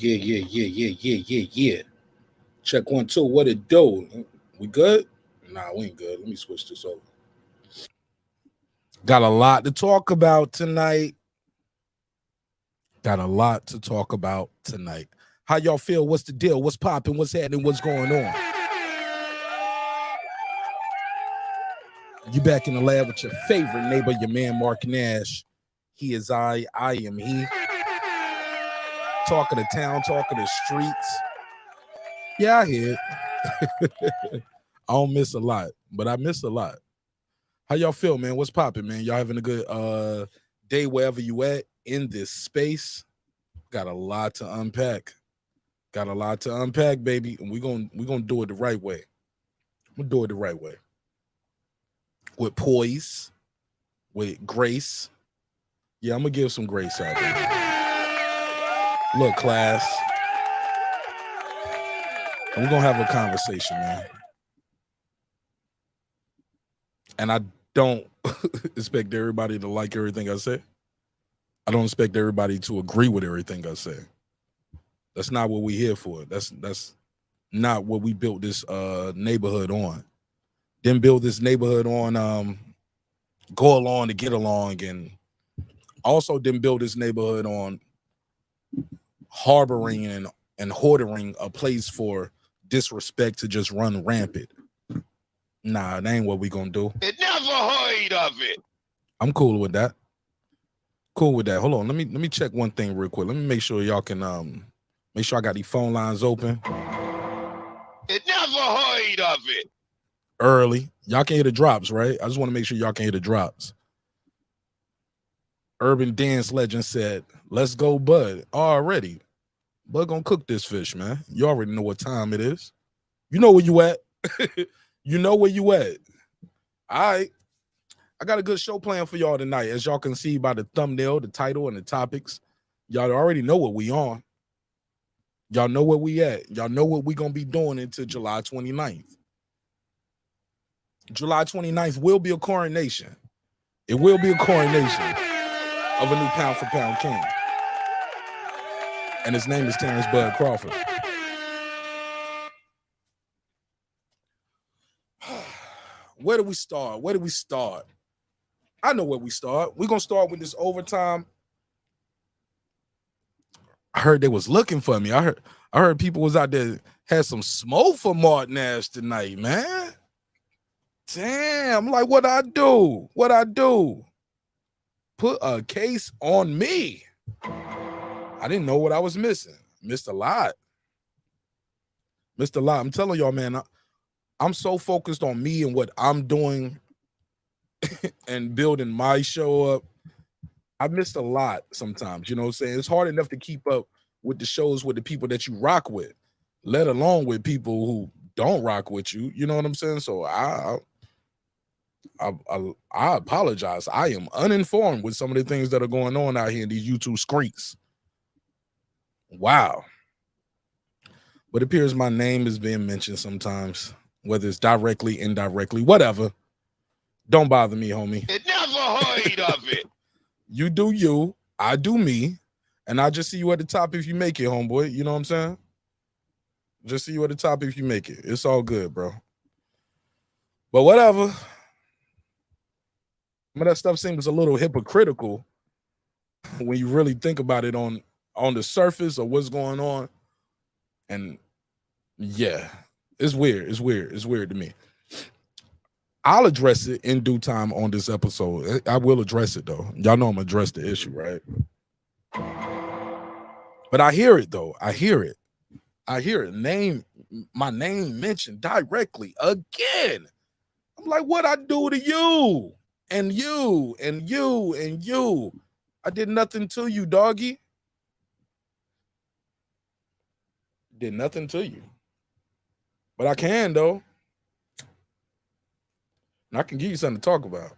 Yeah. Check 1 2. What it do? We good? Nah, we ain't good. Let me switch this over. Got a lot to talk about tonight. How y'all feel? What's the deal? What's popping? What's happening? What's going on? You back in the lab with your favorite neighbor, your man Marq Nash. He is I am he. Talk of the town, talk of the streets. Yeah, I hear it. I don't miss a lot, but I miss a lot. How y'all feel, man? What's popping, man? Y'all having a good day wherever you at in this space? Got a lot to unpack. Baby. And we're gonna do it the right way. We'll do it the right way. With poise, with grace. Yeah, I'm gonna give some grace out there. Look, class. And we're gonna have a conversation, man. And I don't expect everybody to like everything I say. I don't expect everybody to agree with everything I say. That's not what we're here for. That's not what we built this neighborhood on. Didn't build this neighborhood on go along to get along, and also didn't build this neighborhood on harboring and hoarding a place for disrespect to just run rampant. Nah, that ain't what we gonna do. It never heard of it. I'm cool with that. Hold on, let me check one thing real quick. Let me make sure y'all can make sure I got these phone lines open. It never heard of it. Early. Y'all can hear the drops, right? I just want to make sure y'all can hear the drops. Urban dance legend said, "Let's go, Bud." Already. Bud gonna cook this fish, man. You already know what time it is. You know where you at. You know where you at. All right. I got a good show planned for y'all tonight. As y'all can see by the thumbnail, the title, and the topics, y'all already know what we on. Y'all know where we at. Y'all know what we going to be doing until July 29th. July 29th will be a coronation. It will be a coronation of a new pound-for-pound king. And his name is Terrence Bud Crawford. Where do we start? I know where we start. We're going to start with this overtime. I heard they was looking for me. I heard people was out there, had some smoke for Marq Nash tonight, man. Damn, I'm like, what I do? Put a case on me. I didn't know what I was missing. Missed a lot. I'm telling y'all, man, I'm so focused on me and what I'm doing and building my show up. I missed a lot sometimes, you know what I'm saying? It's hard enough to keep up with the shows with the people that you rock with, let alone with people who don't rock with you. You know what I'm saying? So I apologize. I am uninformed with some of the things that are going on out here in these YouTube streets. Wow. But it appears my name is being mentioned sometimes, whether it's directly, indirectly, whatever. Don't bother me, homie. It never heard of it. You do you, I do me, and I'll just see you at the top if you make it, homeboy. You know what I'm saying? Just see you at the top if you make it. It's all good, bro. But whatever. Some of that stuff seems a little hypocritical when you really think about it on the surface of what's going on. And yeah, it's weird. It's weird to me. I'll address it in due time on this episode. I will address it, though. Y'all know I'm going to address the issue, right? But I hear it, though. I hear it. My name mentioned directly again. I'm like, what I do to you? And you, and you, and you. I did nothing to you, doggy. Did nothing to you. But I can, though. And I can give you something to talk about.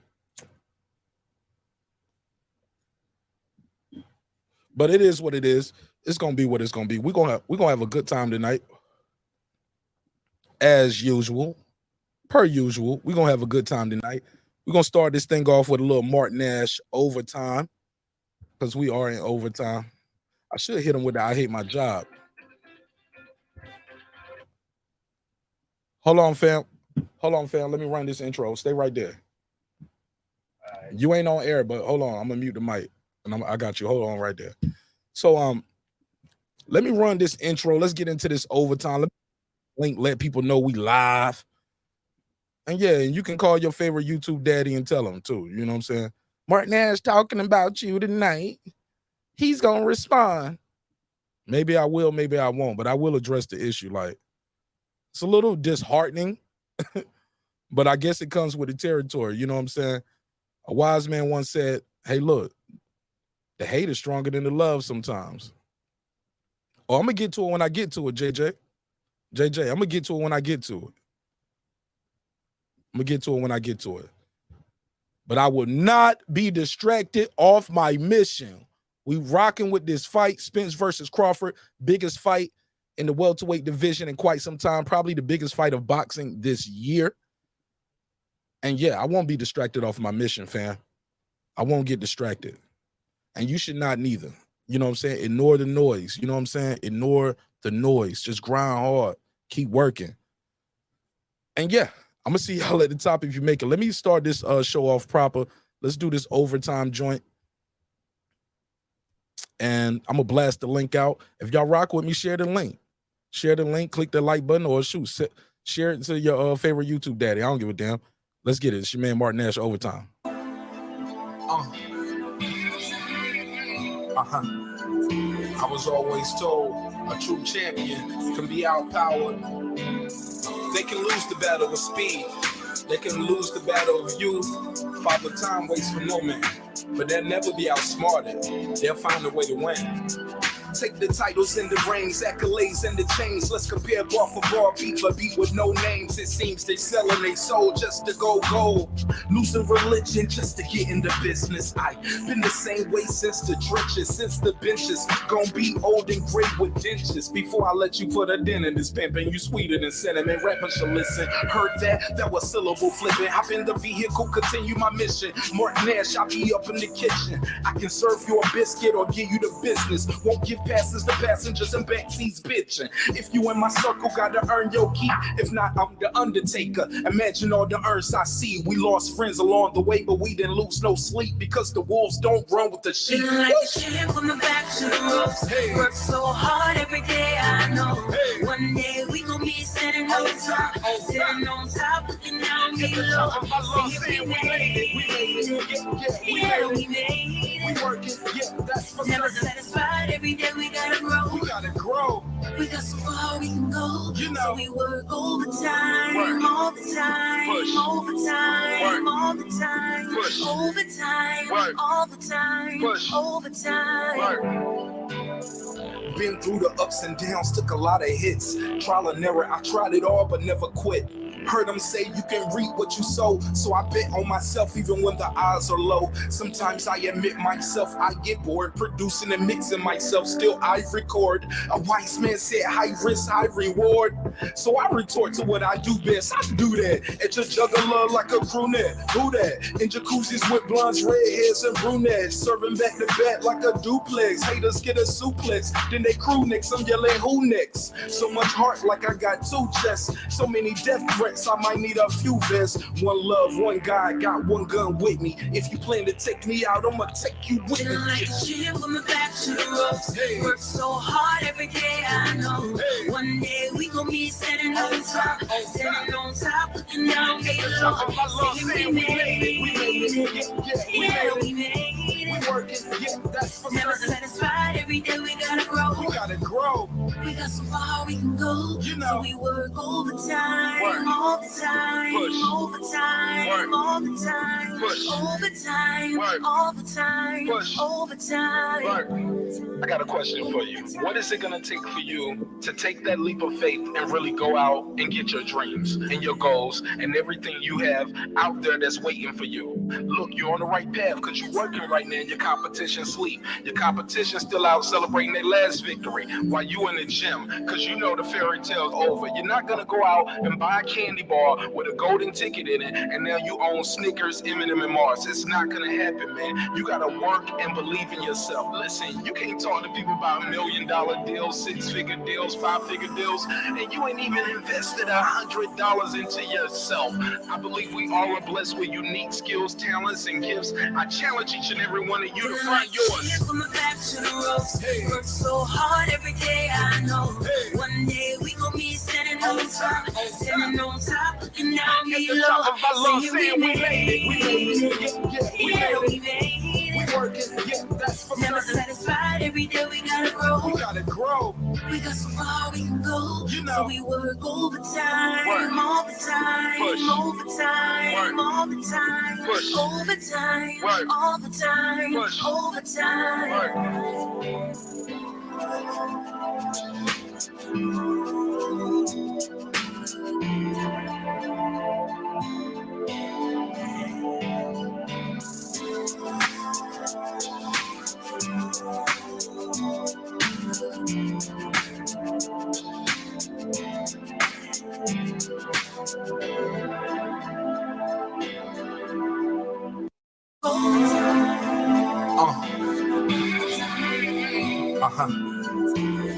But it is what it is. It's gonna be what it's gonna be. We're gonna have a good time tonight. As usual. Per usual. We're gonna have a good time tonight. We're gonna start this thing off with a little Marq Nash overtime. Because we are in overtime. I should hit him with the I hate my job. Hold on, fam. Hold on, fam. Let me run this intro. Stay right there. You ain't on air, but hold on. I'm gonna mute the mic, and I got you. Hold on, right there. So let me run this intro. Let's get into this overtime. Let people know we live. And yeah, you can call your favorite YouTube daddy and tell him too. You know what I'm saying? Marq Nash talking about you tonight. He's gonna respond. Maybe I will, maybe I won't, but I will address the issue. Like, it's a little disheartening, but I guess it comes with the territory. You know what I'm saying? A wise man once said, hey, look, the hate is stronger than the love sometimes. Oh, I'm gonna get to it when I get to it, JJ. I'm gonna get to it when I get to it. I'm gonna get to it when I get to it. But I will not be distracted off my mission. We rocking with this fight, Spence versus Crawford, biggest fight in the welterweight division in quite some time, probably the biggest fight of boxing this year. And yeah, I won't be distracted off my mission, fam. I won't get distracted. And you should not neither. You know what I'm saying? Ignore the noise. You know what I'm saying? Ignore the noise. Just grind hard. Keep working. And yeah, I'm gonna see y'all at the top if you make it. Let me start this show off proper. Let's do this overtime joint. And I'm gonna blast the link out. If y'all rock with me, share the link. Share the link, click the like button, or shoot, share it to your favorite YouTube daddy. I don't give a damn. Let's get it. It's your man Marq Nash overtime. I was always told a true champion can be outpowered. They can lose the battle with speed. They can lose the battle of youth. Father time waits for no man, but they'll never be outsmarted. They'll find a way to win. Take the titles and the rings, accolades and the chains. Let's compare bar for bar, beat for beat with no names. It seems they selling their soul just to go gold. Losing religion just to get in the business. I been the same way since the trenches, since the benches. Gonna be old and gray with dentures. Before I let you put a dent in this pimpin', you sweeter than cinnamon. Rappers should listen. Heard that? That was syllable flipping. Hop in the vehicle, continue my mission. Marq Nash, I'll be up in the kitchen. I can serve you a biscuit or give you the business. Won't give passes to passengers and backseats bitching. If you in my circle, gotta earn your keep. If not, I'm the Undertaker. Imagine all the earns I see. We lost friends along the way, but we didn't lose no sleep because the wolves don't run with the sheep. Feeling like a champ from the back to the ropes. Hey. Work so hard every day, I know. Hey. One day we gon' be sitting on top, sitting on top, looking down below. We made it. Yeah, we made it. We working, yeah, that's for never certain. Satisfied every day, we gotta grow. We gotta grow. We got so far we can go. You know. So we work overtime, Work. all the time, Push. overtime, Work. all the time, Push. overtime, Work. all the time, Push. overtime. Work. Been through the ups and downs, took a lot of hits. Trial and error, I tried it all but never quit. Heard them say you can reap what you sow, so I bet on myself even when the odds are low. Sometimes I admit myself, I get bored producing and mixing myself, still I record. A wise man said high risk, high reward. So I retort to what I do best, I do that. At your juggler like a brunette, who that? In jacuzzis with blondes, redheads and brunettes, serving back to back like a duplex. Haters get a suplex, then they crew next, I'm yelling who next? So much heart like I got two chests, so many death threats, I might need a few vests. One love, one guy, got one gun with me. If you plan to take me out, I'ma take you with me. Feeling like a champ from the back to the ropes. Hey. Work so hard every day, I know. Hey. One day we gon' be sitting on top, sitting on top, looking down below. We made it. Yeah, we made it. Working, yeah, that's for Never certain. satisfied every day, we gotta grow. We gotta grow. We got so far we can go. You know. So we work overtime, Work. all the time, Push. overtime, Work. all the time, Push. overtime, Work. all the time, Push. overtime. Marq, I got a question for you. What is it gonna take for you to take that leap of faith and really go out and get your dreams and your goals and everything you have out there that's waiting for you? Look, you're on the right path because you're working right now and you're competition sleep. Your competition still out celebrating their last victory while you in the gym, because you know the fairy tale's over. You're not gonna go out and buy a candy bar with a golden ticket in it and now you own Snickers, M&M, and Mars. It's not gonna happen, man. You gotta work and believe in yourself. Listen, you can't talk to people about $1 million deals, 6-figure deals, 5-figure deals, and you ain't even invested $100 into yourself. I believe we all are blessed with unique skills, talents, and gifts. I challenge each and every one of you to find yours. From the back to the ropes. Work so hard every day, I know. One day we gon' be standing on top, looking down me low. Saying we made it, we made it, Yeah, we made it. We working, yeah, that's for Never certain. satisfied, every day we gotta grow. We gotta grow. We got so far we can go. You know. So we work overtime, Work. all the time, Push. overtime, Work. all the time, Push. overtime, Work. all the time, Push. overtime. Work.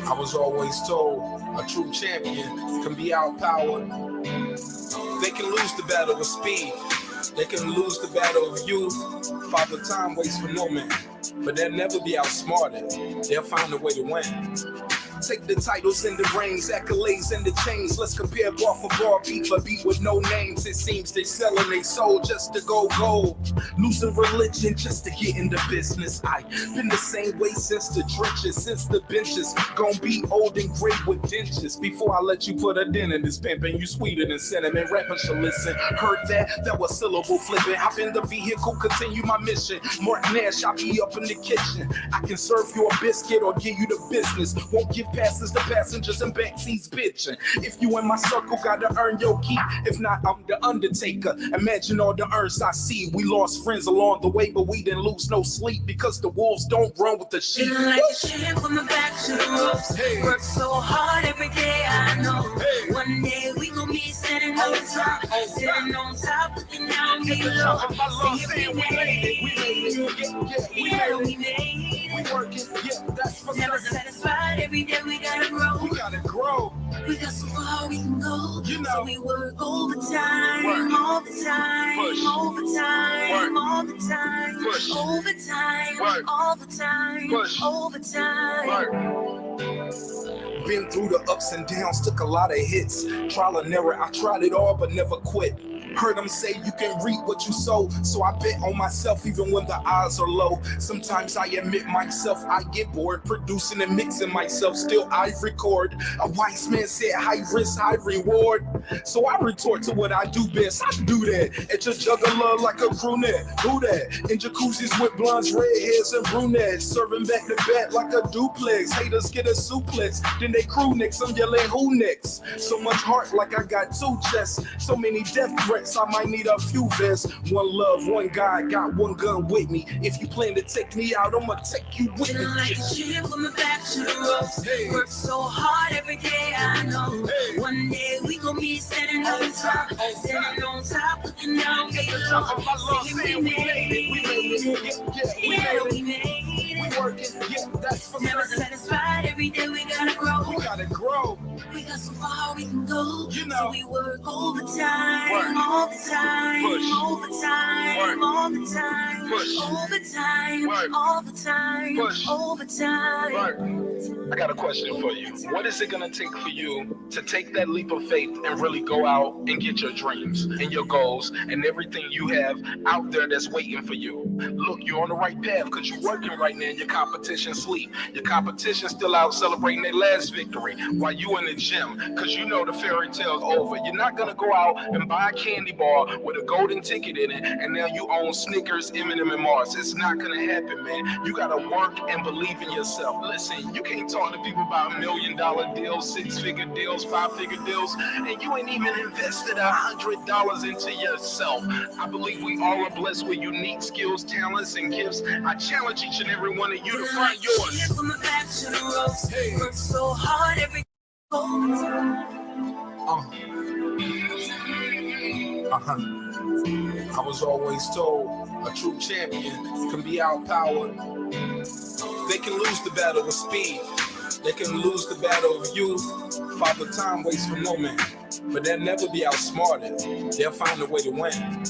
I was always told a true champion can be outpowered. They can lose the battle with speed. They can lose the battle of youth. Father Time waits for no man, but they'll never be outsmarted. They'll find a way to win. Take the titles and the rings, accolades and the chains. Let's compare bar for bar, beat for beat with no names. It seems they selling their soul just to go gold. Losing religion just to get in the business. I've been the same way since the trenches, since the benches. Gonna be old and gray with dentures. Before I let you put a dent in this pimpin', you sweeter than cinnamon. Rappers should listen. Heard that? That was syllable flipping. Hop in the vehicle, continue my mission. Marq Nash, I'll be up in the kitchen. I can serve you a biscuit or give you the business. Won't give passes to passengers and backseats bitching. If you in my circle, gotta earn your keep. If not, I'm the Undertaker. Imagine all the urns I see. We lost friends along the way, but we didn't lose no sleep because the wolves don't run with the sheep. Feeling like a champ from the back to the ropes. Work so hard every day, I know. One day we gon' be standing on top, looking down me low. Saying we made it, we made it, Yeah, we made it. We working, yeah, that's for Never certain. satisfied, every day we gotta grow. We gotta grow. We got so far we can go. You know. So we work overtime, Work. all the time, Push. overtime, Work. all the time, Push. overtime, Work. all the time, Push. overtime. Work. Been through the ups and downs, took a lot of hits. Trial and error, I tried it all but never quit. Heard them say you can reap what you sow, so I bet on myself even when the odds are low. Sometimes I admit myself, I get bored producing and mixing myself, still I record. A wise man said high risk, high reward. So I retort to what I do best, I do that. At your juggler like a brunette, who that? In jacuzzis with blondes, redheads, and brunettes. Serving back to back like a duplex. Haters get a suplex, then they crew next, I'm yelling who next? So much heart like I got two chests. So many death threats, I might need a few vests. One love, one God, got one gun with me. If you plan to take me out, I'ma take you with me. Feeling like a champ from the back to the ropes. Work so hard every day, I know. One day we gon' be standing on top, looking down me low. Saying we made it, we made it, Yeah, we made it. We working, yeah, that's for Never certain. satisfied, every day we gotta grow. We gotta grow. We got so far we can go. You know. So we work overtime, Work. all the time, Push. overtime, Work. all the time, Push. overtime, Work. all the time, Push. overtime. Mark, I got a question for you. What is it gonna take for you to take that leap of faith and really go out and get your dreams and your goals and everything you have out there that's waiting for you? Look, you're on the right path because you're working right now and your competition sleep. Your competition still out celebrating their last victory while you in in the gym, cause you know the fairy tale's over. You're not gonna go out and buy a candy bar with a golden ticket in it, and now you own Snickers, M&M, and Mars. It's not gonna happen, man. You gotta work and believe in yourself. Listen, you can't talk to people about $1 million deals, 6-figure deals, 5-figure deals, and you ain't even invested $100 into yourself. I believe we all are blessed with unique skills, talents, and gifts. I challenge each and every one of you to find yours. From the back to the ropes, work so hard every day. I was always told a true champion can be outpowered. They can lose the battle with speed. They can lose the battle of youth. Father Time waits for no man, but they'll never be outsmarted. They'll find a way to win.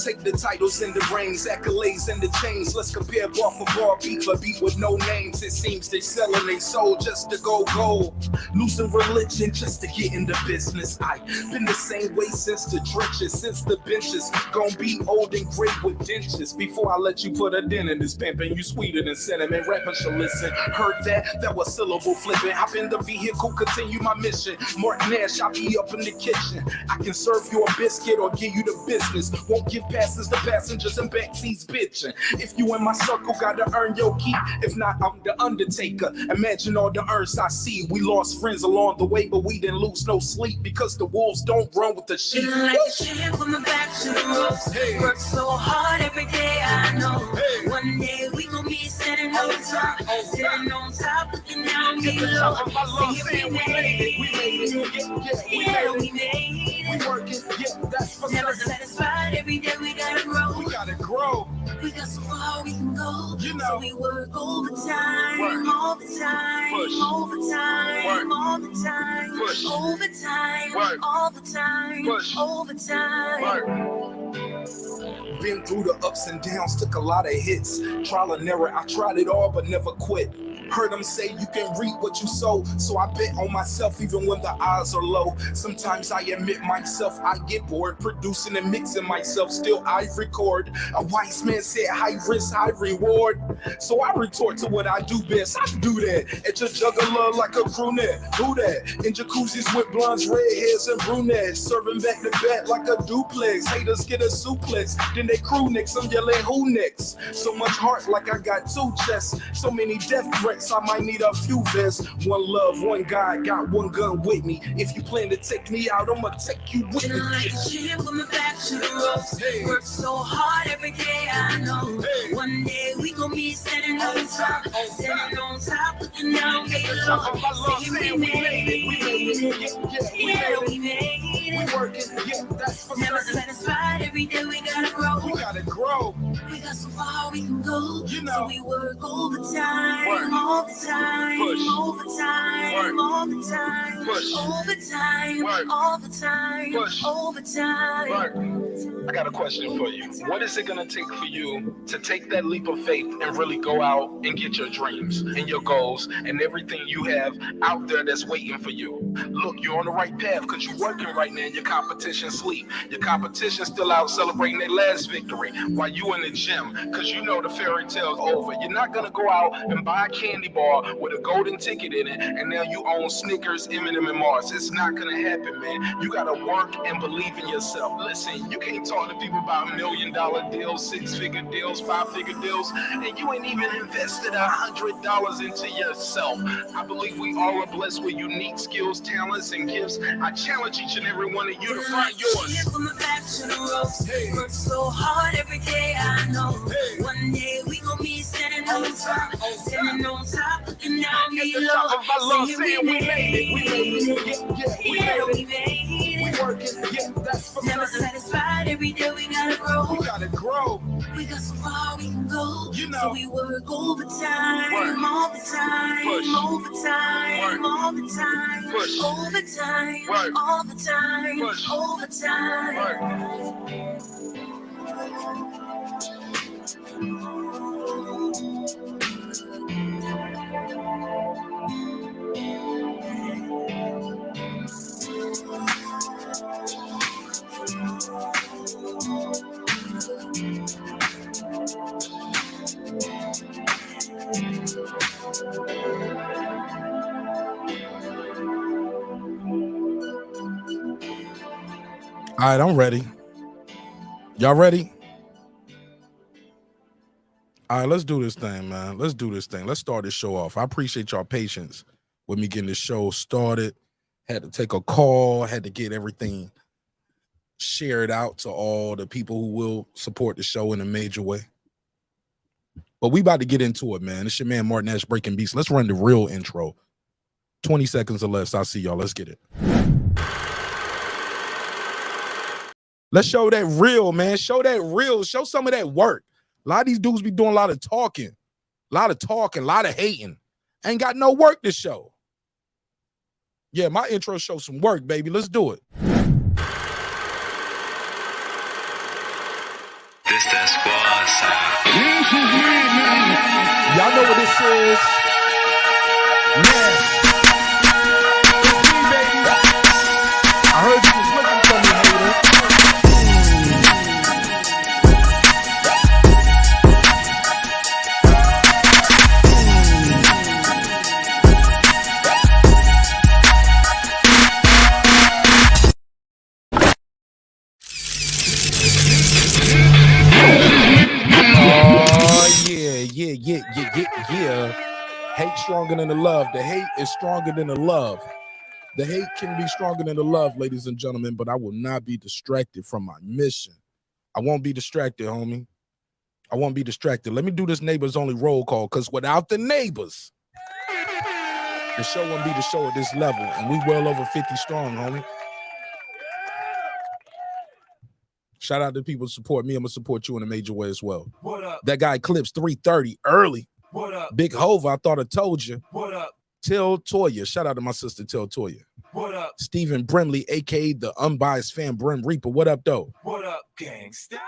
Take the titles and the rings, accolades and the chains. Let's compare bar for bar, beat for beat with no names. It seems they selling their soul just to go gold. Losing religion just to get in the business. I've been the same way since the trenches, since the benches. Gonna be old and gray with dentures. Before I let you put a dent in this pimpin', you sweeter than cinnamon. Rappers should listen. Heard that? That was syllable flipping. Hop in the vehicle, continue my mission. Marq Nash, I'll be up in the kitchen. I can serve you a biscuit or give you the business. Won't give passes to passengers and backseats bitching. If you in my circle, gotta earn your keep. If not, I'm the Undertaker. Imagine all the earns I see. We lost friends along the way, but we didn't lose no sleep because the wolves don't run with the sheep. Feeling like a champ from the back to the ropes. Work so hard every day, I know. One day we gon' be sitting on top, sitting on top, looking down below. We made it. Yeah, we made it. We working, yeah, that's for Never certain. satisfied, every day we gotta grow. We gotta grow. We got so far we can go. You know. So we work overtime, Work. all the time, Push. overtime, Work. all the time, Push. overtime, Work. all the time, Push. overtime. Work. Been through the ups and downs, took a lot of hits. Trial and error, I tried it all but never quit. Heard them say you can reap what you sow, so I bet on myself even when the odds are low. Sometimes I admit myself, I get bored producing and mixing myself, still I record. A wise man said high risk, high reward. So I retort to what I do best, I do that. At your juggler like a brunette, who that? In jacuzzis with blondes, redheads, and brunettes. Serving back to back like a duplex. Haters get a suplex, then they crew next, I'm yelling who next? So much heart like I got 2 chests. So many death threats, I might need a few vests. One love, one God, got one gun with me. If you plan to take me out, I'ma take you with me. Feeling like a champ from the back to the ropes. Work so hard every day, I know. One day we gon' be sitting on top, looking down below. We made it. Yeah, we made it. We working, yeah, that's for Never certain. satisfied, every day we gotta grow. We gotta grow. We got so far we can go. You know. So we work overtime, Work. all the time, Push. overtime, Work. all the time, Push. overtime, Work. all the time, Push. overtime. Mark, I got a question for you. What is it gonna take for you to take that leap of faith and really go out and get your dreams and your goals and everything you have out there that's waiting for you? Look, you're on the right path because you're working right now and your competition sleep. Your competition's still out celebrating their last victory while you in the gym because you know the fairy tale's over. You're not gonna go out and buy a candy bar with a golden ticket in it and now you own Snickers, M&M, and Mars. It's not gonna happen, man. You gotta work and believe in yourself. Listen, you can't talk to people about $1 million deals, 6-figure deals, 5-figure deals, and you ain't even invested $100 into yourself. I believe we all are blessed with unique skills, talents, and gifts. I challenge each and every one of you to find yours. From the back to the ropes. Work so hard every day, I know. One day we gon' be sitting on top, looking down below. I love saying we made it. We made it. Yeah, we made We it. working, yeah, that's for Never certain. satisfied, every day we gotta grow. We gotta grow. We got so far we can go. You know. So we work overtime, Work. all the time, Push. overtime, Work. all the time, Push. overtime, Work. all the time, Push. overtime. Mark. All right, I'm ready. Y'all ready? All right, let's do this thing, man. Let's do this thing. Let's start this show off. I appreciate y'all patience with me getting this show started. Had to take a call, had to get everything shared out to all the people who will support the show in a major way. But we about to get into it, man. It's your man, Marq Nash, Breaking Beats. Let's run the real intro. 20 seconds or less. I'll see y'all. Let's get it. Let's show that real, man. Show that real. Show some of that work. A lot of these dudes be doing a lot of talking, a lot of hating. Ain't got no work to show. Yeah, my intro shows some work, baby. Let's do it. This that squad sound. Y'all know what this is. Nash. It's me, baby. I heard you was looking for me, hater. Yeah. Hate stronger than the love. The hate is stronger than the love. The hate can be stronger than the love, ladies and gentlemen, but I will not be distracted from my mission. I won't be distracted, homie. I won't be distracted. Let me do this neighbors only roll call, because without the neighbors, the show wouldn't be the show at this level, and we well over 50 strong, homie. Shout out to people who support me. I'm going to support you in a major way as well. What up? That guy clips 330 early. What up? Big Hova, I thought I told you. What up? Tell Toya. Shout out to my sister, Tell Toya. What up? Stephen Brimley, a.k.a. the unbiased fan Brim Reaper. What up, though? What up, gangsta?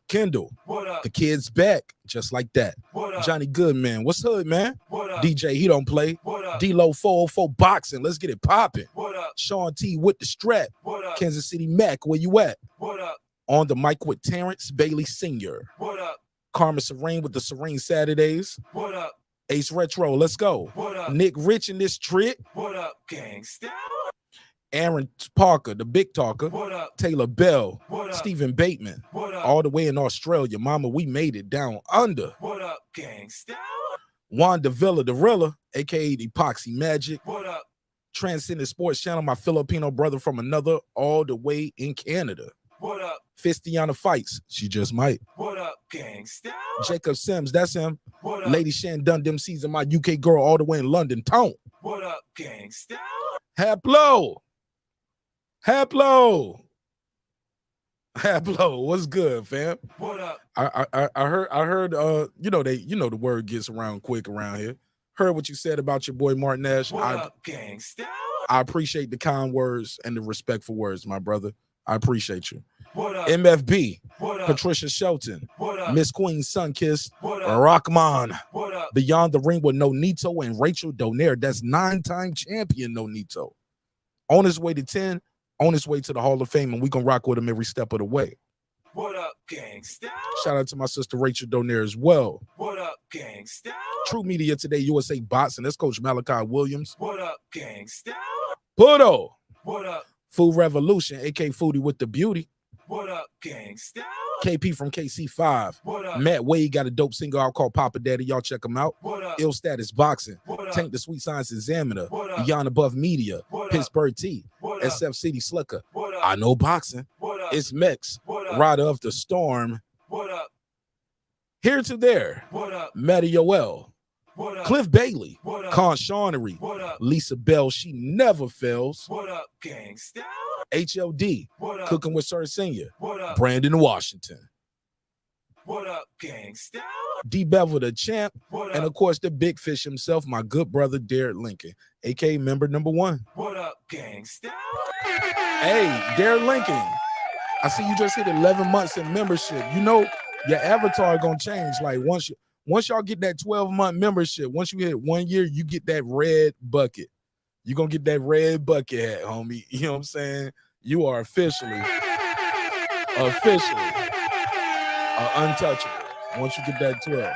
Kendall. What up? The kid's back. Just like that. What up? Johnny Goodman. What's hood, man? What up? DJ, he don't play. What up? D-Lo 404 boxing. Let's get it popping. What up? Shawn T with the strap. What up? Kansas City Mac, where you at? What up? On the mic with Terrence Bailey Sr. What up? Karma Serene with the Serene Saturdays. What up? Ace Retro, let's go. What up? Nick Rich in this trick. What up, gangsta? Aaron Parker, the big talker. What up? Taylor Bell. What up? Stephen Bateman. What up? All the way in Australia. Mama, we made it down under. What up, gangsta? Wanda Villa, the Rilla, a.k.a. the Epoxy Magic. What up? Transcendent Sports Channel, my Filipino brother from another, all the way in Canada. What up? Fistiana Fights, she just might. What up, gangsta? Jacob Sims, that's him. What up? Lady Shan done them season, my UK girl all the way in London. Tone. What up, gangsta? Haplo. What's good, fam? What up? I heard you know the word gets around quick around here. Heard what you said about your boy Marq Nash. What up, gangsta? I appreciate the kind words and the respectful words, my brother. I appreciate you. What up? MFB, What up? Patricia Shelton, What up? Miss Queen Sunkiss, What up? Rockman, What up? Beyond the Ring with Nonito and Rachel Donaire. That's 9-time champion Nonito. On his way to 10, on his way to the Hall of Fame, and we gonna rock with him every step of the way. What up, gangsta? Shout out to my sister Rachel Donaire as well. What up, gangsta? True Media Today, USA Boxing. That's Coach Malachi Williams. What up, gangsta? Puto. What up? Food Revolution, a.k.a. Foodie with the Beauty. What up, gangsta? KP from KC5. What up? Matt Wade got a dope single out called Papa Daddy. Y'all check him out. What up? Ill Status Boxing. What up? Tank the Sweet Science Examiner. What up? Beyond Above Media. What up? Pittsburgh T. What up? SF City Slicker. What up? I Know Boxing. What up? It's Mex. What up? Rider of the Storm. What up? Here to there. What up? Matty Yoel. What up? Cliff Bailey. What up? Con Shawnery. What up? Lisa Bell. She never fails. What up, gangsta? HLD. What up? Cooking with Sir Senior. What up? Brandon Washington. What up, gangsta? D Bevel the champ. What up? And of course, the big fish himself, my good brother, Derek Lincoln, aka member number 1. What up, gangsta? Hey, Derek Lincoln, I see you just hit 11 months in membership. You know, your avatar gonna change. Like once y'all get that 12-month membership, once you hit 1 year, you get that red bucket. You're gonna get that red bucket hat, homie. You know what I'm saying? You are officially untouchable. Once you get that 12.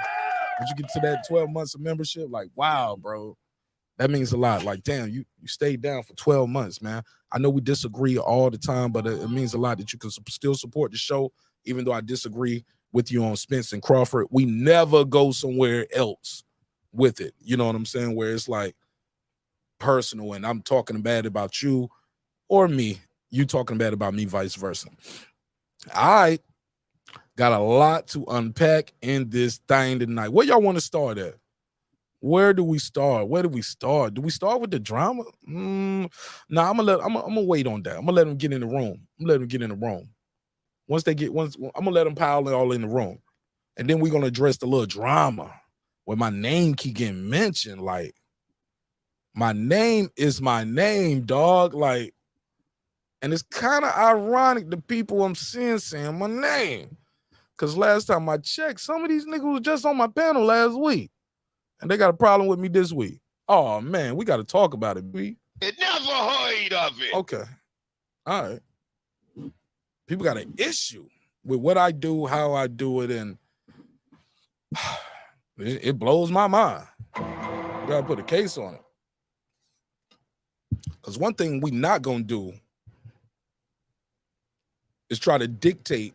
Once you get to that 12 months of membership, like, wow, bro. That means a lot. Like, damn, you stayed down for 12 months, man. I know we disagree all the time, but it means a lot that you can still support the show, even though I disagree with you on Spence and Crawford. We never go somewhere else with it. You know what I'm saying? Where it's like personal and I'm talking bad about you or me. You talking bad about me, vice versa. I got a lot to unpack in this thing tonight. Where y'all want to start at? Where do we start? Where do we start? Do we start with the drama? I'm gonna wait on that. I'm gonna let them get in the room. Once I'm gonna let them pile all in the room. And then we're gonna address the little drama where my name keep getting mentioned. Like, my name is my name, dog. Like, and it's kind of ironic the people I'm seeing saying my name. Cause last time I checked, some of these niggas was just on my panel last week. And they got a problem with me this week. Oh, man, we got to talk about it, B. Never heard of it. Okay. All right. People got an issue with what I do, how I do it, and it blows my mind. You got to put a case on it. Because one thing we not going to do is try to dictate,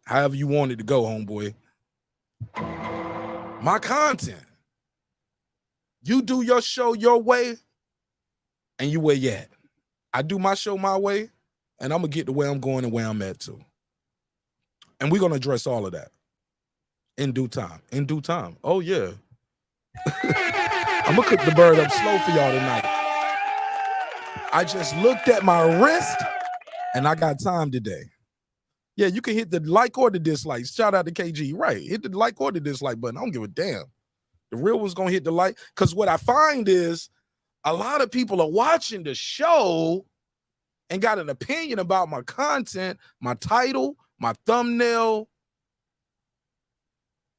however you want it to go, homeboy, my content. You do your show your way, and you where you at. I do my show my way, and I'm gonna get to where I'm going and where I'm at too. And we're gonna address all of that in due time. In due time. Oh yeah. I'm gonna cook the bird up slow for y'all tonight. I just looked at my wrist, and I got time today. Yeah, you can hit the like or the dislike. Shout out to KG. Right. Hit the like or the dislike button. I don't give a damn. The real one's going to hit the like. Because what I find is a lot of people are watching the show and got an opinion about my content, my title, my thumbnail,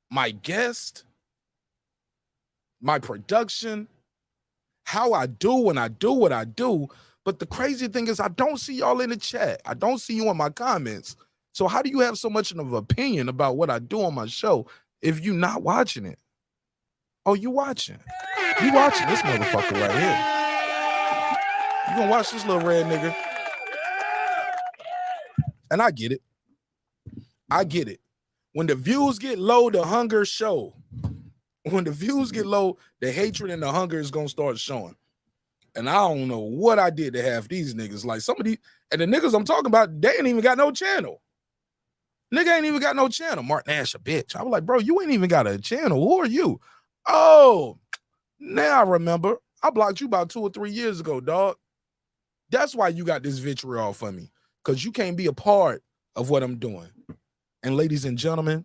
my guest, my production, how I do when I do what I do. But the crazy thing is I don't see y'all in the chat. I don't see you in my comments. So how do you have so much of an opinion about what I do on my show if you're not watching it? Oh, you watching. You watching this motherfucker right here. You gonna watch this little red nigga. And I get it. I get it. When the views get low, the hunger show. When the views get low, the hatred and the hunger is gonna start showing. And I don't know what I did to have these niggas. Like some of these, and the niggas I'm talking about, they ain't even got no channel. Nigga ain't even got no channel. Marq Nash a bitch. I was like, bro, you ain't even got a channel. Who are you? Oh, now I remember. I blocked you about 2 or 3 years ago, dog. That's why you got this vitriol for me. Because you can't be a part of what I'm doing. And ladies and gentlemen,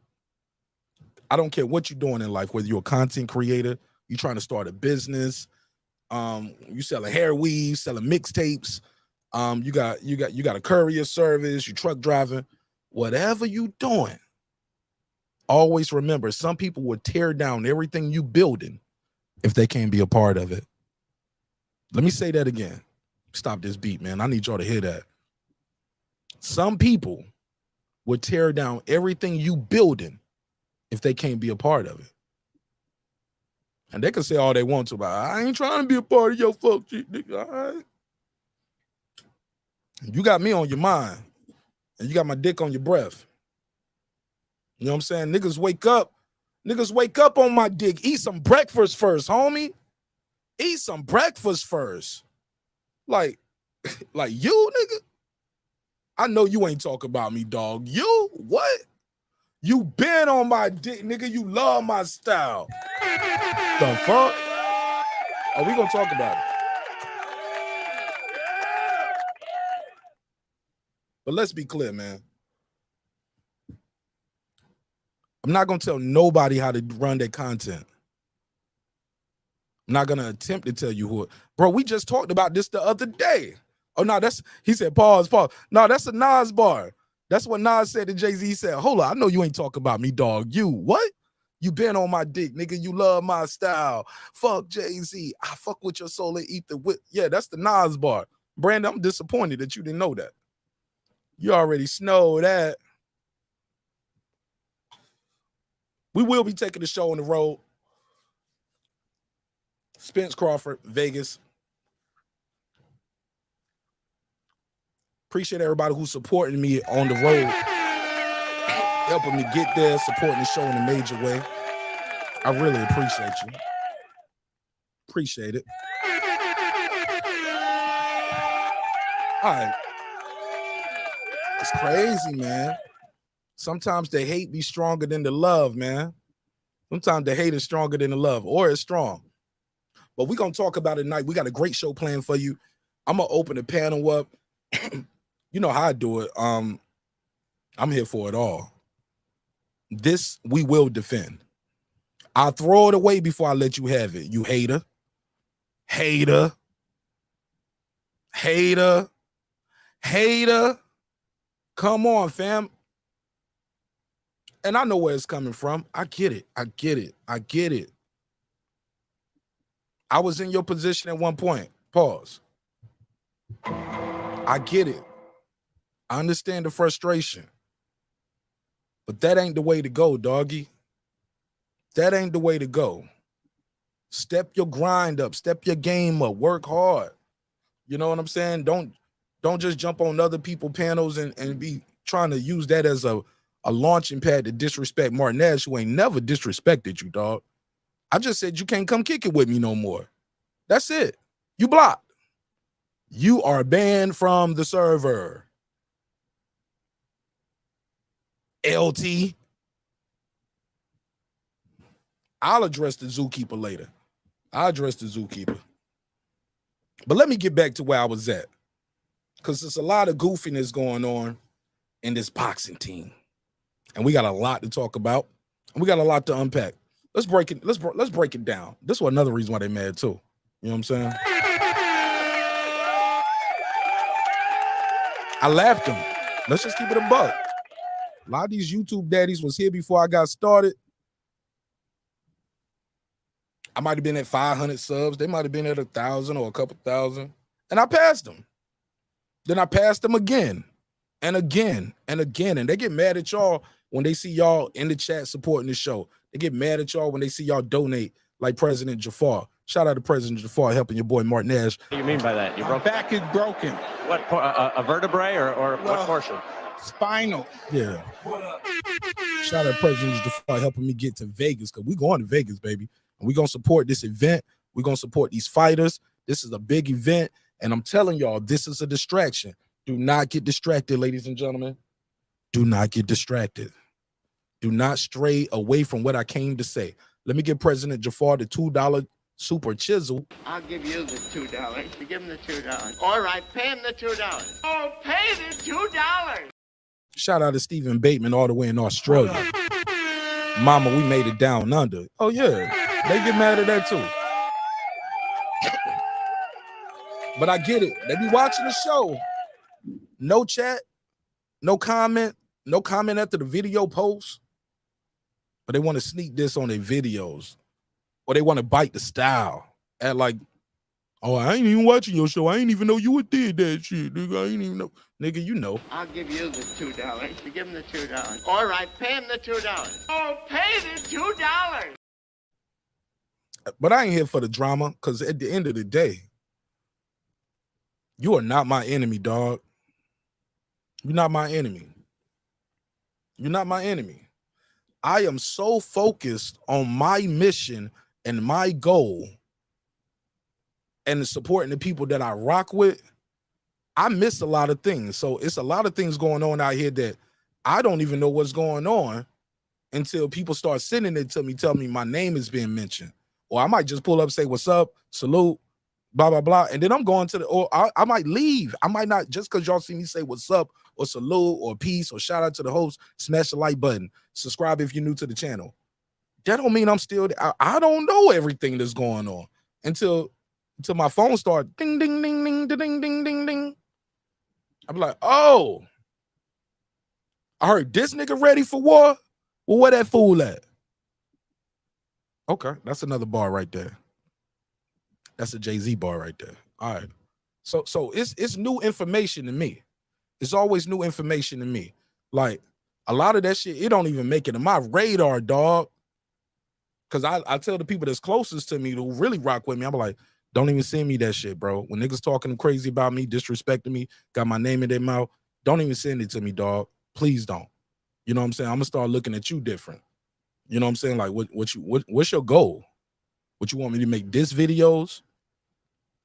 I don't care what you're doing in life, whether you're a content creator, you're trying to start a business, you selling hair weaves, selling mixtapes, you got a courier service, you truck driving. Whatever you doing, always remember some people will tear down everything you building if they can't be a part of it. Let me say that again. Stop this beat, man. I need y'all to hear that. Some people will tear down everything you building if they can't be a part of it. And they can say all they want to about, I ain't trying to be a part of your fuck shit, nigga. All right. You got me on your mind. And you got my dick on your breath. You know what I'm saying? Niggas wake up. Niggas wake up on my dick. Eat some breakfast first, homie. Eat some breakfast first. Like you, nigga. I know you ain't talking about me, dog. You? What? You been on my dick, nigga. You love my style. The fuck? Oh, we gonna talk about it. But let's be clear, man. I'm not going to tell nobody how to run their content. I'm not going to attempt to tell you who. Bro, we just talked about this the other day. Oh, no, he said, pause. No, that's a Nas bar. That's what Nas said to Jay-Z. He said, hold on, I know you ain't talking about me, dog. You, what? You been on my dick, nigga. You love my style. Fuck Jay-Z. I fuck with your soul and eat the whip. Yeah, that's the Nas bar. Brandon, I'm disappointed that you didn't know that. You already know that. We will be taking the show on the road. Spence Crawford, Vegas. Appreciate everybody who's supporting me on the road, helping me get there, supporting the show in a major way. I really appreciate you. Appreciate it. All right. It's crazy, man. Sometimes the hate be stronger than the love, man. Sometimes the hate is stronger than the love, or it's strong. But we're going to talk about it tonight. We got a great show planned for you. I'm going to open the panel up. You know how I do it. I'm here for it all. This we will defend. I'll throw it away before I let you have it. You hater. Hater. Hater. Hater. Come on, fam. And I know where it's coming from. I get it. I get it. I get it. I was in your position at one point. Pause. I get it. I understand the frustration. But that ain't the way to go, doggy. That ain't the way to go. Step your grind up. Step your game up. Work hard. You know what I'm saying? Don't just jump on other people's panels and be trying to use that as a launching pad to disrespect Marq Nash, who ain't never disrespected you, dog. I just said you can't come kick it with me no more. That's it. You blocked. You are banned from the server. LT. I'll address the zookeeper later. I'll address the zookeeper. But let me get back to where I was at. Because there's a lot of goofiness going on in this boxing team. And we got a lot to talk about. And we got a lot to unpack. Let's break it. Let's break it down. This was another reason why they mad too. You know what I'm saying? I laughed them. Let's just keep it a buck. A lot of these YouTube daddies was here before I got started. I might have been at 500 subs. They might have been at 1,000 or a couple thousand. And I passed them. Then I passed them again and again and again. And they get mad at y'all when they see y'all in the chat supporting the show. They get mad at y'all when they see y'all donate like President Jafar. Shout out to President Jafar helping your boy Marq Nash. What do you mean by that? Your back is broken. What, a vertebrae or what portion? Spinal. Yeah. Shout out to President Jafar helping me get to Vegas, because we going to Vegas, baby. And we're going to support this event. We're going to support these fighters. This is a big event. And I'm telling y'all, this is a distraction. Do not get distracted, ladies and gentlemen. Do not get distracted. Do not stray away from what I came to say. Let me give President Jafar the $2 super chisel. I'll give you the $2. You give him the $2. All right, pay him the $2. Oh, pay the $2. Shout out to Stephen Bateman all the way in Australia. Mama, we made it down under. Oh, yeah. They get mad at that, too. But I get it. They be watching the show. No chat, no comment after the video post. But they want to sneak this on their videos. Or they want to bite the style. Act like, oh, I ain't even watching your show. I ain't even know you did that shit, nigga. I ain't even know. Nigga, you know. I'll give you the $2. You give him the $2. All right, pay him the $2. Oh, pay the $2. But I ain't here for the drama, because at the end of the day, you are not my enemy, dog. You're not my enemy. You're not my enemy. I am so focused on my mission and my goal and supporting the people that I rock with. I miss a lot of things. So it's a lot of things going on out here that I don't even know what's going on until people start sending it to me, tell me my name is being mentioned. Or I might just pull up, say, what's up, salute, blah, blah, blah. And then I'm going to or I might leave. I might not, just because y'all see me say what's up or salute or peace or shout out to the host, smash the like button, subscribe if you're new to the channel. That don't mean I'm still there. I don't know everything that's going on until my phone starts ding, ding, ding, ding, ding, ding, ding, ding. I'm like, oh, I heard this nigga ready for war. Well, where that fool at? Okay, that's another bar right there. That's a Jay-Z bar right there. All right. So it's new information to me. It's always new information to me. Like a lot of that shit, it don't even make it in my radar, dog. Because I tell the people that's closest to me who really rock with me, I'm like, don't even send me that shit, bro. When niggas talking crazy about me, disrespecting me, got my name in their mouth, don't even send it to me, dog. Please don't. You know what I'm saying? I'm gonna start looking at you different. You know what I'm saying? Like, what's your goal? What you want me to make diss videos?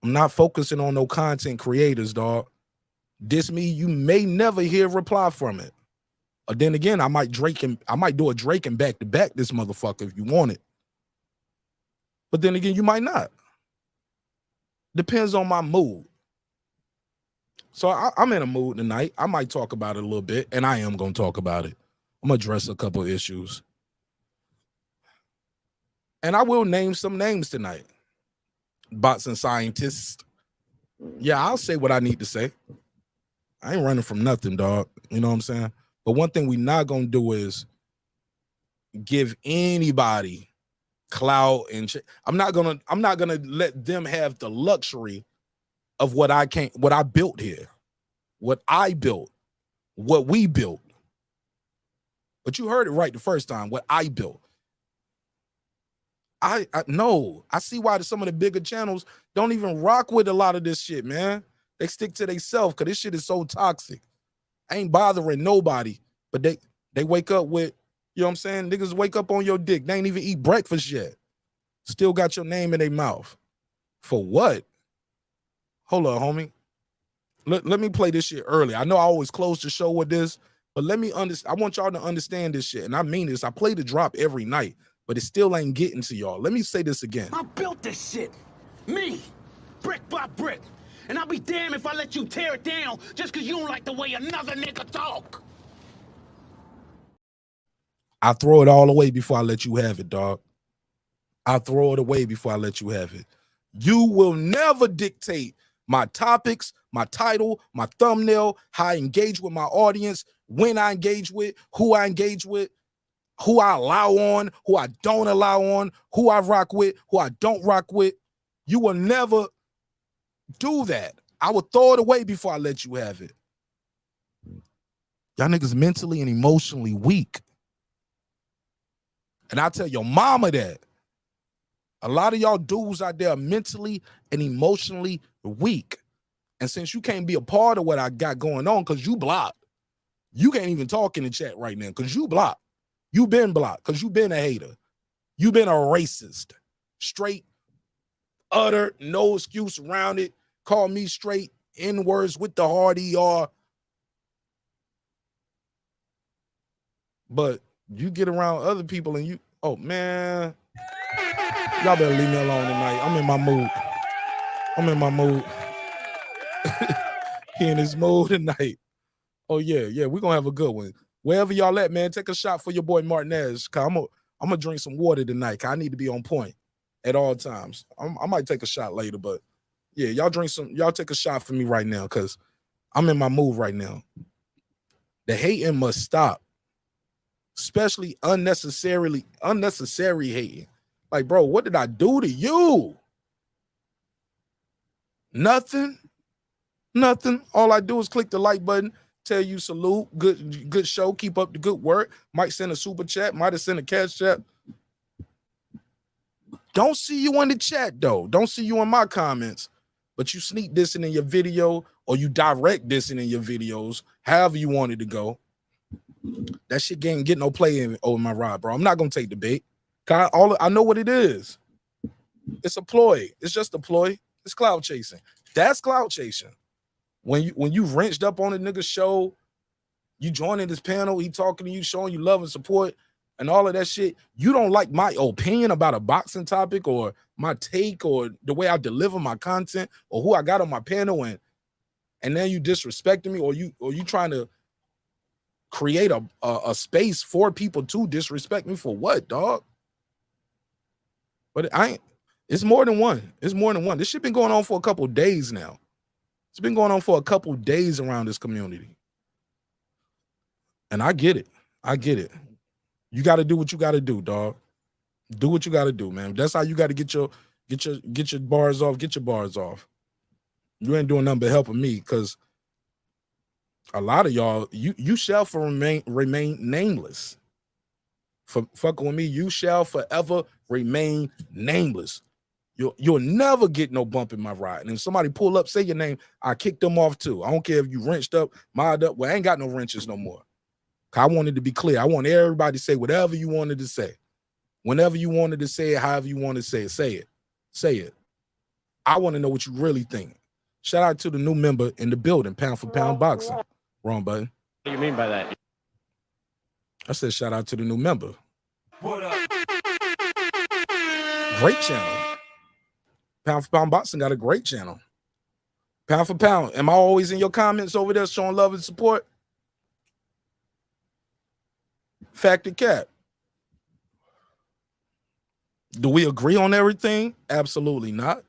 I'm not focusing on no content creators, dog. Diss me, you may never hear a reply from it. Or then again, I might do a Drake and back to back this motherfucker if you want it. But then again, you might not. Depends on my mood. So I'm in a mood tonight. I might talk about it a little bit, and I am gonna talk about it. I'm gonna address a couple of issues. And I will name some names tonight. Bots and scientists. Yeah, I'll say what I need to say. I ain't running from nothing, dog. You know what I'm saying? But one thing we not gonna do is give anybody clout and I'm not gonna let them have the luxury of what I built here, what I built, what we built. But you heard it right the first time, what I built. I know. I see why some of the bigger channels don't even rock with a lot of this shit, man. They stick to themselves because this shit is so toxic. I ain't bothering nobody, but they wake up with, you know what I'm saying? Niggas wake up on your dick. They ain't even eat breakfast yet. Still got your name in their mouth. For what? Hold on, homie. Let me play this shit early. I know I always close the show with this, but let me understand. I want y'all to understand this shit. And I mean this. I play the drop every night, but it still ain't getting to y'all. Let me say this again. I built this shit. Me. Brick by brick. And I'll be damned if I let you tear it down just because you don't like the way another nigga talk. I throw it all away before I let you have it, dog. I throw it away before I let you have it. You will never dictate my topics, my title, my thumbnail, how I engage with my audience, when I engage with, who I engage with, who I allow on, who I don't allow on, who I rock with, who I don't rock with. You will never do that. I will throw it away before I let you have it. Y'all niggas mentally and emotionally weak. And I tell your mama that. A lot of y'all dudes out there are mentally and emotionally weak. And since you can't be a part of what I got going on because you blocked, you can't even talk in the chat right now because you blocked. You been blocked because you been a hater. You been a racist. Straight, utter, no excuse around it. Call me straight N-words with the hard ER. But you get around other people and you, oh man. Y'all better leave me alone tonight. I'm in my mood. I'm in my mood. He in his mood tonight. Oh yeah, we're gonna have a good one. Wherever y'all at, man, take a shot for your boy Martinez. Cause I'm gonna drink some water tonight. Cause I need to be on point at all times. I might take a shot later, but yeah, y'all take a shot for me right now, cause I'm in my mood right now. The hating must stop, especially unnecessary hating. Like, bro, what did I do to you? Nothing. All I do is click the like button, tell you salute, good show, keep up the good work. Might send a super chat, might have sent a cash chat. Don't see you in the chat, though. Don't see you in my comments, but you sneak dissing in your video or you direct dissing in your videos, however you want it to go. That shit ain't get no play in over my ride, bro. I'm not going to take the bait. I know what it is. It's a ploy. It's just a ploy. It's cloud chasing. That's cloud chasing. When you wrenched up on a nigga's show, you joining this panel, he talking to you, showing you love and support and all of that shit. You don't like my opinion about a boxing topic or my take or the way I deliver my content or who I got on my panel, and then you disrespecting me or you trying to create a space for people to disrespect me for what, dog? But it's more than one. It's more than one. This shit been going on for a couple days now. It's been going on for a couple days around this community. And I get it. You got to do what you got to do, dog. Do what you got to do, man. That's how you got to get your bars off. Get your bars off. You ain't doing nothing but helping me, because a lot of y'all, you shall remain nameless for fucking with me, you shall forever remain nameless. You'll never get no bump in my ride. And if somebody pull up, say your name, I kick them off too. I don't care if you wrenched up, modded up. Well, I ain't got no wrenches no more. I wanted to be clear. I want everybody to say whatever you wanted to say. Whenever you wanted to say it, however you want to say it, say it. Say it. I want to know what you really think. Shout out to the new member in the building, Pound for Pound Boxing. Wrong button. What do you mean by that? I said shout out to the new member. What up? Great channel. Pound for Pound Boxing got a great channel. Pound for Pound. Am I always in your comments over there showing love and support? Factor Cap. Do we agree on everything? Absolutely not.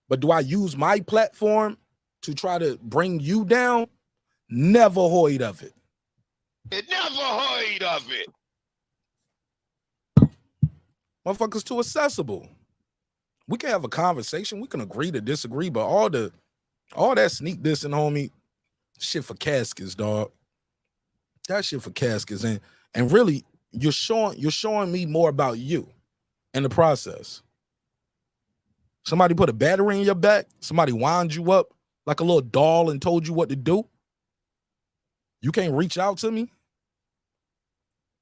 But do I use my platform to try to bring you down? Never heard of it. Never heard of it. Motherfuckers too accessible. We can have a conversation. We can agree to disagree, but all that sneak dissing, homie, shit for caskets, dog. That shit for caskets. And really, you're showing me more about you in the process. Somebody put a battery in your back. Somebody wound you up like a little doll and told you what to do. You can't reach out to me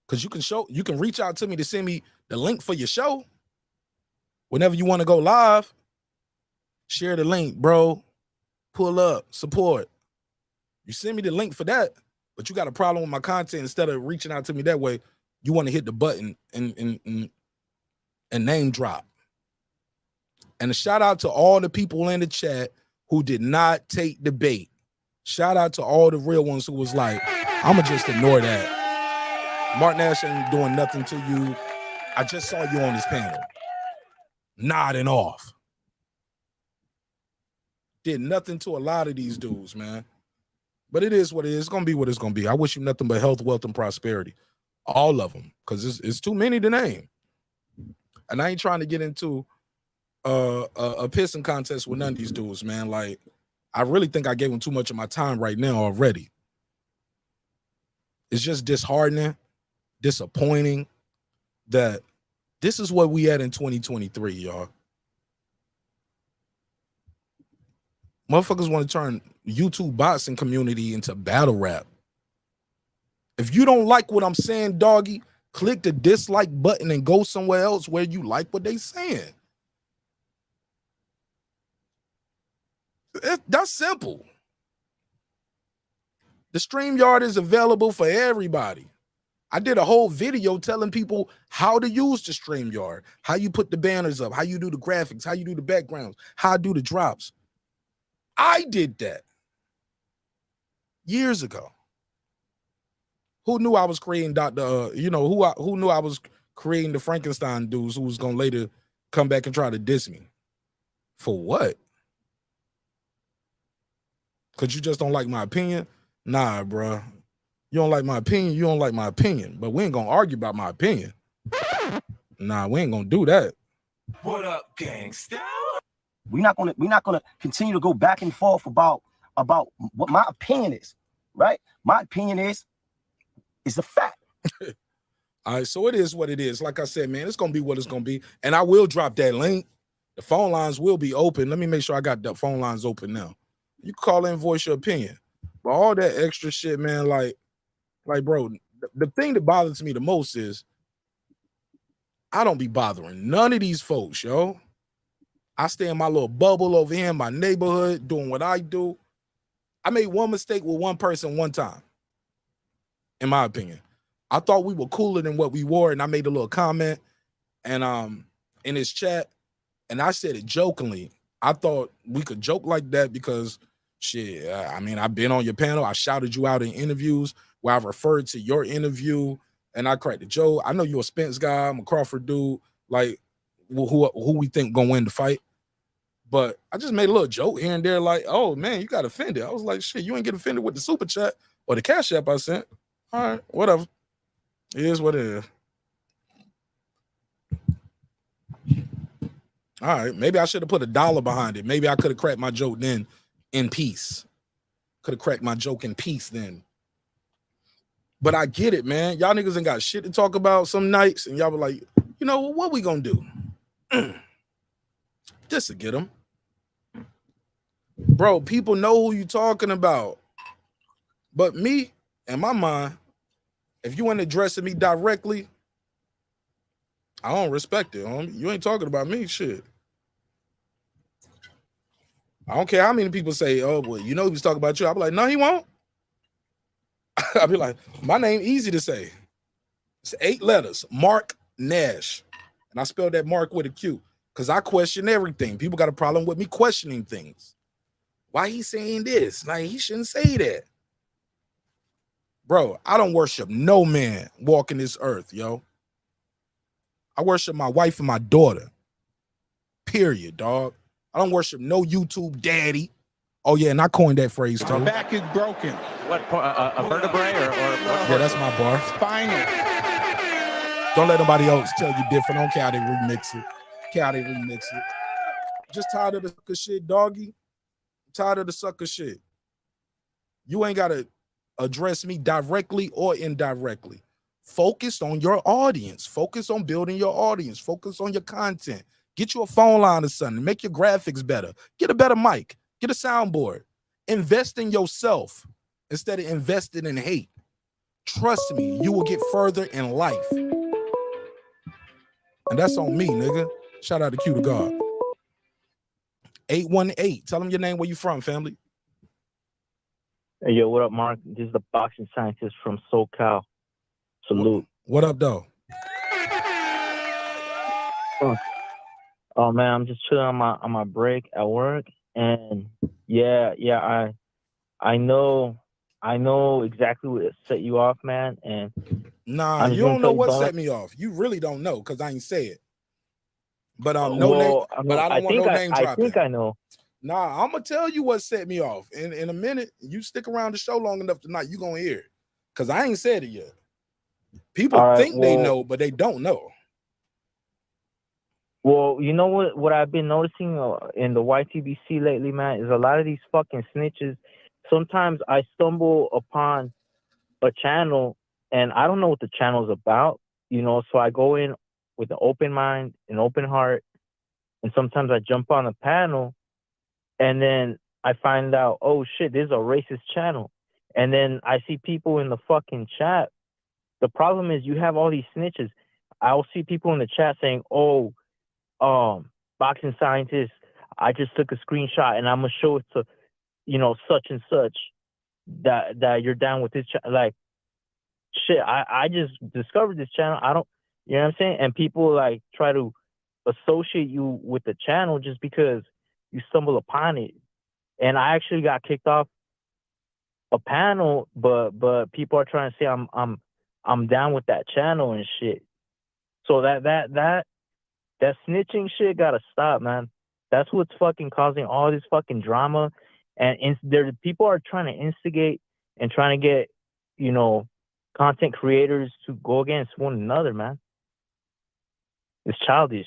because you can reach out to me to send me the link for your show. Whenever you want to go live, share the link, bro. Pull up, support. You send me the link for that, but you got a problem with my content. Instead of reaching out to me that way, you want to hit the button and name drop. And a shout out to all the people in the chat who did not take the bait. Shout out to all the real ones who was like, I'ma just ignore that. Marq Nash ain't doing nothing to you. I just saw you on his panel. Nodding off. Did nothing to a lot of these dudes, man. But it is what it is. It's gonna be what it's gonna be. I wish you nothing but health, wealth, and prosperity. All of them. Because it's too many to name. And I ain't trying to get into a pissing contest with none of these dudes, man. Like, I really think I gave them too much of my time right now already. It's just disheartening, disappointing that this is what we had in 2023, y'all. Motherfuckers want to turn YouTube boxing community into battle rap. If you don't like what I'm saying, doggy, click the dislike button and go somewhere else where you like what they saying. That's simple. The StreamYard is available for everybody. I did a whole video telling people how to use the StreamYard, how you put the banners up, how you do the graphics, how you do the backgrounds, how I do the drops. I did that years ago. Who knew I was creating who knew I was creating the Frankenstein dudes who was gonna later come back and try to diss me? For what? Because you just don't like my opinion? Nah, bro. You don't like my opinion, you don't like my opinion. But we ain't gonna argue about my opinion. Nah, we ain't gonna do that. What up, gangsta? We're not gonna continue to go back and forth about what my opinion is, right? My opinion is a fact. All right, so it is what it is. Like I said, man, it's gonna be what it's gonna be. And I will drop that link. The phone lines will be open. Let me make sure I got the phone lines open now. You can call in and voice your opinion. But all that extra shit, man, like bro, the thing that bothers me the most is I don't be bothering none of these folks, yo. I stay in my little bubble over here in my neighborhood doing what I do. I made one mistake with one person one time, in my opinion. I thought we were cooler than what we were, and I made a little comment and in his chat, and I said it jokingly. I thought we could joke like that because shit, I mean, I've been on your panel. I shouted you out in interviews where I've referred to your interview, and I cracked the joke. I know you're a Spence guy. I'm a Crawford dude. Like, who we think gonna win the fight? But I just made a little joke here and there, like, oh man, you got offended. I was like, shit, you ain't get offended with the super chat or the cash app I sent. All right, whatever. It is what it is. All right, maybe I should have put $1 behind it. Maybe I could have cracked my joke then in peace. Could have cracked my joke in peace then. But I get it, man. Y'all niggas ain't got shit to talk about some nights, and y'all were like, you know what we gonna do? Just to get them. Bro, people know who you talking about. But me, in my mind, if you ain't addressing me directly, I don't respect it, homie. You ain't talking about me, shit. I don't care how many people say, oh, well, you know he was talking about you. I'll be like, no, he won't. I'll be like, my name easy to say. It's 8 letters, Marq Nash. And I spelled that Marq with a Q because I question everything. People got a problem with me questioning things. Why he saying this? Like, he shouldn't say that. Bro, I don't worship no man walking this earth, yo. I worship my wife and my daughter. Period, dog. I don't worship no YouTube daddy. Oh, yeah, and I coined that phrase, too. My back is broken. What, a vertebrae or Yeah, that's my bar. Spinal. Don't let nobody else tell you different. I don't care how they remix it. Just tired of the sucker shit, doggy. Tired of the sucker shit. You ain't got to address me directly or indirectly. Focus on your audience. Focus on building your audience. Focus on your content. Get you a phone line or something. Make your graphics better. Get a better mic. Get a soundboard. Invest in yourself instead of investing in hate. Trust me, you will get further in life. And that's on me, nigga. Shout out to Q to God. 818. Tell them your name, where you from, family. Hey, yo, what up, Marq? This is the boxing scientist from SoCal. Salute. What up, though? Oh man, I'm just chilling on my break at work, and I know exactly what set you off, man. And nah, you don't know what set me off. You really don't know because I ain't say it. But name. But I don't want no name dropping. I think I know. Nah, I'm gonna tell you what set me off. In a minute, you stick around the show long enough tonight, you gonna hear it. Cause I ain't said it yet. People think they know, but they don't know. Well, you know what I've been noticing in the YTBC lately, man, is a lot of these fucking snitches. Sometimes I stumble upon a channel and I don't know what the channel's about, you know, so I go in with an open mind, an open heart, and sometimes I jump on a panel and then I find out, oh shit, this is a racist channel. And then I see people in the fucking chat. The problem is you have all these snitches. I'll see people in the chat saying, oh, boxing scientist, I just took a screenshot and I'm gonna show it to, you know, such and such that you're down with this like shit. I just discovered this channel. I don't, you know what I'm saying? And people like try to associate you with the channel just because you stumble upon it. And I actually got kicked off a panel, but people are trying to say I'm down with that channel and shit. So that snitching shit gotta stop, man. That's what's fucking causing all this fucking drama. And there, people are trying to instigate and trying to get, you know, content creators to go against one another, man. It's childish.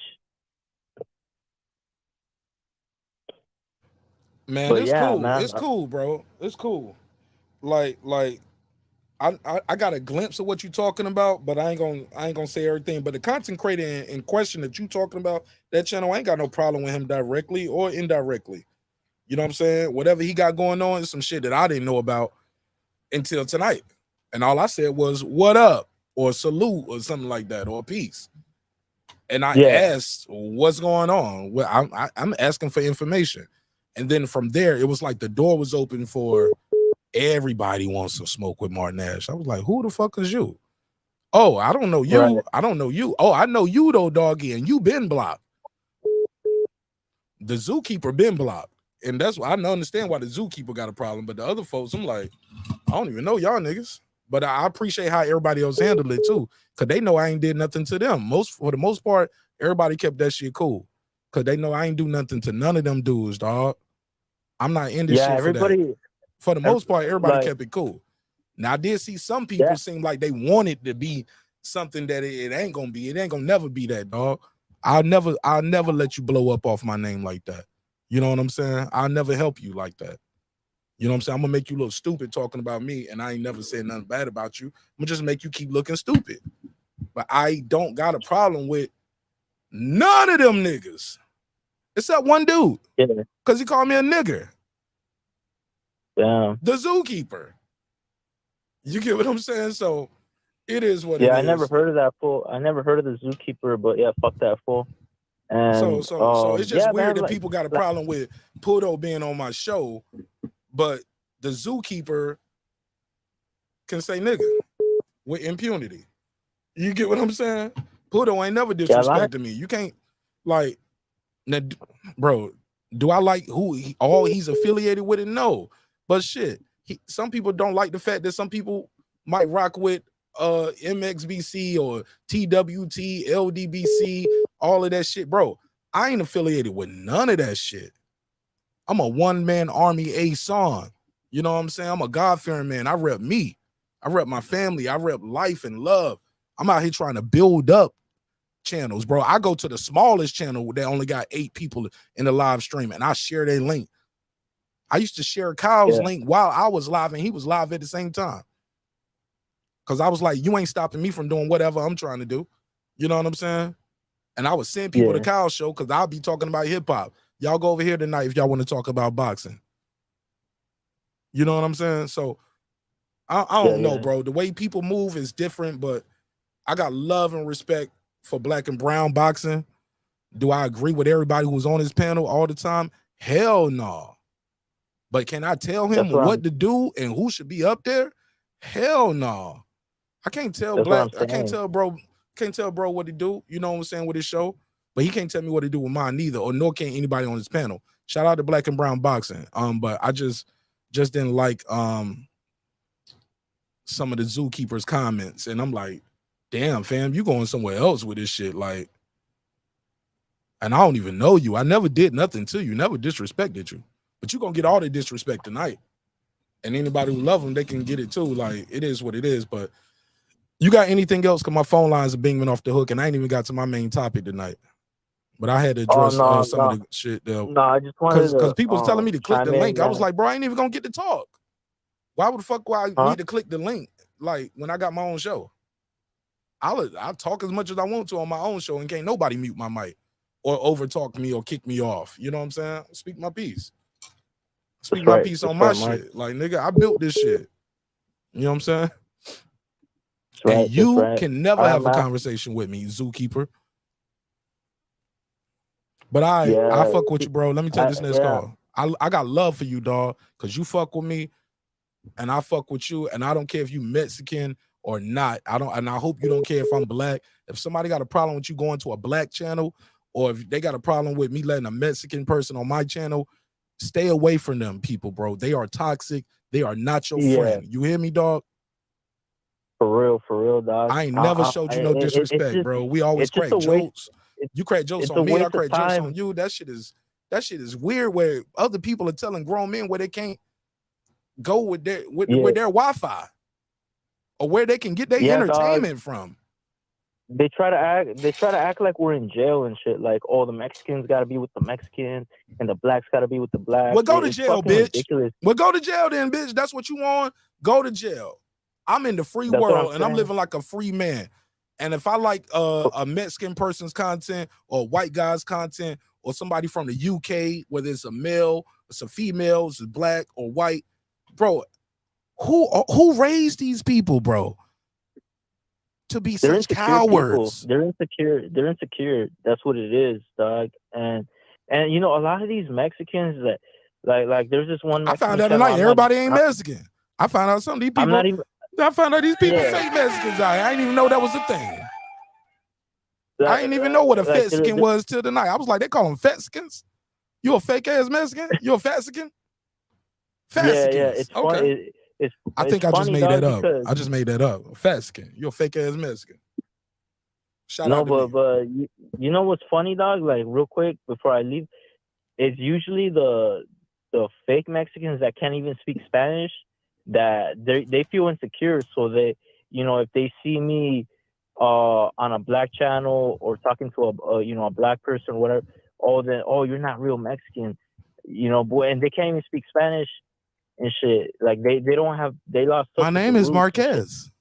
Man, but it's yeah, cool. Man. It's cool, bro. It's cool. Like I got a glimpse of what you're talking about, but I ain't gonna say everything. But the content creator in question that you talking about, that channel, I ain't got no problem with him directly or indirectly. You know what I'm saying? Whatever he got going on is some shit that I didn't know about until tonight. And all I said was, what up? Or salute or something like that, or peace. And I asked, what's going on? Well, I'm asking for information. And then from there, it was like the door was open for everybody wants to smoke with Marq Nash. I was like, who the fuck is you? Oh, I don't know you. Right. I don't know you. Oh, I know you though, doggy, and you been blocked. The zookeeper been blocked. And that's why I don't understand why the zookeeper got a problem. But the other folks, I'm like, I don't even know y'all niggas. But I appreciate how everybody else handled it too. Cause they know I ain't did nothing to them. For the most part, everybody kept that shit cool. Cause they know I ain't do nothing to none of them dudes, dog. I'm not in this shit for that. For the most part, everybody kept it cool. Now I did see some people seem like they wanted to be something that it ain't gonna be. It ain't gonna never be that, dog. I'll never let you blow up off my name like that. You know what I'm saying? I'll never help you like that. You know what I'm saying? I'm gonna make you look stupid talking about me, and I ain't never said nothing bad about you. I'm gonna just make you keep looking stupid. But I don't got a problem with none of them niggas. Except one dude. Yeah. Because he called me a nigger. Damn. The zookeeper. You get what I'm saying? So it is what it is. Yeah, I never heard of that fool. I never heard of the zookeeper, but yeah, fuck that fool. And so it's just weird that like, people got a problem with Pudo being on my show, but the zookeeper can say nigga with impunity. You get what I'm saying? Pudo ain't never disrespected me. You can't like, bro. Do I like who he's affiliated with it? No, but shit, some people don't like the fact that some people might rock with MXBC or TWT, LDBC, all of that shit, bro. I ain't affiliated with none of that shit. I'm a one-man army, a song. You know what I'm saying? I'm a God-fearing man. I rep me. I rep my family. I rep life and love. I'm out here trying to build up channels, bro. I go to the smallest channel that only got 8 people in the live stream, and I share their link. I used to share Kyle's link while I was live, and he was live at the same time. Because I was like, you ain't stopping me from doing whatever I'm trying to do. You know what I'm saying? And I would send people to Kyle's show because I'll be talking about hip-hop. Y'all go over here tonight if y'all want to talk about boxing. You know what I'm saying? So I don't know, bro. The way people move is different, but I got love and respect for black and brown boxing. Do I agree with everybody who's on his panel all the time? Hell no. But can I tell him what to do and who should be up there? Hell no. I can't tell I can't tell bro what to do. You know what I'm saying, with his show. But he can't tell me what to do with mine neither, or nor can anybody on his panel. Shout out to Black and Brown Boxing. But I just didn't like some of the zookeepers' comments. And I'm like, damn, fam, you going somewhere else with this shit. Like, and I don't even know you. I never did nothing to you, never disrespected you. But you're gonna get all the disrespect tonight. And anybody who love them, they can get it too. Like, it is what it is. But you got anything else? Because my phone lines are binging off the hook, and I ain't even got to my main topic tonight. But I had to address some of the shit. No, I just wanted because people was telling me to click the link. I was like, bro, I ain't even gonna get to talk. Why would the fuck would I need to click the link? Like, when I got my own show, I'll talk as much as I want to on my own show, and can't nobody mute my mic or overtalk me or kick me off. You know what I'm saying? Speak my piece. Speak my piece on my shit. Like, nigga, I built this shit. You know what I'm saying? And you can never have a conversation with me, zookeeper. But I fuck with you, bro. Let me take this next call. I got love for you, dog, because you fuck with me, and I fuck with you, and I don't care if you Mexican or not. And I hope you don't care if I'm black. If somebody got a problem with you going to a black channel, or if they got a problem with me letting a Mexican person on my channel, stay away from them people, bro. They are toxic. They are not your friend. You hear me, dog? For real, dog. I ain't never showed you no disrespect, bro. We always crack jokes. You crack jokes on me, I crack jokes on you. That shit is weird where other people are telling grown men where they can't go with their Wi-Fi or where they can get their entertainment from. They try to act like we're in jail and shit. Like, the Mexicans gotta be with the Mexican and the blacks gotta be with the blacks. Well, go to jail, bitch. Ridiculous. Well, go to jail then, bitch. That's what you want. Go to jail. I'm in the free world and I'm living like a free man. And if I like a Mexican person's content or white guy's content or somebody from the UK, whether it's a male, it's a female, it's a black or white, bro, who raised these people, bro, to be such cowards? People. They're insecure. That's what it is, dog. And you know, a lot of these Mexicans that like there's this one Mexican I found out tonight everybody ain't Mexican. I found out some of these people. I found out these people fake Mexicans out here. I didn't even know that was a thing. I didn't even know what a Mexican was till tonight. I was like, they call them Mexicans? You a fake ass Mexican? You a Mexican? Yeah, it's okay. I think I just made that up. I just made that up. Mexican. You a fake ass Mexican. Shout out to me. But you know what's funny, dog? Like, real quick before I leave, it's usually the fake Mexicans that can't even speak Spanish, that they feel insecure, so they, you know, if they see me on a black channel or talking to a black person or whatever, then you're not real Mexican, you know, boy, and they can't even speak Spanish. and shit. Like they don't have, they lost touch My with name the is roots and shit. Marquez.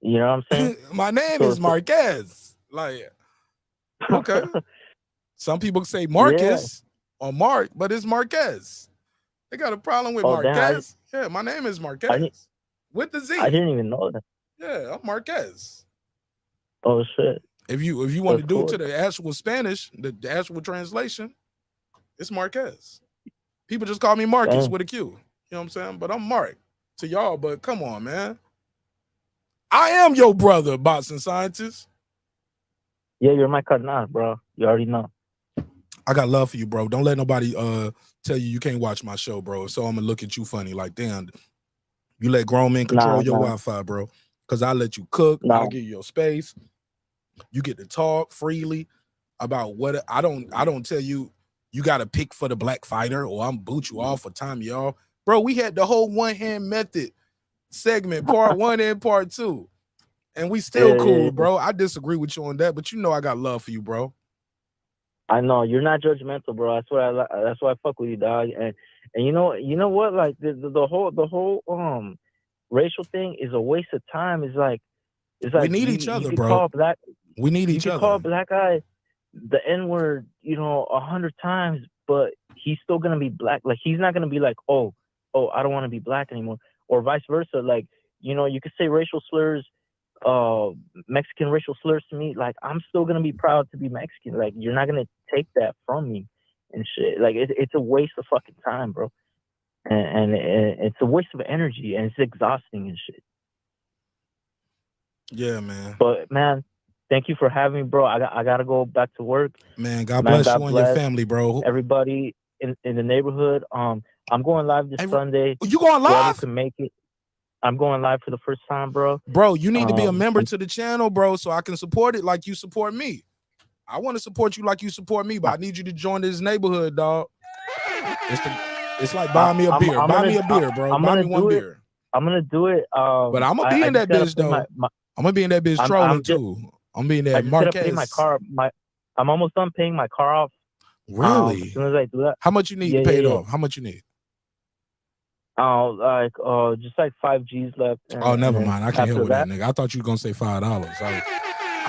You know what I'm saying? My name is Marquez. Like, okay. Some people say Marcus or Mark, but it's Marquez. They got a problem with Marquez. Yeah, my name is Marquez. With the Z. I didn't even know that. Yeah, I'm Marquez. Oh shit. If you want to do cool. to the actual Spanish, the actual translation, it's Marquez. People just call me Marcus with a Q. You know what I'm saying? But I'm Mark to y'all. But come on, man. I am your brother, boxing scientist. Yeah, you're my carnal, bro. You already know. I got love for you, bro. Don't let nobody tell you can't watch my show, bro. So I'm gonna look at you funny, like, damn, you let grown men control your Wi-Fi, bro. Because I let you cook, I give you your space. You get to talk freely about what I don't tell you you got to pick for the black fighter or I'm boot you off for time, y'all. Bro, we had the whole one hand method segment, part 1 and part 2. And we still cool, bro. I disagree with you on that, but you know I got love for you, bro. I know you're not judgmental, bro. That's why I fuck with you, dog. And you know what? Like the whole racial thing is a waste of time. It's like we need each other, bro. We need each other. You can call a black guy the N-word, 100 times, but he's still gonna be black. Like he's not gonna be like, oh, I don't want to be black anymore, or vice versa. Like you could say racial slurs, Mexican racial slurs to me. Like I'm still gonna be proud to be Mexican. Like you're not gonna take that from me and shit. Like it's a waste of fucking time, bro. And it's a waste of energy and it's exhausting and shit. Yeah, man. But man, thank you for having me, bro. I gotta go back to work. Man, God bless you and your family, bro. Everybody in the neighborhood. I'm going live this Sunday. You going live? Whoever can make it. I'm going live for the first time, bro. Bro, you need to be a member to the channel, bro, so I can support it like you support me. I want to support you like you support me, but I need you to join this neighborhood, dog. It's like buying me a beer. Buy me a beer, bro. Buy me one beer. I'm gonna do it. But I'm gonna be in that bitch though. I'm gonna be in that bitch trolling too. I'm being that Marquez. Pay my car. I'm almost done paying my car off. Really? As soon as I do that. How much you need to pay it off? How much you need? Just like 5 G's left. Never mind. I can't help with that, nigga. I thought you were gonna say $5.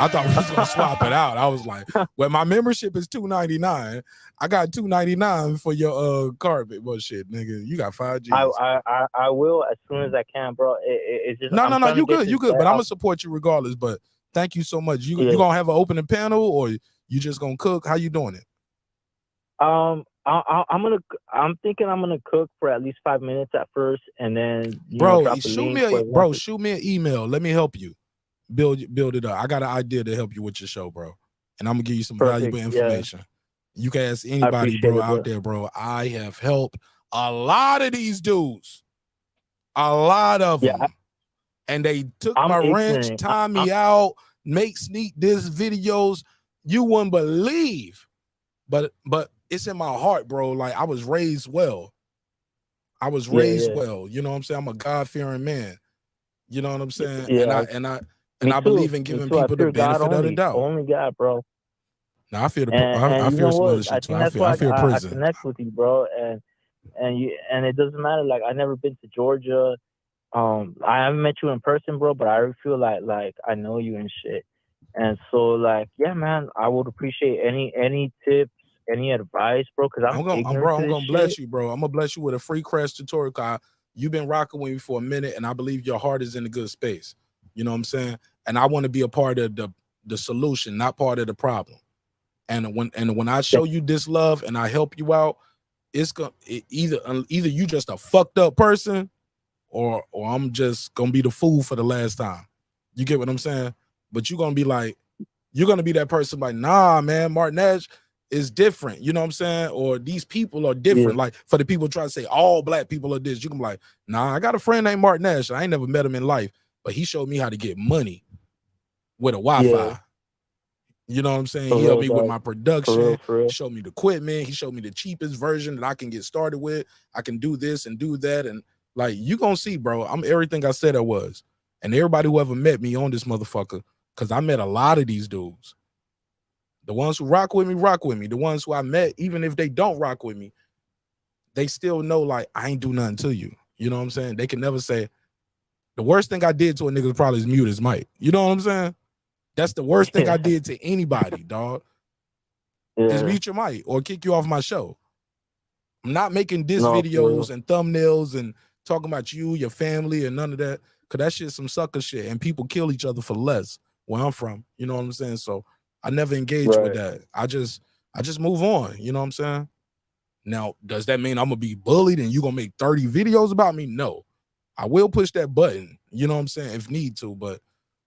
I thought we was gonna swap it out. I was like, well, my membership is $2.99. I got $2.99 for your carpet. Well, shit, nigga, you got 5 G's. I will as soon as I can, bro. It's just no. You good. But I'm gonna support you regardless. But thank you so much. You gonna have an opening panel or you just gonna cook? How you doing it? I'm thinking I'm gonna cook for at least 5 minutes at first, and then shoot me an email. Let me help you build it up. I got an idea to help you with your show, bro, and I'm gonna give you some valuable information. Yeah. You can ask anybody, bro, out there, bro. I have helped a lot of these dudes, a lot of them, and they took my wrench, tied me out, make sneak diss videos. You wouldn't believe, but it's in my heart, bro. Like I was raised well. Well. You know what I'm saying? I'm a God-fearing man. You know what I'm saying? Yeah. And I believe in giving people the benefit of the doubt. Only God, bro. Now I feel I feel some other shit too. I feel prison. I connect with you, bro, and it doesn't matter. Like I never been to Georgia. I haven't met you in person, bro, but I feel like I know you and shit. And so like, yeah, man, I would appreciate any tips, any advice, bro, because I'm gonna bless you, bro. I'm gonna bless you with a free crash tutorial. You've been rocking with me for a minute, and I believe your heart is in a good space. You know what I'm saying? And I want to be a part of the solution, not part of the problem. And when I show you this love and I help you out, either you just a fucked up person, or I'm just gonna be the fool for the last time. You get what I'm saying? But you're gonna be that person like, nah, man, Marq Nash is different. You know what I'm saying? Or these people are different. Yeah. Like for the people trying to say all black people are this, you can be like, nah, I got a friend named Marq Nash. I ain't never met him in life, but he showed me how to get money with a Wi-Fi. Yeah. You know what I'm saying? He helped me with my production. For real. He showed me the equipment. He showed me the cheapest version that I can get started with. I can do this and do that. And like, you gonna see, bro, I'm everything I said I was. And everybody who ever met me on this motherfucker, because I met a lot of these dudes. The ones who rock with me, rock with me. The ones who I met, even if they don't rock with me, they still know like I ain't do nothing to you. You know what I'm saying? They can never say the worst thing I did to a nigga probably is mute his mic. You know what I'm saying? That's the worst thing I did to anybody, dog. Is mute your mic or kick you off my show. I'm not making diss videos and thumbnails and talking about you, your family, and none of that. Cause that shit's some sucker shit. And people kill each other for less where I'm from. You know what I'm saying? So I never engage with that. I just move on. You know what I'm saying? Now, does that mean I'm gonna be bullied and you gonna make 30 videos about me? No. I will push that button, you know what I'm saying, if need to. But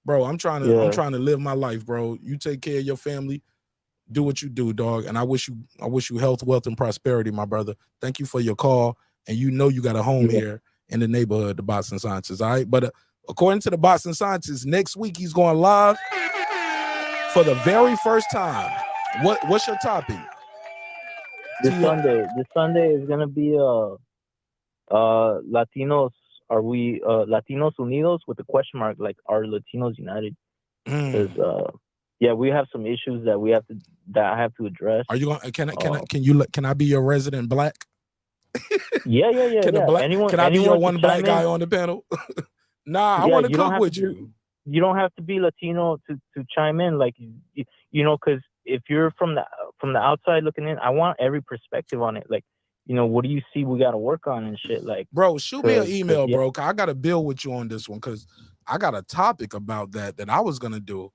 bro, I'm trying to live my life, bro. You take care of your family, do what you do, dog. And I wish you health, wealth, and prosperity, my brother. Thank you for your call. And you know you got a home here in the neighborhood, the Boxing Scientists. All right. But according to the Boxing Scientists, next week he's going live for the very first time. What's your topic? This Sunday is gonna be Latinos. Are we Latinos Unidos with a question mark? Like, are Latinos united? Because we have some issues that I have to address. Are you going? Can I be your resident black? Yeah. Can I be your one black guy on the panel? Nah, I want to cook with you. You don't have to be Latino to chime in, like you know, because if you're from the outside looking in, I want every perspective on it. Like, you know, what do you see we got to work on and shit? Like, bro, shoot me an email, bro. I got to build with you on this one because I got a topic about that I was gonna do,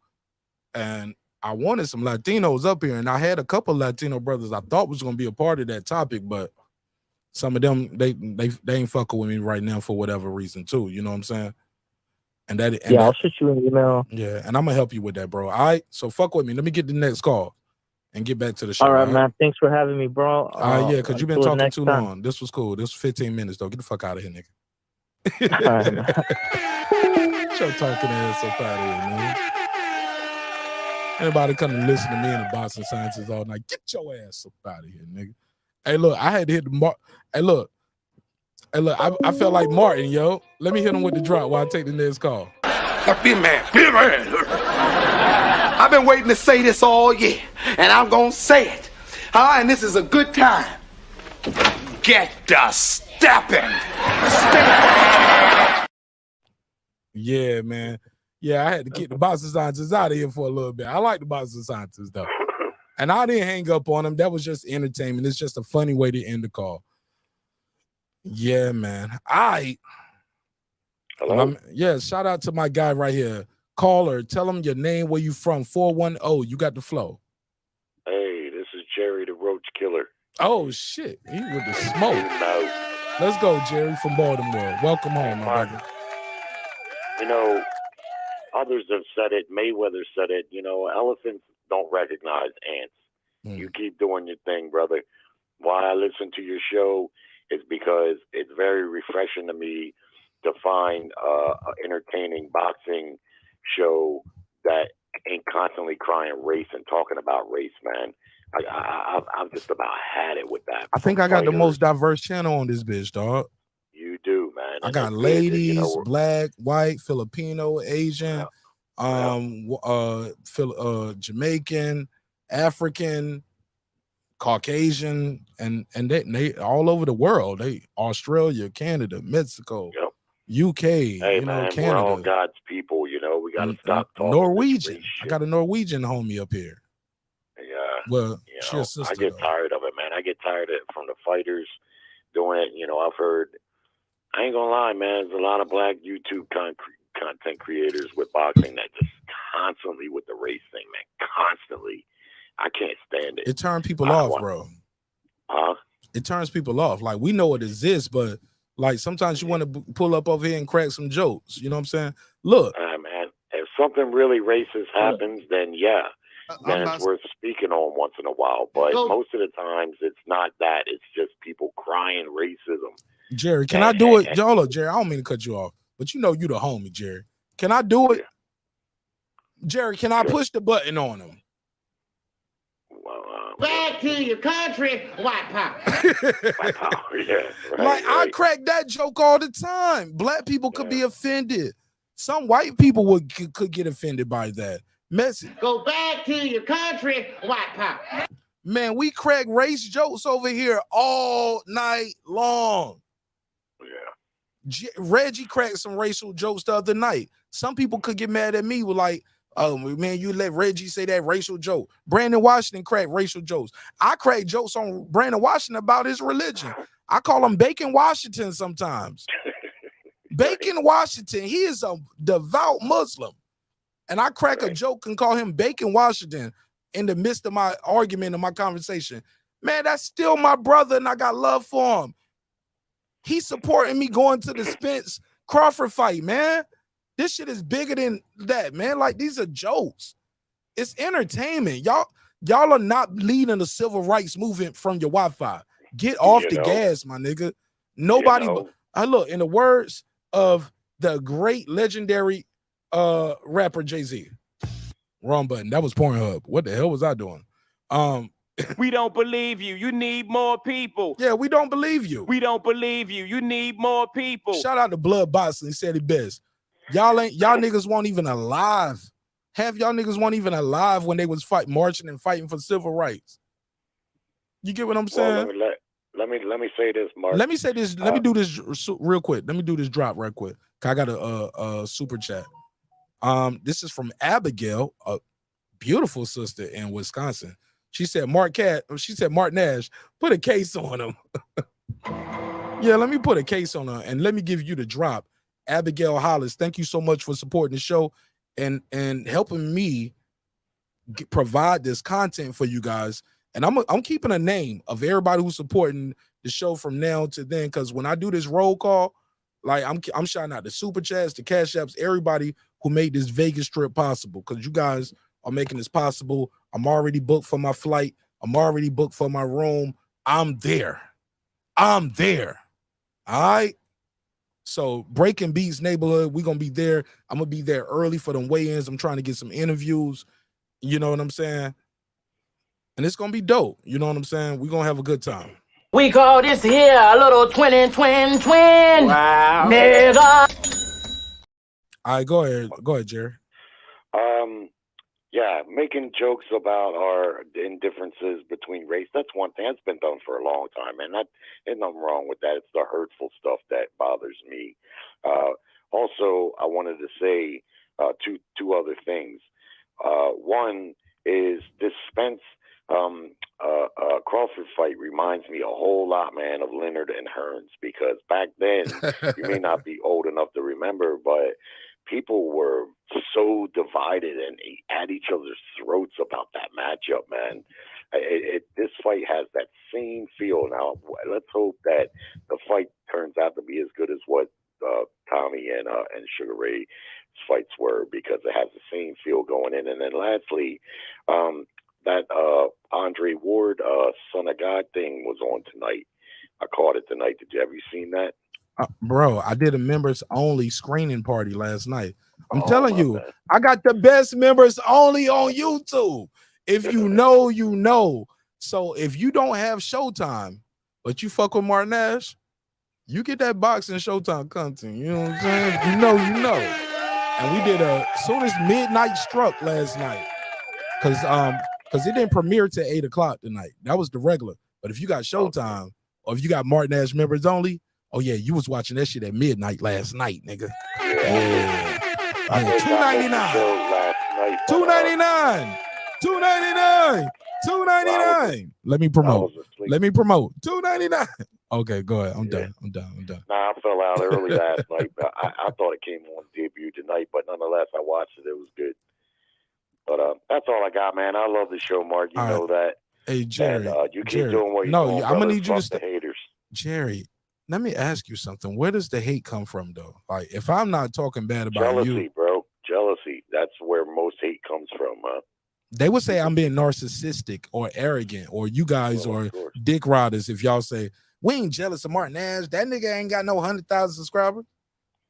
and I wanted some Latinos up here, and I had a couple Latino brothers I thought was gonna be a part of that topic, but some of them they ain't fucking with me right now for whatever reason too. You know what I'm saying? I'll shoot you an email. Yeah, and I'm gonna help you with that, bro. All right, so fuck with me. Let me get the next call and get back to the show. All right, man. Thanks for having me, bro. Yeah, because you've been talking too long. This was cool. This was 15 minutes, though. Get the fuck out of here, nigga. All right, man. Get your talking ass up out of here, man. Anybody come to listen to me and the Boxing Scientists all night, get your ass up out of here, nigga. Hey, look, I had to hit the mark. Hey, look, I felt like Martin, yo. Let me hit him with the drop while I take the next call. Be a man. I've been waiting to say this all year, and I'm gonna say it. And this is a good time. Get the stepping. Yeah, man. Yeah, I had to get the Boxing Scientists out of here for a little bit. I like the Boxing Scientists, though. And I didn't hang up on them. That was just entertainment. It's just a funny way to end the call. Yeah, man. Hello? Yeah, shout out to my guy right here. Caller, tell him your name, where you from. 410. You got the flow. Hey, this is Jerry the Roach Killer. Oh, shit. He with the smoke. Let's go, Jerry from Baltimore. Welcome home, my brother. You know, others have said it. Mayweather said it. You know, elephants don't recognize ants. You keep doing your thing, brother. Why I listen to your show is because it's very refreshing to me to find an entertaining boxing show that ain't constantly crying race and talking about race, man. I've just about had it with that. I think I got the most diverse channel on this bitch, dog. You do, man. I got ladies, black, white, Filipino, Asian, Jamaican, African, Caucasian, and they all over the world. They Australia, Canada, Mexico, UK, hey, man, Canada. We're all God's people, you know. We gotta stop talking. Norwegian. I got a Norwegian homie up here. Yeah. Well, you know, I get tired of it, man. I get tired of it from the fighters doing it. You know, I've heard. I ain't gonna lie, man. There's a lot of black YouTube content creators with boxing that just constantly with the race thing, man. Constantly. I can't stand it. It turned people off, bro. Huh? It turns people off. Like, we know it exists, but like sometimes you want to pull up over here and crack some jokes. You know what I'm saying? Look, man. If something really racist happens, then then it's worth speaking on once in a while. But most of the times, it's not that. It's just people crying racism. Jerry, can I do it? Hold Jerry, I don't mean to cut you off, but you know you the homie, Jerry. Can I do it? Jerry, can I push the button on him? Back to your country, white power. White power, yeah. Right, I crack that joke all the time. Black people could be offended. Some white people could get offended by that. Go back to your country, white power. Man, we crack race jokes over here all night long. Yeah. Reggie cracked some racial jokes the other night. Some people could get mad at me with like, oh man, you let Reggie say that racial joke. Brandon Washington cracked racial jokes. I crack jokes on Brandon Washington about his religion. I call him Bacon Washington sometimes. Bacon Washington, he is a devout Muslim. And I crack a joke and call him Bacon Washington in the midst of my argument and my conversation. Man, that's still my brother, and I got love for him. He's supporting me going to the Spence Crawford fight, man. This shit is bigger than that, man. Like, these are jokes. It's entertainment. Y'all are not leading the civil rights movement from your Wi-Fi. Get off the gas, my nigga. Nobody, I look, in the words of the great legendary rapper Jay-Z. Wrong button. That was Pornhub. What the hell was I doing? We don't believe you. You need more people. Yeah, we don't believe you. We don't believe you. You need more people. Shout out to Blood Boxing. He said it best. Y'all niggas weren't even alive. Half y'all niggas weren't even alive when they was marching and fighting for civil rights. You get what I'm saying? Well, let me say this, Mark. Let me say this. Let me do this real quick. Let me do this drop real quick. I got a super chat. This is from Abigail, a beautiful sister in Wisconsin. She said, Marq Nash, put a case on him. Yeah, let me put a case on her and let me give you the drop. Abigail Hollis, thank you so much for supporting the show and helping me provide this content for you guys. And I'm keeping a name of everybody who's supporting the show from now to then, because when I do this roll call, like I'm shouting out the super chats, the cash apps, everybody who made this Vegas trip possible, because you guys are making this possible. I'm already booked for my flight. I'm already booked for my room. I'm there. All right. So Breaking Beats neighborhood, we're gonna be there. I'm gonna be there early for them weigh-ins. I'm trying to get some interviews. You know what I'm saying? And it's gonna be dope. You know what I'm saying? We're gonna have a good time. We call this here a little twin. Wow. Nigga. All right, go ahead, Jerry. Yeah, making jokes about our indifferences between race, that's one thing. That's been done for a long time, and there's nothing wrong with that. It's the hurtful stuff that bothers me. Also, I wanted to say two other things. One is this Spence Crawford fight reminds me a whole lot, man, of Leonard and Hearns, because back then, you may not be old enough to remember, but people were so divided and at each other's throats about that matchup, man. This fight has that same feel. Now, let's hope that the fight turns out to be as good as what Tommy and Sugar Ray's fights were, because it has the same feel going in. And then lastly, that Andre Ward, Son of God thing was on tonight. I caught it tonight. Have you seen that? Bro, I did a members only screening party last night. I'm telling you, I got the best members only on YouTube. If you know, you know. So if you don't have Showtime, but you fuck with Marq Nash, you get that boxing Showtime content. You know what I'm saying? You know. And we did as soon as midnight struck last night, because it didn't premiere till 8 o'clock tonight. That was the regular. But if you got Showtime, or if you got Marq Nash members only, oh yeah, you was watching that shit at midnight last night, nigga. Yeah. $2.99. $2.99. Let me promote. $2.99. Okay, go ahead. I'm done. Nah, I fell out early last night. I thought it came on debut tonight, but nonetheless, I watched it. It was good. But that's all I got, man. I love the show, Mark. You know that. Hey, Jerry. And, you keep doing what you're doing. I'm gonna need you to stop the haters. Jerry, let me ask you something. Where does the hate come from, though? Like, if I'm not talking bad about jealousy, you, bro. Jealousy. That's where most hate comes from. They would say I'm being narcissistic or arrogant, or you guys are dick riders if y'all say we ain't jealous of Marq Nash. That nigga ain't got no 100,000 subscribers.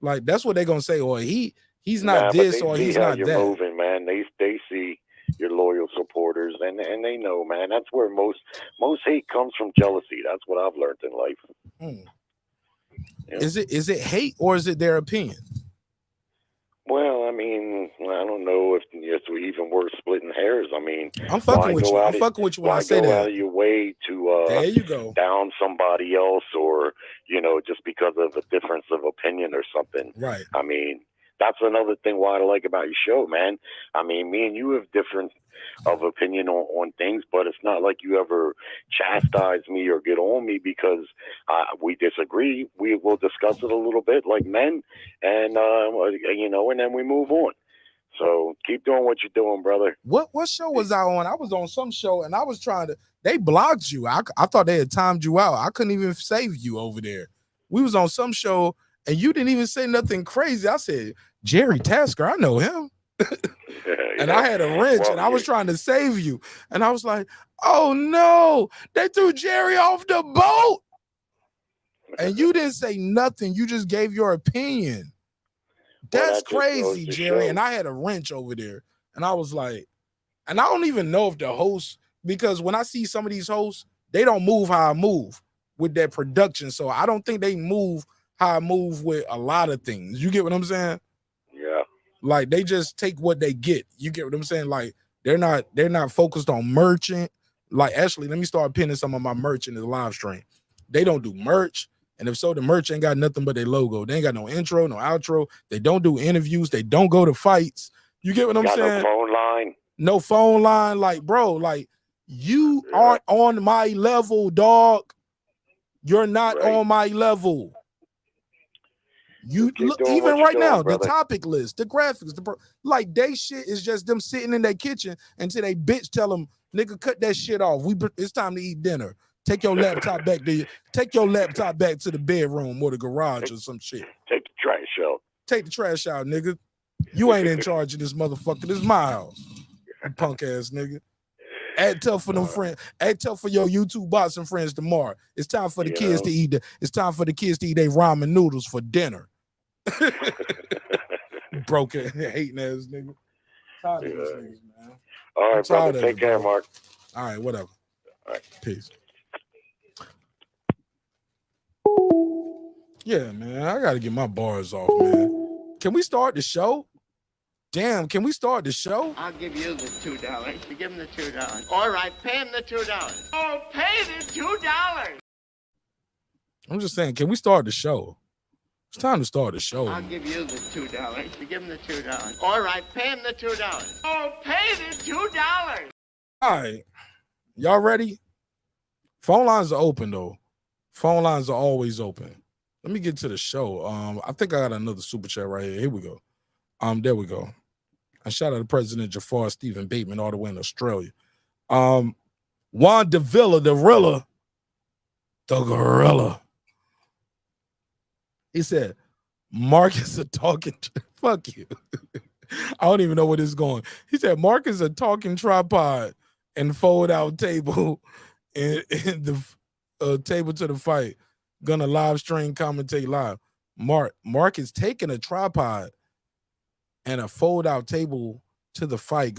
Like, that's what they gonna say, or he's not this, or he's not you're that. Moving, man. They see your loyal supporters, and they know, man. That's where most hate comes from. Jealousy. That's what I've learned in life. Yeah. Is it hate, or is it their opinion? Well, I mean, I don't know if it's even worth splitting hairs. I mean, I'm fucking with you. I'm fucking with you when I say go that. out of your way to there you go. down somebody else, or just because of a difference of opinion or something. Right. I mean, that's another thing why I like about your show, man. I mean, me and you have different of opinion on things, but it's not like you ever chastise me or get on me because we disagree. We will discuss it a little bit like men, and and then we move on. So keep doing what you're doing, brother. What show was I on? I was on some show, and I was trying to. They blocked you. I thought they had timed you out. I couldn't even save you over there. We was on some show, and you didn't even say nothing crazy. I said, Jerry Tasker, I know him. And I had a wrench, and I was trying to save you. And I was like, oh, no, they threw Jerry off the boat. And you didn't say nothing. You just gave your opinion. That's crazy, Jerry. And I had a wrench over there. And I was like, and I don't even know if the host, because when I see some of these hosts, they don't move how I move with their production. So I don't think they move how I move with a lot of things. You get what I'm saying? Yeah. Like they just take what they get. You get what I'm saying? Like they're not focused on merchant. Like actually, let me start pinning some of my merch in the live stream. They don't do merch. And if so, the merch ain't got nothing but their logo. They ain't got no intro, no outro. They don't do interviews. They don't go to fights. You get what I'm saying? No phone line. No phone line. Like, bro, like you aren't on my level, dog. You're not on my level. You look, even right now, brother. The topic list, the graphics, like they shit is just them sitting in their kitchen until they bitch tell them, nigga, cut that shit off. It's time to eat dinner. Take your laptop back to the bedroom or the garage or some shit. Take the trash out. Take the trash out, nigga. You ain't in charge of this motherfucker. This is my house. You punk ass nigga. Act tough for them friends. Act tough for your YouTube boxing friends tomorrow. It's time for the kids to eat. It's time for the kids to eat their ramen noodles for dinner. Broken, hating ass nigga. Tired of these niggas, man. All right, brother. Take care, Marq. All right, whatever. All right. Peace. Yeah, man. I gotta get my bars off, man. Can we start the show? Damn, can we start the show? I'll give you the $2. You give him the $2. All right, pay him the $2. Oh, pay the $2. I'm just saying, can we start the show? It's time to start the show. I'll give you the $2. You give him the $2. All right, pay him the $2. Oh, pay the $2. All right. Y'all ready? Phone lines are open, though. Phone lines are always open. Let me get to the show. I think I got another super chat right here. Here we go. There we go. And shout out to President Jafar Stephen Bateman all the way in Australia. Juan Davila, the gorilla. He said, Marq is a talking, fuck you. I don't even know where this is going. He said, Marq is a talking tripod and fold out table in the table to the fight. Gonna live stream, commentate live. Marq is taking a tripod and a fold out table to the fight.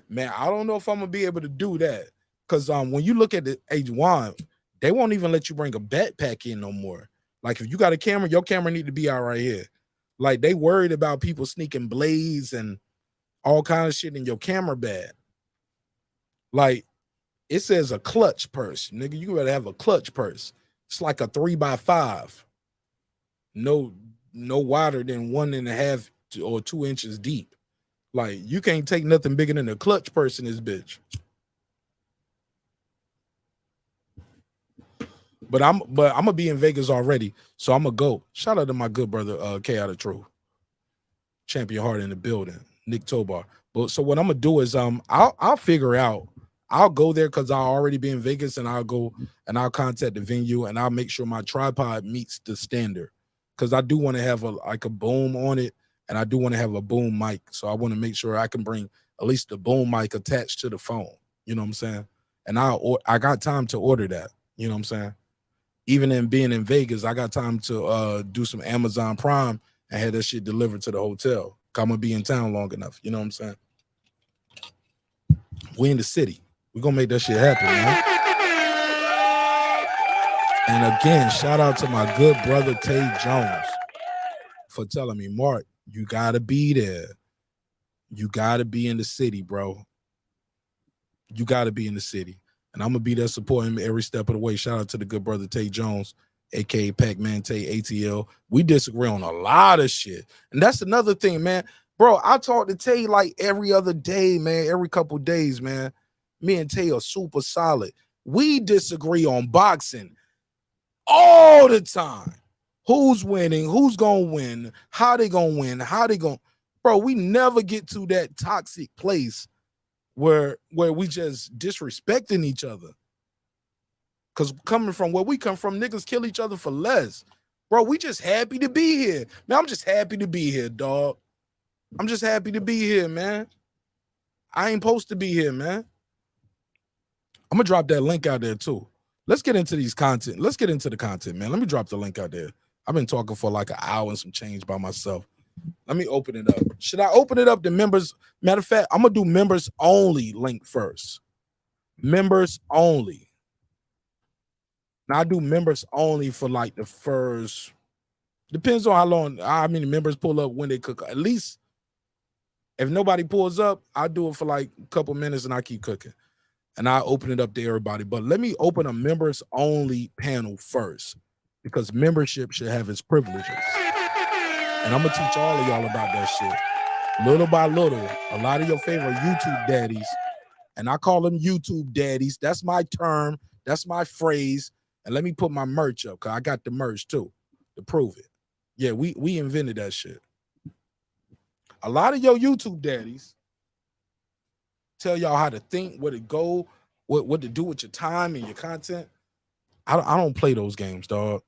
Man, I don't know if I'm gonna be able to do that. Cause when you look at the H1, they won't even let you bring a backpack in no more. Like if you got a camera, your camera need to be out right here. Like they worried about people sneaking blades and all kind of shit in your camera bag. Like it says a clutch purse, nigga. You gotta have a clutch purse. It's like a 3x5. No wider than 1.5 or 2 inches deep. Like you can't take nothing bigger than a clutch purse in this bitch. But I'm gonna be in Vegas already, so I'm gonna go. Shout out to my good brother K out of True, Champion Heart in the building, Nick Tobar. But so what I'm gonna do is I'll figure out. I'll go there because I'll already be in Vegas, and I'll go and I'll contact the venue and I'll make sure my tripod meets the standard. Because I do want to have a boom on it, and I do want to have a boom mic. So I want to make sure I can bring at least the boom mic attached to the phone. You know what I'm saying? And I got time to order that. You know what I'm saying? Even in being in Vegas, I got time to do some Amazon Prime and have that shit delivered to the hotel. I'm gonna be in town long enough. You know what I'm saying? We in the city. We're gonna make that shit happen, man. And again, shout out to my good brother Tay Jones for telling me, Marq, you gotta be there. You gotta be in the city, bro. You gotta be in the city. And I'm gonna be there supporting him every step of the way. Shout out to the good brother Tay Jones, aka Pac-Man Tay ATL. We disagree on a lot of shit. And that's another thing, man. Bro, I talk to Tay like every other day, man, every couple days, man. Me and Tay are super solid. We disagree on boxing all the time. Who's winning? Who's gonna win? How they gonna win? How they gonna, bro? We never get to that toxic place where we just disrespecting each other. Cause coming from where we come from, niggas kill each other for less. Bro, we just happy to be here. Man, I'm just happy to be here, dog. I'm just happy to be here, man. I ain't supposed to be here, man. I'm gonna drop that link out there too. Let's get into these content. Let's get into the content, man. Let me drop the link out there. I've been talking for like an hour and some change by myself. Let me open it up. Should I open it up to members? Matter of fact, I'm gonna do members only link first. Members only. Now I do members only for like the first. Depends on how many members pull up when they cook. At least if nobody pulls up, I do it for like a couple minutes and I keep cooking. And I open it up to everybody. But let me open a members only panel first, because membership should have its privileges. And I'm gonna teach all of y'all about that shit. Little by little, a lot of your favorite YouTube daddies, and I call them YouTube daddies. That's my term. That's my phrase. And let me put my merch up, because I got the merch too to prove it. Yeah, we invented that shit. A lot of your YouTube daddies tell y'all how to think, where to go, what to do with your time and your content. I don't play those games, dog.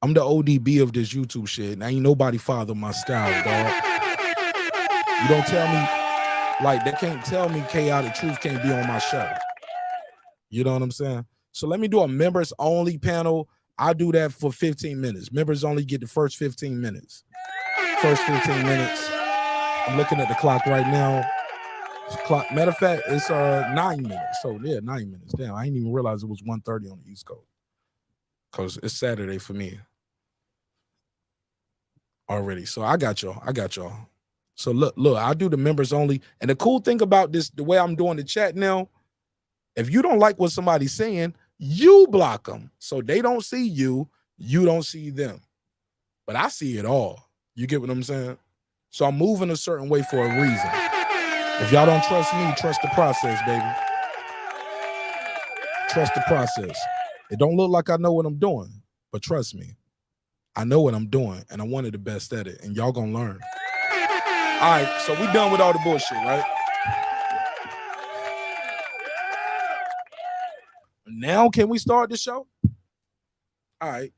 I'm the ODB of this YouTube shit, and ain't nobody father my style, dog. You don't tell me, like, they can't tell me Chaotic Truth can't be on my show. You know what I'm saying? So let me do a members only panel. I do that for 15 minutes. Members only get the first 15 minutes. First 15 minutes. I'm looking at the clock right now. Clock. Matter of fact, it's 9 minutes. So yeah, 9 minutes. Damn, I didn't even realize it was 1:30 on the East Coast, because it's Saturday for me already. So I got y'all. So look, I do the members only. And the cool thing about this, the way I'm doing the chat now, if you don't like what somebody's saying, you block them. So they don't see you, you don't see them. But I see it all. You get what I'm saying? So I'm moving a certain way for a reason. If y'all don't trust me, trust the process, baby. Trust the process. It don't look like I know what I'm doing, but trust me, I know what I'm doing, and I'm one of the best at it, and y'all gonna learn. All right, so we done with all the bullshit, right? Now can we start the show? All right.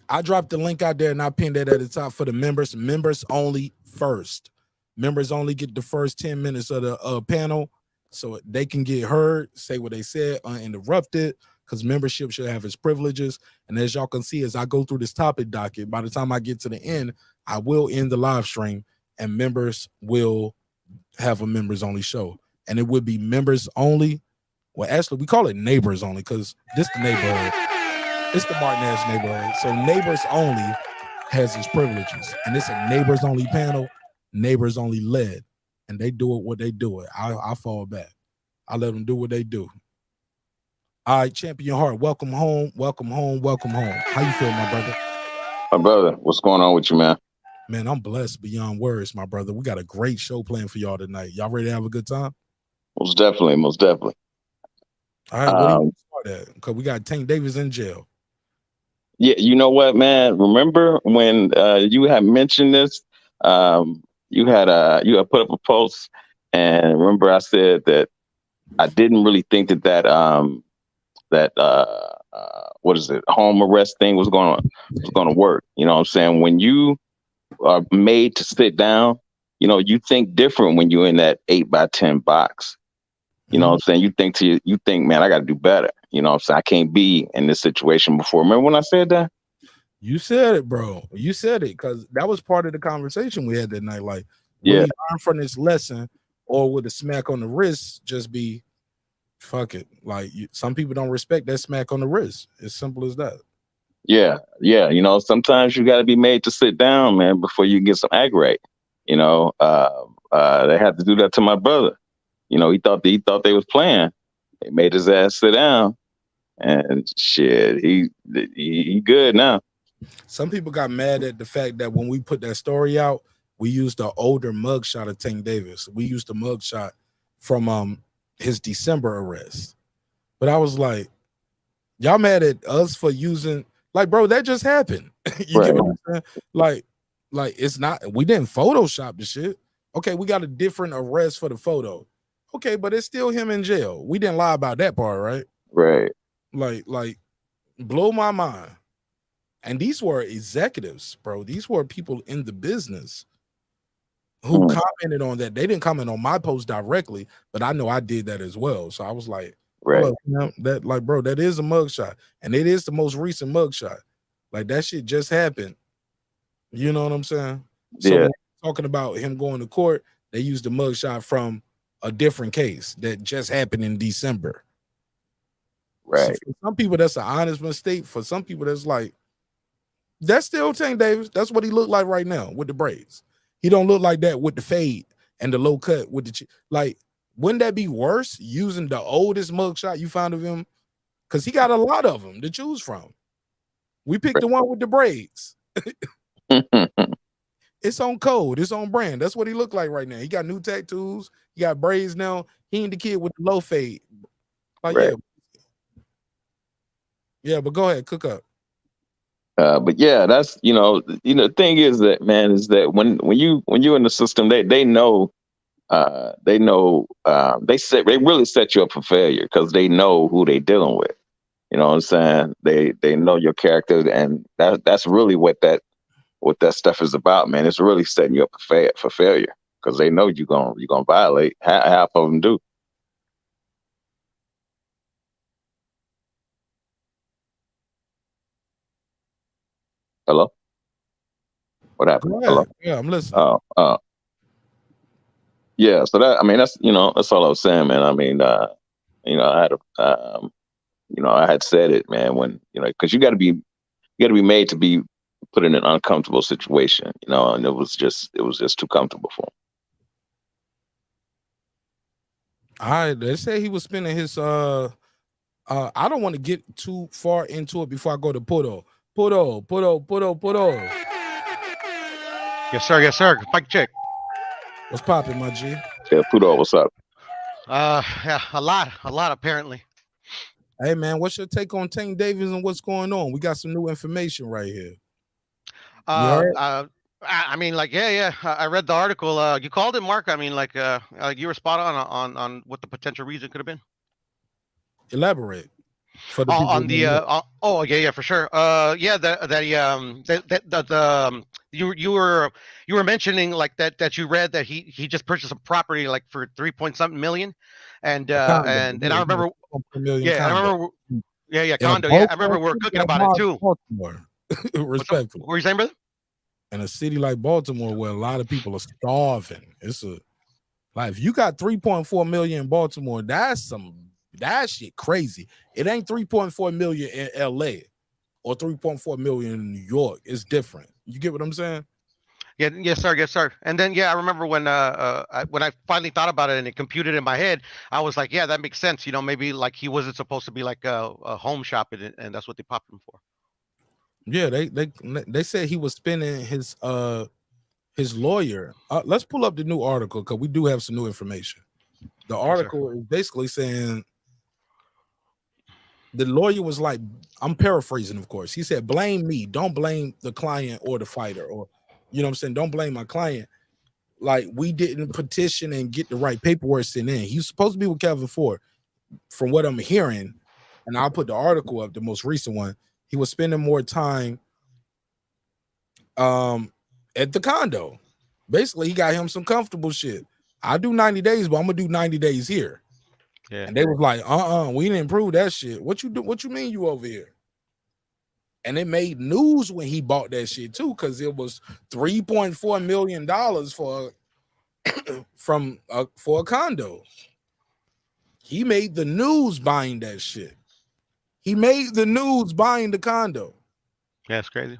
I dropped the link out there and I pinned that at the top for the members. Members only first. Members only get the first 10 minutes of the panel so they can get heard, say what they said, uninterrupted, because membership should have its privileges. And as y'all can see, as I go through this topic docket, by the time I get to the end, I will end the live stream and members will have a members only show. And it would be members only. Well, actually, we call it neighbors only because this is the neighborhood. It's the Martinez neighborhood. So neighbors only has its privileges. And it's a neighbors only panel, neighbors only led. And they do it what they do it. I fall back. I let them do what they do. All right, Champion Heart, welcome home, welcome home, welcome home. How you feel, my brother? My brother, what's going on with you, man? Man, I'm blessed beyond words, my brother. We got a great show planned for y'all tonight. Y'all ready to have a good time? Most definitely, most definitely. All right, what do you start at? Because we got Tank Davis in jail. Yeah, you know what, man? Remember when you had mentioned this? You had put up a post, and remember I said that I didn't really think that what is it, home arrest thing was gonna work. You know what I'm saying? When you are made to sit down, you know, you think different when you're in that 8x10 box. You know what I'm saying? You think, man, I got to do better. You know what I'm saying? I can't be in this situation before. Remember when I said that? You said it, bro. You said it, because that was part of the conversation we had that night. Like, will yeah, you learn from this lesson, or would a smack on the wrist just be, fuck it? Like, some people don't respect that smack on the wrist. As simple as that. Yeah. You know, sometimes you got to be made to sit down, man, before you get some ag rate. You know, they had to do that to my brother. You know, he thought they was playing. They made his ass sit down, and shit, he good now. Some people got mad at the fact that when we put that story out, we used an older mugshot of Tank Davis. We used a mugshot from his December arrest. But I was like, y'all mad at us for using, like, bro, that just happened. You get what I'm saying? Like it's not, we didn't Photoshop the shit. Okay, we got a different arrest for the photo. Okay, but it's still him in jail. We didn't lie about that part, right? Right. Like blow my mind. And these were executives, bro. These were people in the business who commented on that. They didn't comment on my post directly, but I know I did that as well. So I was like, right, you know, that, like, bro, that is a mugshot, and it is the most recent mugshot. Like, that shit just happened. You know what I'm saying? So when we're talking about him going to court, they used the mugshot from a different case that just happened in December. Right. So for some people, that's an honest mistake. For some people, that's like, that's still Tank Davis. That's what he looked like right now with the braids. He don't look like that with the fade and the low cut with the like. Wouldn't that be worse using the oldest mugshot you found of him? Because he got a lot of them to choose from. We picked the one with the braids. It's on code. It's on brand. That's what he looked like right now. He got new tattoos. He got braids now. He ain't the kid with the low fade. Like, yeah, but go ahead, cook up. But yeah, that's the thing is that, man, is that when you're in the system, they know they really set you up for failure because they know who they dealing with. You know what I'm saying? They know your character, and that's really what that stuff is about, man. It's really setting you up for failure because they know you're gonna violate. Half of them do. Hello? What happened? Hello? Yeah, I'm listening. Yeah, so that, I mean, that's all I was saying, man. I mean, I had I had said it, man, when because you got to be made to be put in an uncomfortable situation, and it was just too comfortable for him. All right, they say he was spending his I don't want to get too far into it before I go to Puto. Yes, sir. Mike check. What's popping, my G? Yeah, Puto, what's up? Yeah, a lot apparently. Hey, man, what's your take on Tank Davis and what's going on? We got some new information right here. I mean, like, yeah. I read the article. You called it, Marq. I mean, like, you were spot on what the potential reason could have been. Elaborate. For the On the yeah, for sure. You were mentioning like that you read that he just purchased a property like for 3-point-something million, and I remember condo. Yeah, condo. Yeah, I remember we were cooking about it too. Baltimore. Respectful. What were you saying, brother? In a city like Baltimore, where a lot of people are starving, like if you got 3.4 million in Baltimore, that shit crazy. It ain't 3.4 million in LA or 3.4 million in New York. It's different. You get what I'm saying? Yeah, yes, sir. And then I remember when I finally thought about it and it computed in my head, I was like, yeah, that makes sense. Maybe like he wasn't supposed to be like a home shop, and that's what they popped him for. Yeah, they said he was spending his lawyer. Let's pull up the new article because we do have some new information. The article is basically saying the lawyer was like, I'm paraphrasing, of course. He said, blame me. Don't blame the client or the fighter, or, you know what I'm saying? Don't blame my client. Like, we didn't petition and get the right paperwork sent in. He's supposed to be with Kevin Ford, from what I'm hearing. And I'll put the article up, the most recent one. He was spending more time at the condo. Basically, he got him some comfortable shit. I do 90 days, but I'm gonna do 90 days here. Yeah. And they was like, we didn't prove that shit. What you do? What you mean you over here? And it made news when he bought that shit too, because it was $3.4 million for a condo. He made the news buying that shit. He made the news buying the condo. Yeah, it's crazy.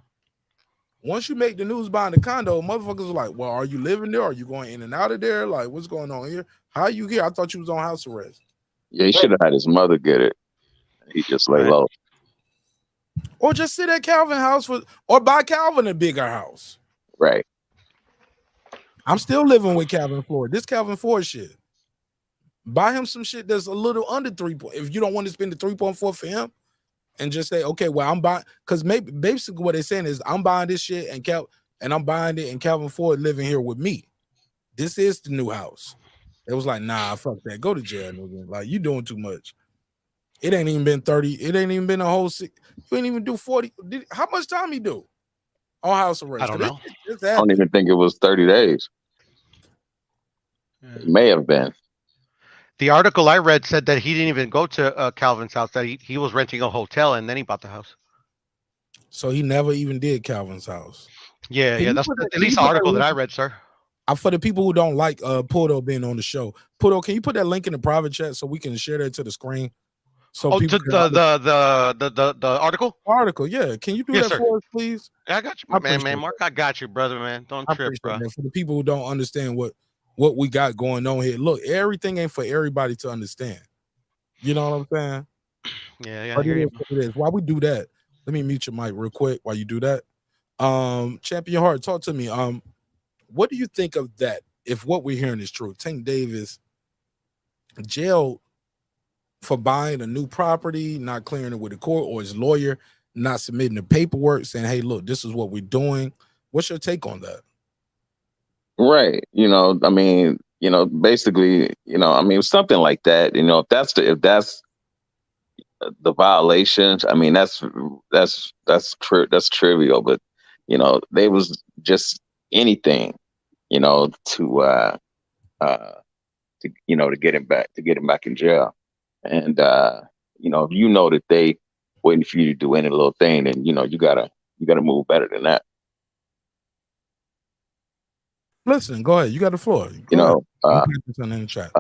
Once you make the news buying the condo, motherfuckers are like, well, are you living there? Are you going in and out of there? Like, what's going on here? How are you here? I thought you was on house arrest. Yeah, he should have had his mother get it. He just lay low. Or just sit at Calvin house or buy Calvin a bigger house. Right. I'm still living with Calvin Ford. This Calvin Ford shit. Buy him some shit that's a little under 3. If you don't want to spend the 3.4 for him, and just say, okay, well, I'm buying, because maybe basically what they're saying is I'm buying this shit and I'm buying it and Calvin Ford living here with me. This is the new house. It was like, nah, fuck that. Go to jail, nigga. Like, you doing too much. It ain't even been 30. It ain't even been a whole 6. You ain't even do 40. How much time you do on house arrest? I don't know. I don't even think it was 30 days. It may have been. The article I read said that he didn't even go to Calvin's house, that he was renting a hotel and then he bought the house. So he never even did Calvin's house. Yeah, that's at least the article that I read, sir. For the people who don't like Pudo being on the show, Pudo, can you put that link in the private chat so we can share that to the screen? So people the article? Article, yeah. Can you do that for us, please? I got you, man, Marq. I got you, brother, man. Don't trip, bro. For the people who don't understand what we got going on here, look, everything ain't for everybody to understand. You know what I'm saying? Yeah, But it is. While we do that, let me mute your mic real quick while you do that. Champion Heart, talk to me. What do you think of that? If what we're hearing is true, Tank Davis jailed for buying a new property, not clearing it with the court, or his lawyer not submitting the paperwork saying, hey, look, this is what we're doing. What's your take on that? Right. I mean, basically, I mean, something like that, if that's the violations, I mean, that's trivial, but they was just anything, to get him back in jail. And if you know that they waiting for you to do any little thing, then you gotta move better than that. Listen, go ahead. You got the floor. In the chat.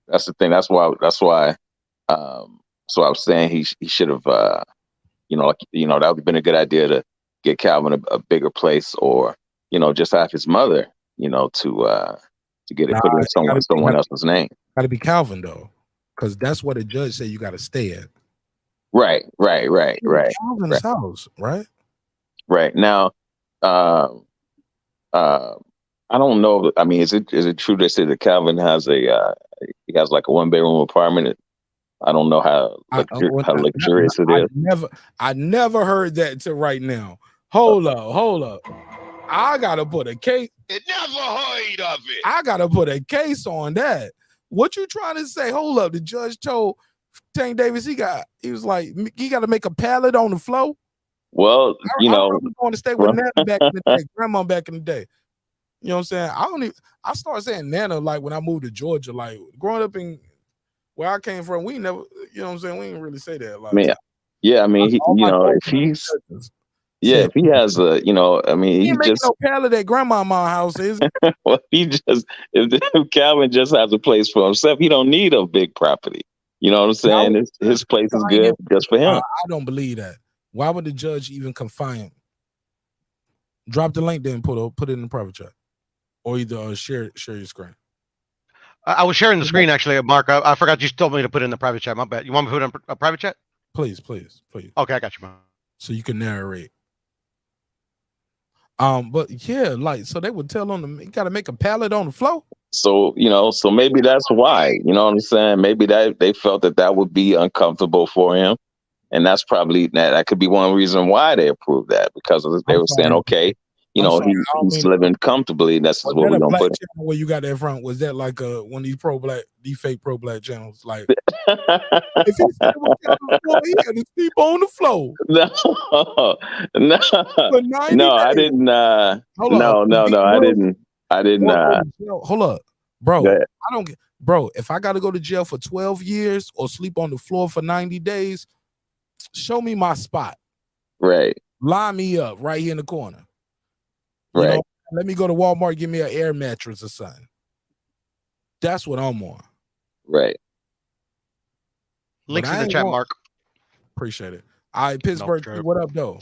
That's the thing. That's why so I was saying he should have that would have been a good idea to get Calvin a bigger place, or just have his mother to get it put in someone else's name. Got to be Calvin though, because that's what a judge said you got to stay at. Right. Calvin's house, right? Right. Now, I don't know. I mean, is it true they say that Calvin has he has like a 1-bedroom apartment? I don't know how luxurious it is. I never heard that until right now. Hold up. I gotta put a case. I never heard of it. I gotta put a case on that. What you trying to say? Hold up. The judge told Tank Davis he was like, he got to make a pallet on the floor. Well, I want to stay with Nana back in the day, grandma back in the day. You know what I'm saying? I started saying Nana like when I moved to Georgia. Like growing up in where I came from, we never, you know what I'm saying? We didn't really say that a lot. I mean, if he has a, I mean, he ain't making no pallet at grandma's house, is it? Well, if Calvin just has a place for himself, he don't need a big property. You know what I'm saying? His place is good just for him. I don't believe that. Why would the judge even confine him? Drop the link then, put it in the private chat, or either share your screen. I was sharing the screen actually, Marq. I forgot you told me to put it in the private chat. My bad. You want me to put it in a private chat? Please. Okay, I got you, man. So you can narrate. But yeah, like so they would tell on them, you got to make a pallet on the floor. So so maybe that's why. You know what I'm saying? Maybe that they felt that would be uncomfortable for him, and that's probably that could be one reason why they approved that, because they were saying, okay, he's living comfortably. That's what we're gonna put. Where you got that from? Was that like one of these fake pro black channels? Like, if he's had to sleep on the floor. No, I didn't. I didn't. Hold up, bro. I don't get, bro. If I got to go to jail for 12 years or sleep on the floor for 90 days, show me my spot. Right. Line me up right here in the corner. Right. Let me go to Walmart, give me an air mattress or something. That's what I'm on. Right. Links in the chat, Marq. Appreciate it. All right, Pittsburgh, what up, though?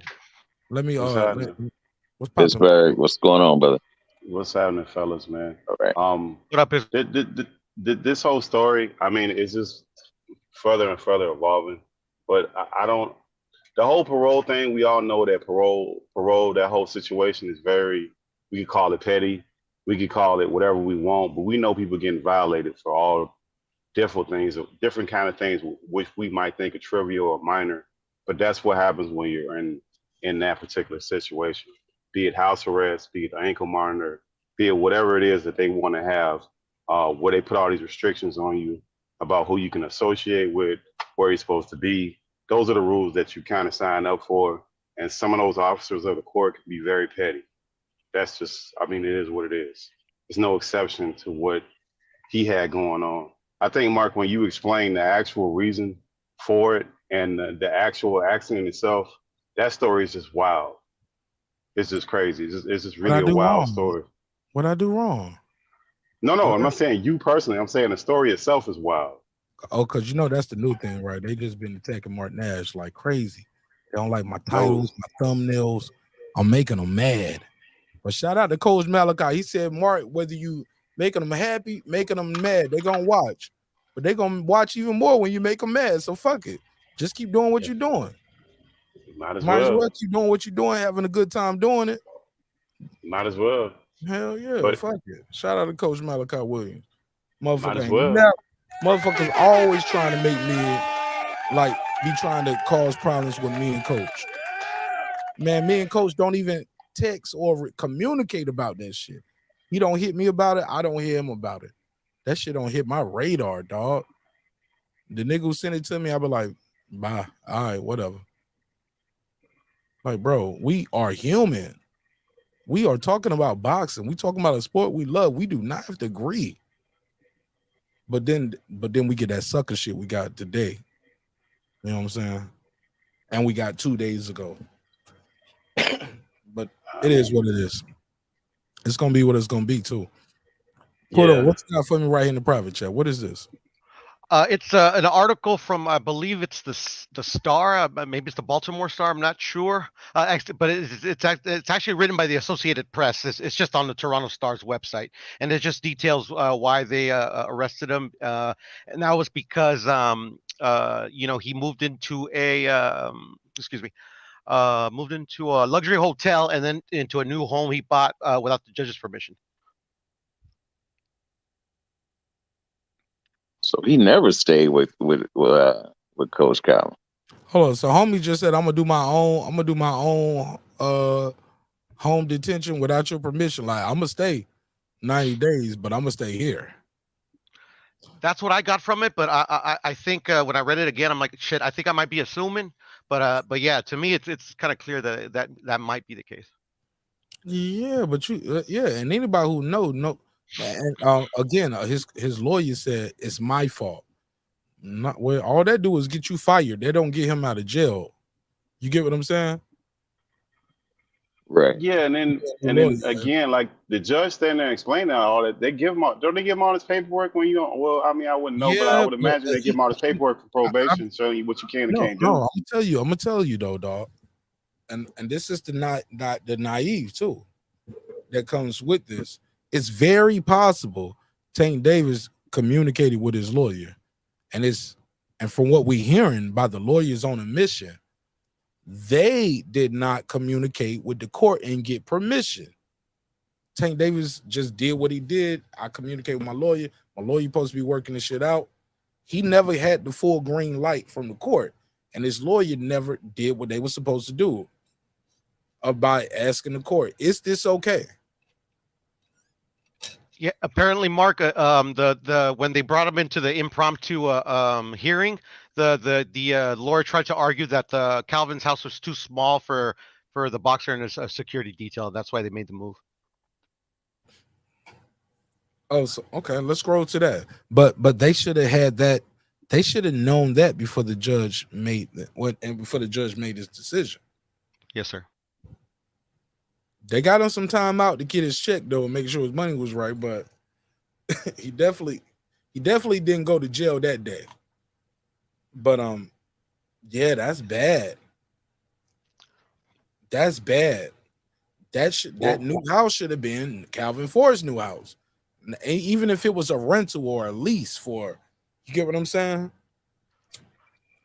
Let me what Pittsburgh, what's going on, brother? What's happening, fellas, man? All right. What up, is this whole story, I mean, it's just further and further evolving. But I don't. The whole parole thing, we all know that parole, that whole situation is very. We could call it petty. We could call it whatever we want, but we know people getting violated for all different things, different kind of things, which we might think are trivial or minor. But that's what happens when you're in that particular situation. Be it house arrest, be it ankle monitor, be it whatever it is that they want to have, where they put all these restrictions on you about who you can associate with, where you're supposed to be. Those are the rules that you kind of sign up for. And some of those officers of the court can be very petty. That's just, I mean, it is what it is. There's no exception to what he had going on. I think, Mark, when you explain the actual reason for it and the actual accident itself, that story is just wild. It's just crazy. It's just really a wild story. What I do wrong? No, I'm not saying you personally. I'm saying the story itself is wild. Oh, because you know that's the new thing, right? They just been attacking Marq Nash like crazy. They don't like my titles, my thumbnails. I'm making them mad. But shout out to Coach Malachi. He said, Marq, whether you making them happy, making them mad, they're going to watch. But they're going to watch even more when you make them mad. So fuck it. Just keep doing what you're doing. Might as well keep doing what you're doing, having a good time doing it. Might as well. Hell yeah, But fuck it. Shout out to Coach Malachi Williams. Might as Motherfucker, well. motherfuckers always trying to make me like be trying to cause problems with me and Coach. Man, me and Coach don't even text or communicate about that shit. He don't hit me about it. I don't hear him about it. That shit don't hit my radar, dog. The nigga who sent it to me, I be like, bye. All right, whatever. Like, bro, we are human. We are talking about boxing. We talking about a sport we love. We do not have to agree. But then we get that sucker shit we got today. You know what I'm saying? And we got 2 days ago. But it is what it is. It's gonna be what it's gonna be too. Porto, what's got for me right here in the private chat? What is this? It's an article from, I believe it's the Star, maybe it's the Baltimore Star. I'm not sure, but it's actually written by the Associated Press. It's just on the Toronto Star's website, and it just details why they arrested him. And that was because he moved into a luxury hotel and then into a new home he bought without the judge's permission. So he never stayed with Coach Cal. Hold on. So homie just said I'm gonna do my own home detention without your permission. Like I'm gonna stay 90 days, but I'm gonna stay here. That's what I got from it, but I think when I read it again, I'm like, shit, I think I might be assuming, but yeah, to me it's kind of clear that might be the case. Yeah, but and anybody who know. And again, his lawyer said it's my fault. Not well. All that do is get you fired. They don't get him out of jail. You get what I'm saying? Right. Yeah, and then again, like the judge standing there explaining all that, they give him all, don't they give him all his paperwork when you don't? Well, I mean, I wouldn't know, but I would imagine they give him all his paperwork for probation, showing you what you can and can't do. No, I'm gonna tell you though, dog. And this is the naive too that comes with this. It's very possible Tank Davis communicated with his lawyer, and from what we're hearing by the lawyers on a mission, they did not communicate with the court and get permission. Tank Davis just did what he did. I communicate with my lawyer. My lawyer supposed to be working this shit out. He never had the full green light from the court, and his lawyer never did what they were supposed to do by asking the court, "Is this okay?" Yeah, apparently, Mark, when they brought him into the impromptu hearing, the lawyer tried to argue that the Calvin's house was too small for the boxer and his security detail. That's why they made the move. Oh, so okay, let's scroll to that. But they should have had that. They should have known that before the judge made his decision. Yes, sir. They got him some time out to get his check though and make sure his money was right, but he definitely didn't go to jail that day. But yeah, that's bad. That's bad. That new house should have been Calvin Ford's new house, even if it was a rental or a lease for. You get what I'm saying?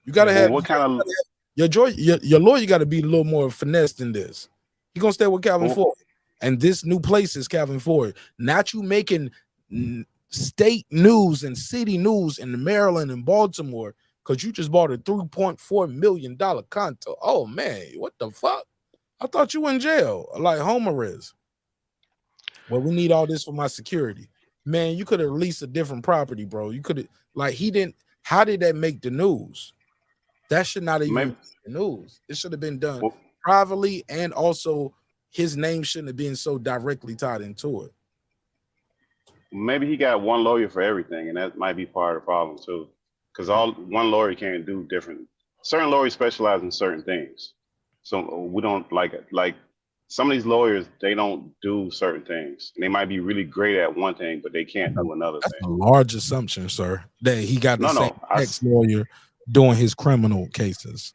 You gotta have what kind of your lawyer got to be a little more finesse than this. You gonna stay with Calvin Ford, and this new place is Calvin Ford. Not you making state news and city news in Maryland and Baltimore because you just bought a $3.4 million condo. Oh man, what the fuck? I thought you were in jail like Homer is. Well, we need all this for my security. Man, you could have released a different property, bro. You could have, like, he didn't. How did that make the news? That should not even make the news. It should have been done privately, and also his name shouldn't have been so directly tied into it. Maybe he got one lawyer for everything, and that might be part of the problem too. Because one lawyer can't do different. Certain lawyers specialize in certain things, so we don't like some of these lawyers. They don't do certain things. And they might be really great at one thing, but they can't do another That's thing. a large assumption, sir, that he got the same ex-lawyer doing his criminal cases.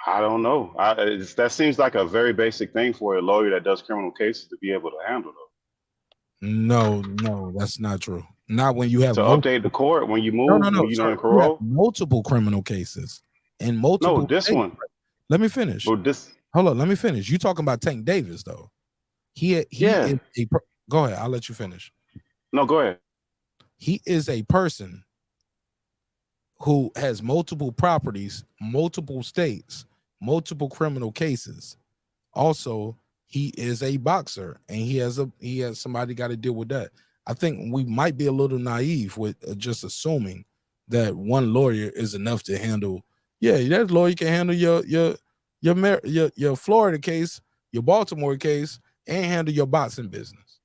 I don't know. That seems like a very basic thing for a lawyer that does criminal cases to be able to handle, though. No, that's not true. Not when you have to update the court when you move. No, when you sir, in parole. multiple criminal cases and multiple. No, this one. Let me finish. Well, hold on. Let me finish. You talking about Tank Davis though? He is go ahead. I'll let you finish. No, go ahead. He is a person who has multiple properties, multiple states, multiple criminal cases. Also, he is a boxer, and he has somebody got to deal with that. I think we might be a little naive with just assuming that one lawyer is enough to handle. Yeah, that lawyer can handle your Florida case, your Baltimore case, and handle your boxing business.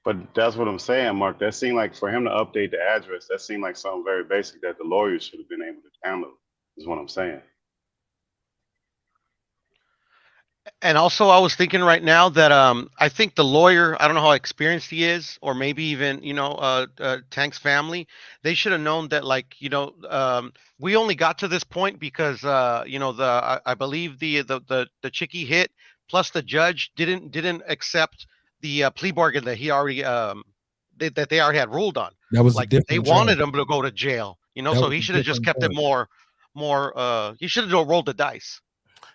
But that's what I'm saying, Mark. That seemed like for him to update the address, that seemed like something very basic that the lawyers should have been able to handle, is what I'm saying. And also, I was thinking right now that I think the lawyer, I don't know how experienced he is, or maybe even Tank's family, they should have known that, like, we only got to this point because I believe the chickie hit, plus the judge didn't accept the plea bargain that he already that they already had ruled on. That was like they wanted him to go to jail, so he should have just kept it more. He should have rolled the dice.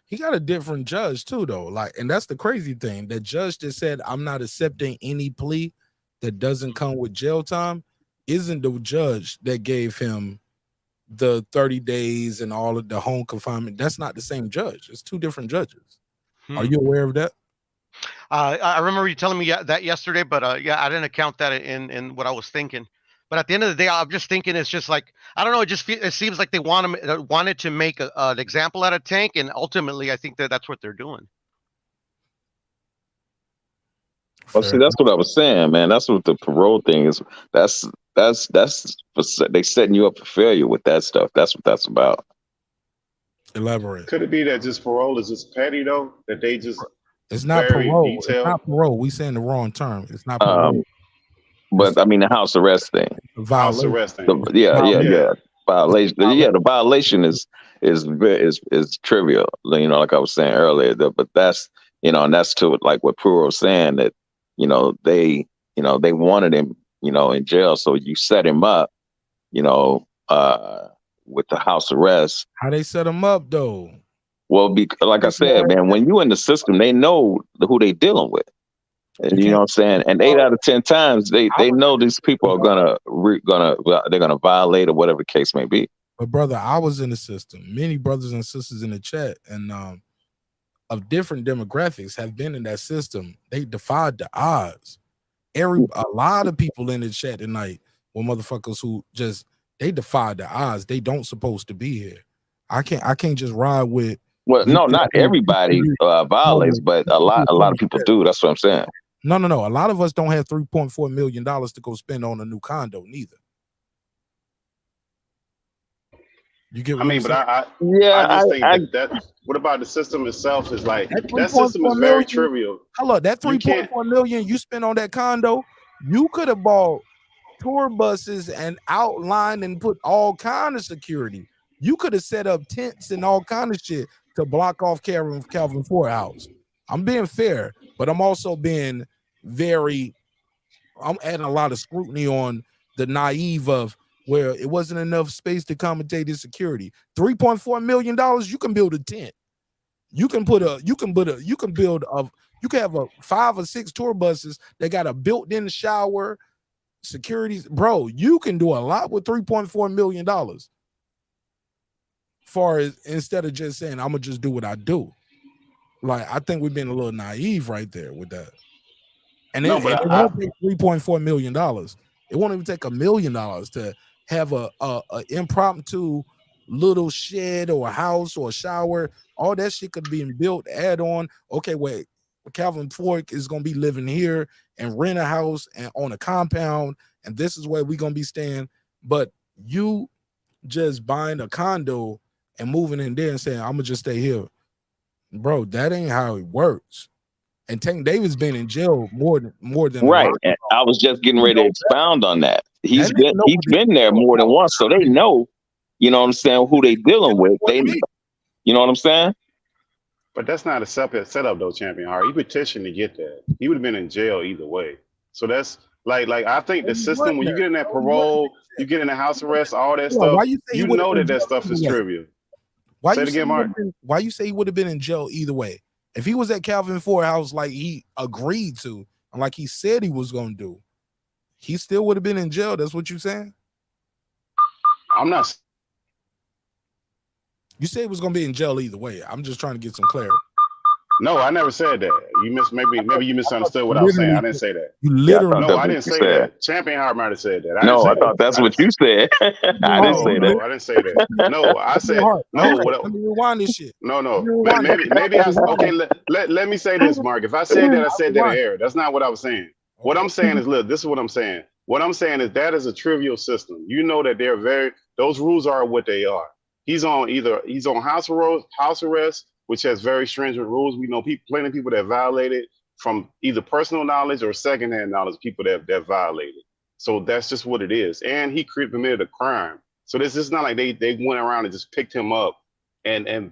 He got a different judge too, though. Like, and that's the crazy thing. The judge that said, "I'm not accepting any plea that doesn't come with jail time," isn't the judge that gave him the 30 days and all of the home confinement. That's not the same judge. It's two different judges. Are you aware of that? I remember you telling me that yesterday, but I didn't account that in what I was thinking. But at the end of the day, I'm just thinking it's just like, I don't know. It seems like they wanted to make an example out of Tank, and ultimately, I think that's what they're doing. Well, see, that's what I was saying, man. That's what the parole thing is. That's they setting you up for failure with that stuff. That's what that's about. Elaborate. Could it be that just parole is just petty though? That they just it's not parole. It's not parole. We saying the wrong term. It's not parole. But I mean the house arrest thing. House arrest thing. Yeah. Violation. Yeah, the violation is trivial. Like I was saying earlier. But that's and that's to like what Puro was saying, that they wanted him in jail, so you set him up with the house arrest. How they set him up though? Well, like I said, man, when you in the system, they know who they dealing with. And you know what I'm saying? And 8 out of 10 times, they know these people are gonna violate or whatever the case may be. But brother, I was in the system. Many brothers and sisters in the chat and of different demographics have been in that system. They defied the odds. A lot of people in the chat tonight were motherfuckers who just they defied the odds. They don't supposed to be here. I can't just ride with. Well, no, not everybody violates, but a lot of people do. That's what I'm saying. No. A lot of us don't have $3.4 million to go spend on a new condo, neither. You get what I mean, but I just think that what about the system itself is like that system is very trivial. Hello, that $3.4 million you spent on that condo, you could have bought tour buses and outlined and put all kind of security. You could have set up tents and all kind of shit to block off Calvin Ford house. I'm being fair, but I'm also being I'm adding a lot of scrutiny on the naive of where it wasn't enough space to accommodate his security. $3.4 million, you can build a tent. You can build you can have 5 or 6 tour buses that got a built-in shower, security. Bro, you can do a lot with $3.4 million. Far as instead of just saying, I'm gonna just do what I do. Like, I think we've been a little naive right there with that. And it won't take $3.4 million. It won't even take $1 million to have a impromptu little shed or a house or a shower. All that shit could be built, add on. Okay, wait, Calvin Ford is gonna be living here and rent a house and on a compound, and this is where we're gonna be staying. But you just buying a condo and moving in there and saying, I'm gonna just stay here. Bro, that ain't how it works. And Tank Davis been in jail more than right. And I was just getting ready to expound on that. He's been there more than once, so they know, you know what I'm saying, who they dealing with. They, you know what I'm saying? But that's not a setup though, Champion Heart. He petitioned to get that. He would have been in jail either way. So that's like I think the system, when you get in that parole, you get in the house arrest, all that stuff, you know that stuff is trivial. Say it again, Mark. Why you say he would have been in jail either way? If he was at Calvin Ford house like he agreed to, and like he said he was gonna do, he still would have been in jail. That's what you saying? I'm not. You said he was gonna be in jail either way. I'm just trying to get some clarity. No, I never said that. Maybe you misunderstood what I was saying. I didn't say that. You literally no, I didn't say that. Champion Heart might have said that. I thought that's what you said. I didn't say that. No, I didn't say that. No, I said no. Let me rewind this shit. No. Maybe I okay. Let me say this, Mark. If I said that, I said that in error. That's not what I was saying. What I'm saying is, look, this is what I'm saying. What I'm saying is that is a trivial system. You know that those rules are what they are. He's on house arrest, which has very stringent rules. We know plenty of people that violated from either personal knowledge or secondhand knowledge, people that violated. So that's just what it is. And he committed a crime. So this is not like they went around and just picked him up and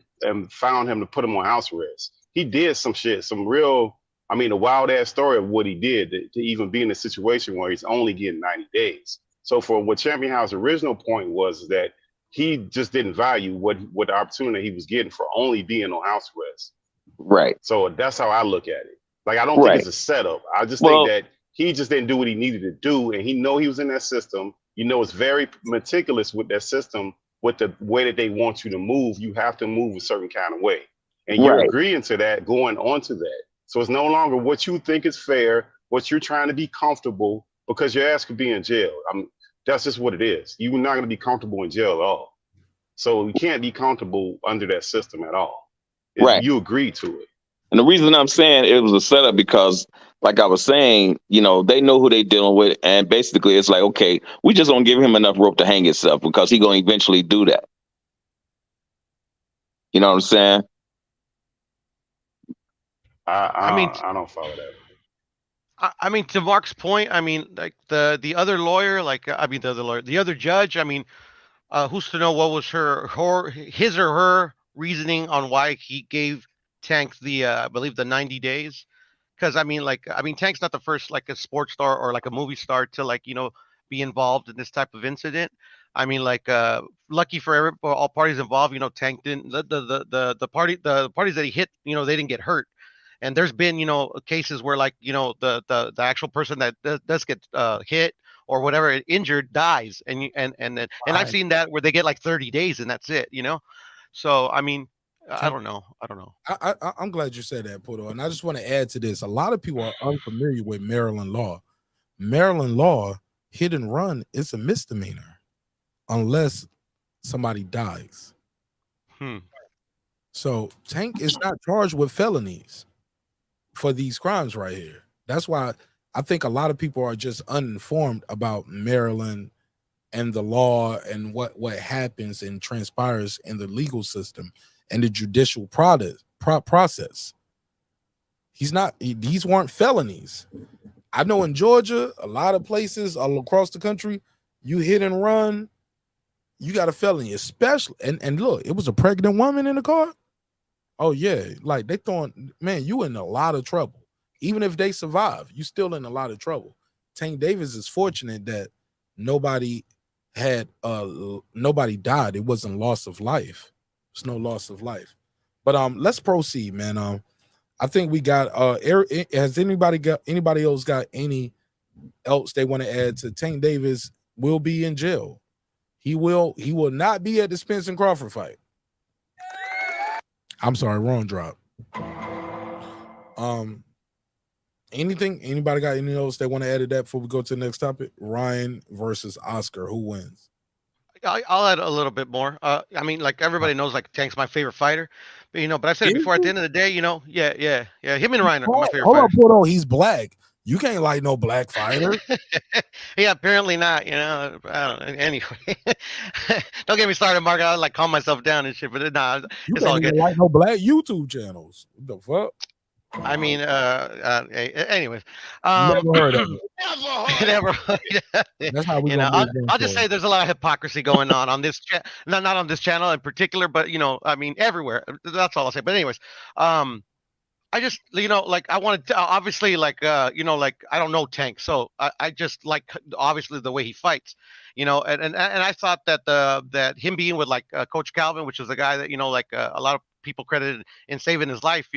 found him to put him on house arrest. He did some shit, some real, a wild ass story of what he did to even be in a situation where he's only getting 90 days. So for what Champion House's original point was that he just didn't value what the opportunity he was getting for only being on house arrest. Right. So that's how I look at it. Like, I don't think it's a setup. I just think that he just didn't do what he needed to do. And he know he was in that system. You know, it's very meticulous with that system, with the way that they want you to move. You have to move a certain kind of way. And you're agreeing to that, going on to that. So it's no longer what you think is fair, what you're trying to be comfortable, because your ass could be in jail. That's just what it is. You're not going to be comfortable in jail at all. So you can't be comfortable under that system at all. You agree to it. And the reason I'm saying it was a setup because, like I was saying, you know, they know who they dealing with. And basically it's like, okay, we just don't give him enough rope to hang himself because he going to eventually do that. You know what I'm saying? I don't follow that. To Mark's point, like the other lawyer, the other judge, who's to know what was his or her reasoning on why he gave Tank I believe the 90 days? Because Tank's not the first like a sports star or like a movie star to be involved in this type of incident. Lucky for all parties involved, Tank didn't the parties that he hit, they didn't get hurt. And there's been, cases where the actual person that does get hit or whatever injured dies, and I've seen that where they get like 30 days and that's it, So I don't know. I'm glad you said that, Puto. And I just want to add to this. A lot of people are unfamiliar with Maryland law. Maryland law, hit and run, is a misdemeanor unless somebody dies. So Tank is not charged with felonies for these crimes right here. That's why I think a lot of people are just uninformed about Maryland and the law and what happens and transpires in the legal system and the judicial process. These weren't felonies. I know in Georgia, a lot of places all across the country, you hit and run, you got a felony, especially and look, it was a pregnant woman in the car. Oh yeah, like they throwing, man, you in a lot of trouble. Even if they survive, you still in a lot of trouble. Tank Davis is fortunate that nobody died. It wasn't loss of life. It's no loss of life. But let's proceed, man. I think we got has anybody else got any else they want to add to Tank Davis will be in jail. He will not be at the Spence and Crawford fight. I'm sorry, wrong drop. Anybody got anything else they want to add to that before we go to the next topic? Ryan versus Oscar, who wins? I'll add a little bit more. I mean, like everybody knows, like Tank's my favorite fighter, but but I said it before. At the end of the day, yeah. Him and Ryan are my favorite fighters. Hold on, he's black. You can't like no black fighter. Yeah, apparently not. I don't know. Anyway, don't get me started, Mark. I like calm myself down and shit, but nah, You it's all can't good. even like no black YouTube channels. What the fuck? I mean, anyways, Never heard of it. never. That's how we gonna move I'll just say there's a lot of hypocrisy going on this not on this channel in particular, but I mean everywhere. That's all I'll say. But anyways, I just like I wanted to obviously like like I don't know Tank, so I just like obviously the way he fights, and I thought that that him being with like Coach Calvin, which is a guy that like a lot of people credited in saving his life,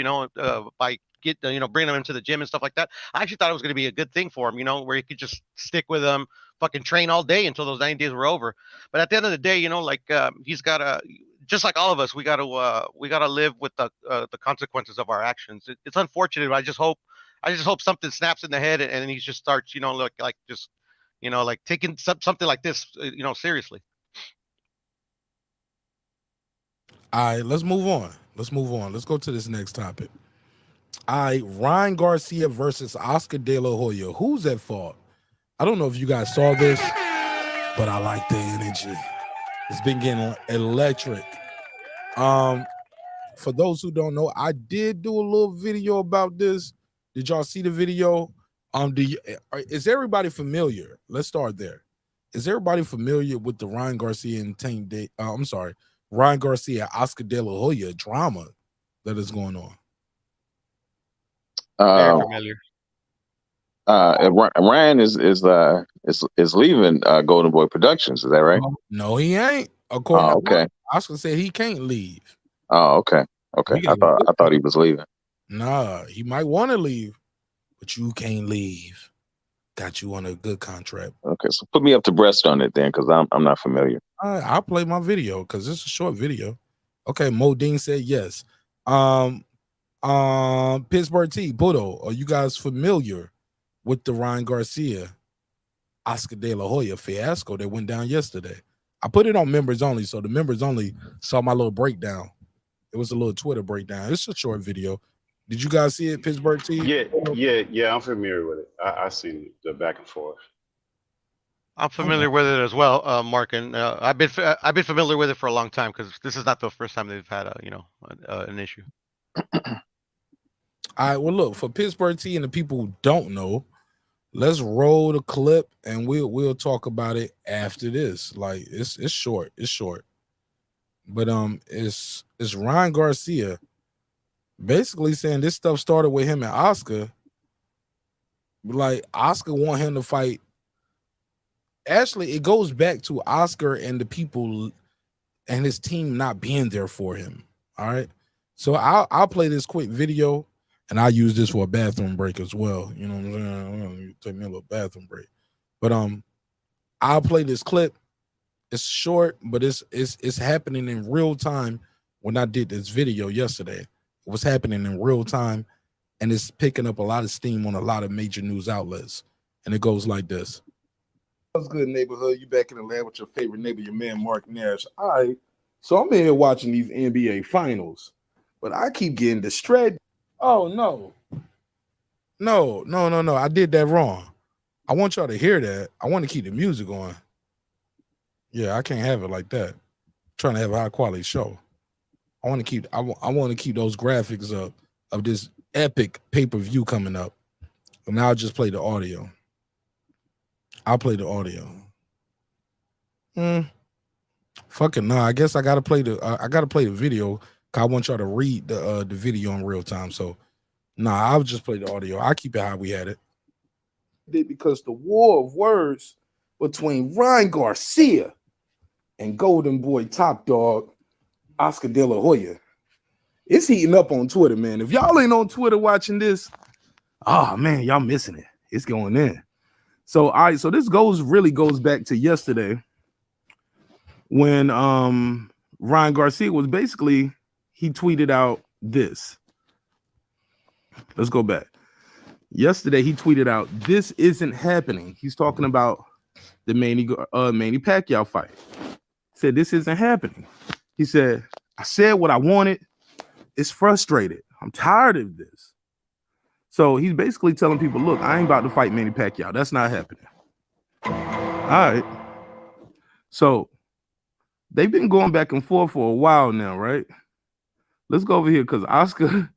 by bringing him into the gym and stuff like that. I actually thought it was going to be a good thing for him, where he could just stick with him, fucking train all day until those 90 days were over. But at the end of the day, he's got to, just like all of us, we got to live with the consequences of our actions. It's unfortunate, but I just hope something snaps in the head and he just starts, like taking something like this, seriously. All right, let's move on. Let's go to this next topic. All right, Ryan Garcia versus Oscar De La Hoya. Who's at fault? I don't know if you guys saw this, but I like the energy. It's been getting electric. For those who don't know, I did do a little video about this. Did y'all see the video? Is everybody familiar? Let's start there. Is everybody familiar with the Ryan Garcia and Ryan Garcia, Oscar De La Hoya drama that is going on? Very familiar. Ryan is leaving Golden Boy Productions. Is that right? No, he ain't. According to okay. Oscar said he can't leave. Oh, okay. I thought he was leaving. Nah, he might want to leave, but you can't leave. Got you on a good contract. Okay, so put me up to breast on it then, because I'm not familiar. I'll play my video because it's a short video. Okay, Modine said yes. Pittsburgh T, Budo, are you guys familiar with the Ryan Garcia, Oscar De La Hoya fiasco that went down yesterday? I put it on members only, so the members only saw my little breakdown. It was a little Twitter breakdown. It's a short video. Did you guys see it, Pittsburgh T? Yeah. I'm familiar with it. I seen the back and forth. I'm familiar with it as well, Mark, and I've been familiar with it for a long time because this is not the first time they've had an issue. All right, well, look, for Pittsburgh T and the people who don't know, let's roll the clip and we'll talk about it after this. Like it's short, but it's Ryan Garcia basically saying this stuff started with him and Oscar. Like Oscar want him to fight. Actually, it goes back to Oscar and the people and his team not being there for him. All right, so I'll play this quick video. And I use this for a bathroom break as well. You know what I'm saying? Take me a little bathroom break. But I'll play this clip. It's short, but it's happening in real time. When I did this video yesterday, it was happening in real time, and it's picking up a lot of steam on a lot of major news outlets. And it goes like this. What's good, neighborhood? You back in the lab with your favorite neighbor, your man Marq Nash. All right. So I'm here watching these NBA finals, but I keep getting distracted. Oh, no. I did that wrong. I want y'all to hear that. I want to keep the music on. Yeah, I can't have it like that. I'm trying to have a high quality show. I want to keep those graphics up of this epic pay-per-view coming up. And now I'll just play the audio. I'll play the audio. Fucking no. I guess I gotta play the video. I want y'all to read the video in real time. So nah, I'll just play the audio. I keep it how we had it. Because the war of words between Ryan Garcia and Golden Boy Top Dog Oscar De La Hoya, it's heating up on Twitter, man. If y'all ain't on Twitter watching this, oh man, y'all missing it. It's going in. So all right, so this really goes back to yesterday when Ryan Garcia was basically, he tweeted out this. Let's go back. Yesterday he tweeted out, "This isn't happening." He's talking about the Manny Pacquiao fight. Said this isn't happening. He said, "I said what I wanted. It's frustrated. I'm tired of this." So he's basically telling people, look, I ain't about to fight Manny Pacquiao. That's not happening. All right. So they've been going back and forth for a while now, right? Let's go over here because Oscar,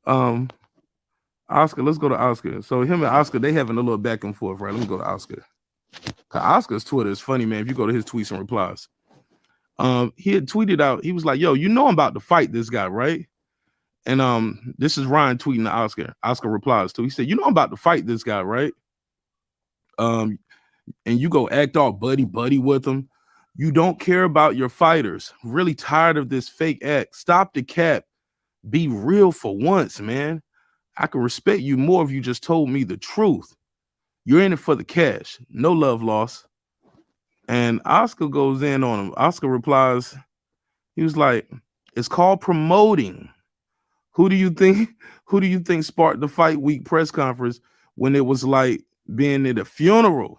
let's go to Oscar. So him and Oscar, they having a little back and forth, right? Let me go to Oscar. Because Oscar's Twitter is funny, man. If you go to his tweets and replies. He had tweeted out, he was like, yo, you know I'm about to fight this guy, right? And this is Ryan tweeting to Oscar. Oscar replies to. He said, you know I'm about to fight this guy, right? And you go act all buddy with him. You don't care about your fighters. Really tired of this fake act. Stop the cap. Be real for once, man. I can respect you more if you just told me the truth. You're in it for the cash. No love lost. And Oscar goes in on him. Oscar replies, he was like, it's called promoting. Who do you think sparked the fight week press conference when it was like being at a funeral?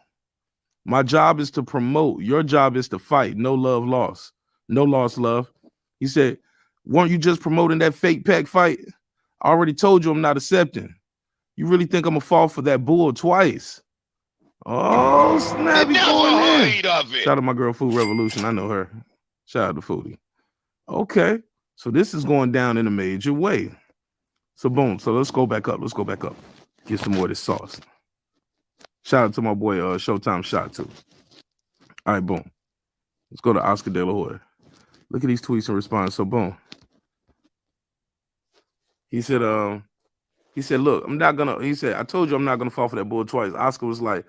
My job is to promote. Your job is to fight. No love lost. No lost love. He said, weren't you just promoting that fake pack fight? I already told you I'm not accepting. You really think I'm gonna fall for that bull twice? Oh, snap. Shout out to my girl Food Revolution. I know her. Shout out to Foodie. Okay. So this is going down in a major way. So boom. So let's go back up. Get some more of this sauce. Shout out to my boy Showtime Shot too. All right, boom. Let's go to Oscar De La Hoya. Look at these tweets and response. So boom. He said, look, I told you I'm not gonna fall for that bull twice. Oscar was like,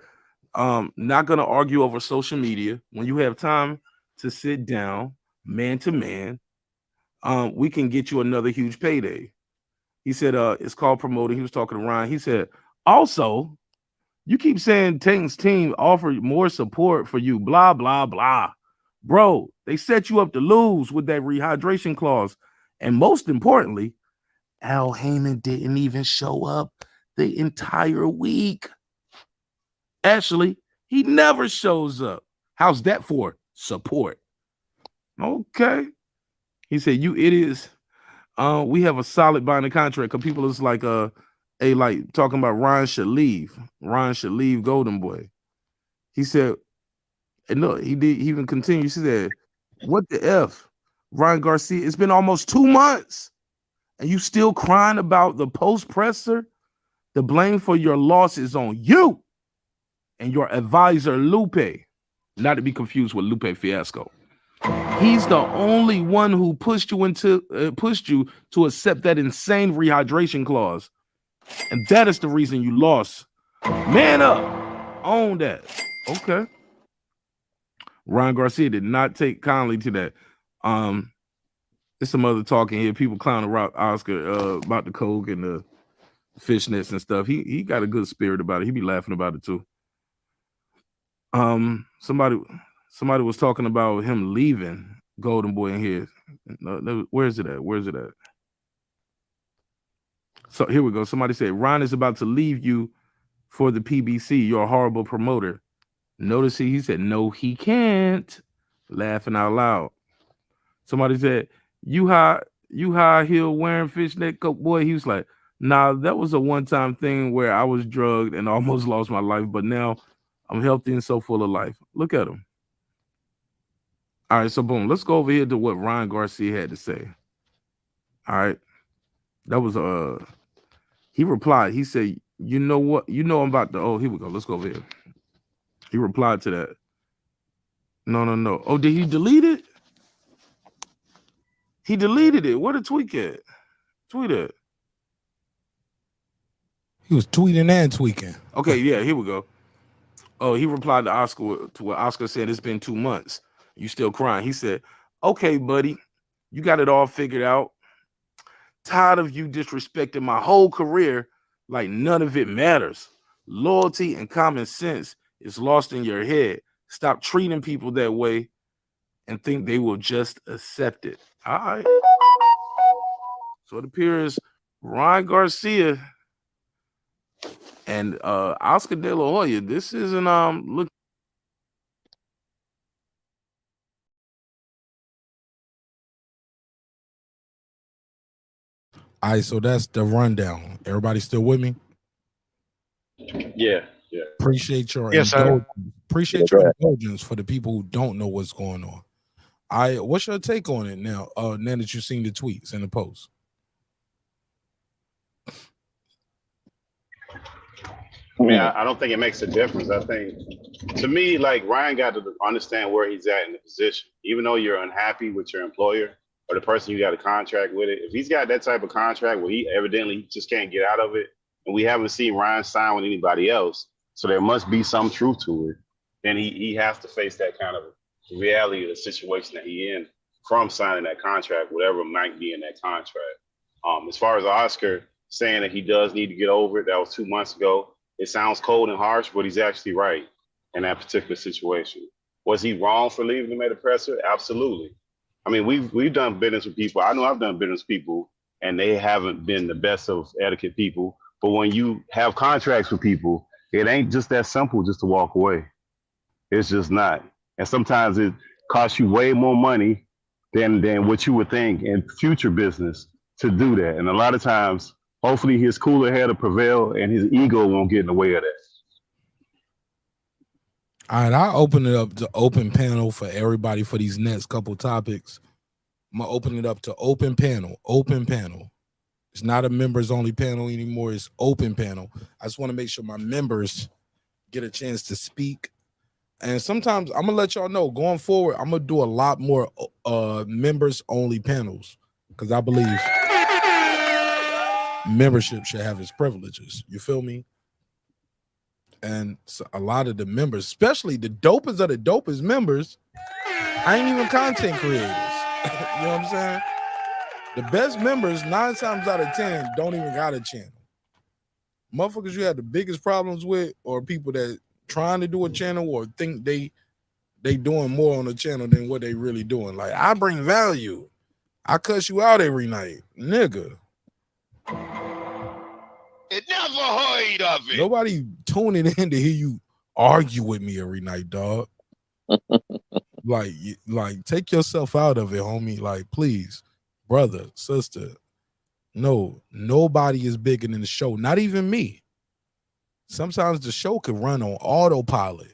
not gonna argue over social media. When you have time to sit down, man to man, we can get you another huge payday. He said, it's called promoting. He was talking to Ryan. He said, also, you keep saying Tank's team offered more support for you, blah, blah, blah. Bro, they set you up to lose with that rehydration clause. And most importantly, Al Heyman didn't even show up the entire week. Actually, he never shows up. How's that for support? Okay. He said, you idiots. We have a solid binding contract because people is like like talking about Ryan should leave. Ryan should leave Golden Boy. He said, and look, he even continued. He said, what the F? Ryan Garcia, it's been almost 2 months. And you still crying about the post-presser? The blame for your loss is on you and your advisor, Lupe. Not to be confused with Lupe Fiasco. He's the only one who pushed you to accept that insane rehydration clause. And that is the reason you lost. Man up. Own that. Okay. Ryan Garcia did not take kindly to that. There's some other talking here. People clowning Oscar about the coke and the fishnets and stuff. He got a good spirit about it. He be laughing about it too. Somebody was talking about him leaving Golden Boy in here. Where's it at? So here we go. Somebody said, Ron is about to leave you for the PBC. You're a horrible promoter. Notice he said, no, he can't. Laughing out loud. Somebody said, you high heel wearing fishnet coat boy. He was like, nah, that was a one-time thing where I was drugged and almost lost my life, but now I'm healthy and so full of life. Look at him. All right, so boom, let's go over here to what Ryan Garcia had to say. All right. That was he replied. He said, you know what? You know I'm about to, here we go. Let's go over here. He replied to that. No. Oh, did he delete it? He deleted it. Where the tweet at? Tweet it. He was tweeting and tweaking. Okay, yeah, here we go. Oh, he replied to Oscar to what Oscar said. It's been 2 months. You still crying? He said, "Okay, buddy, you got it all figured out. Tired of you disrespecting my whole career like none of it matters. Loyalty and common sense is lost in your head. Stop treating people that way and think they will just accept it." All right. So it appears Ryan Garcia and Oscar De La Hoya. This isn't look. All right, so that's the rundown. Everybody still with me? Yeah. Appreciate your Yes, sir. indulgence for the people who don't know what's going on. What's your take on it now? Now that you've seen the tweets and the posts. I mean, I don't think it makes a difference. I think, to me, like, Ryan got to understand where he's at in the position. Even though you're unhappy with your employer or the person you got a contract with it, if he's got that type of contract where he evidently just can't get out of it, and we haven't seen Ryan sign with anybody else, so there must be some truth to it, then he has to face that kind of reality of the situation that he in from signing that contract, whatever might be in that contract. As far as Oscar saying that he does need to get over it, that was 2 months ago. It sounds cold and harsh, but he's actually right in that particular situation. Was he wrong for leaving the Meta Presser? Absolutely. I mean, we've done business with people. I know I've done business with people, and they haven't been the best of etiquette people. But when you have contracts with people, it ain't just that simple just to walk away. It's just not. And sometimes it costs you way more money than what you would think in future business to do that. And a lot of times, hopefully his cooler head will prevail and his ego won't get in the way of that. All right, I'll open it up to open panel for everybody for these next couple topics. I'm going to open it up to open panel. Open panel. It's not a members only panel anymore. It's open panel. I just want to make sure my members get a chance to speak. And sometimes I'm going to let y'all know going forward, I'm going to do a lot more members only panels because I believe membership should have its privileges. You feel me? And so a lot of the members, especially the dopest of the dopest members, ain't even content creators. You know what I'm saying? The best members, 9 times out of 10, don't even got a channel. Motherfuckers you have the biggest problems with, or people that trying to do a channel or think they doing more on the channel than what they really doing. Like, I bring value. I cuss you out every night, nigga. It never heard of it. Nobody tuning in to hear you argue with me every night, dog. like take yourself out of it, homie. Like, please, brother, sister. No, nobody is bigger than the show. Not even me. Sometimes the show could run on autopilot.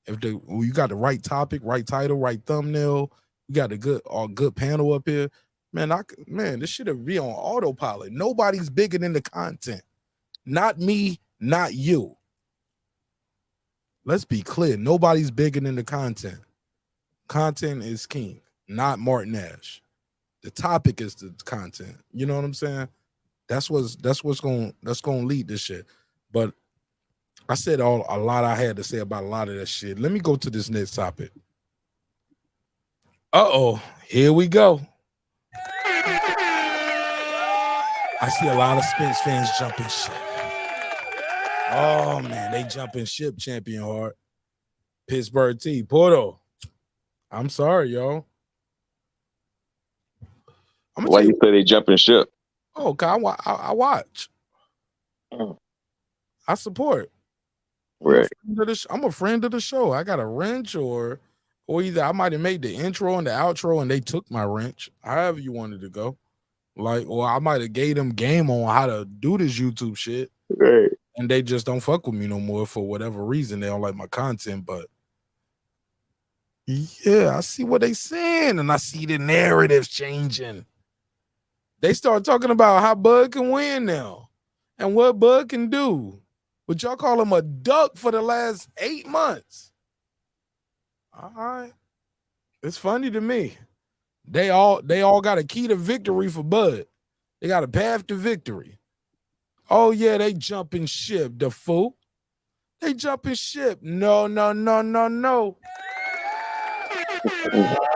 If you got the right topic, right title, right thumbnail, you got a good panel up here. Man, this should be on autopilot. Nobody's bigger than the content. Not me, not you. Let's be clear. Nobody's bigger than the content. Content is king, not Marq Nash. The topic is the content. You know what I'm saying? That's what's gonna lead this shit. But I said a lot I had to say about a lot of that shit. Let me go to this next topic. Here we go. I see a lot of Spence fans jumping ship. Oh man, they jumping ship champion hard. Pittsburgh T. Porto. I'm sorry, y'all. Why you say they jumping ship? Oh, God, I watch. I support. Right. I'm a friend of the show. I got a wrench or either I might have made the intro and the outro and they took my wrench, however you wanted to go. Like, or I might have gave them game on how to do this YouTube shit. Right. And they just don't fuck with me no more for whatever reason. They don't like my content, but yeah, I see what they saying and I see the narratives changing. They start talking about how Bud can win now and what Bud can do. But y'all call him a duck for the last 8 months. All right. It's funny to me. They all got a key to victory for Bud. They got a path to victory. Oh yeah, they jumping ship, the fool. They jumping ship. No.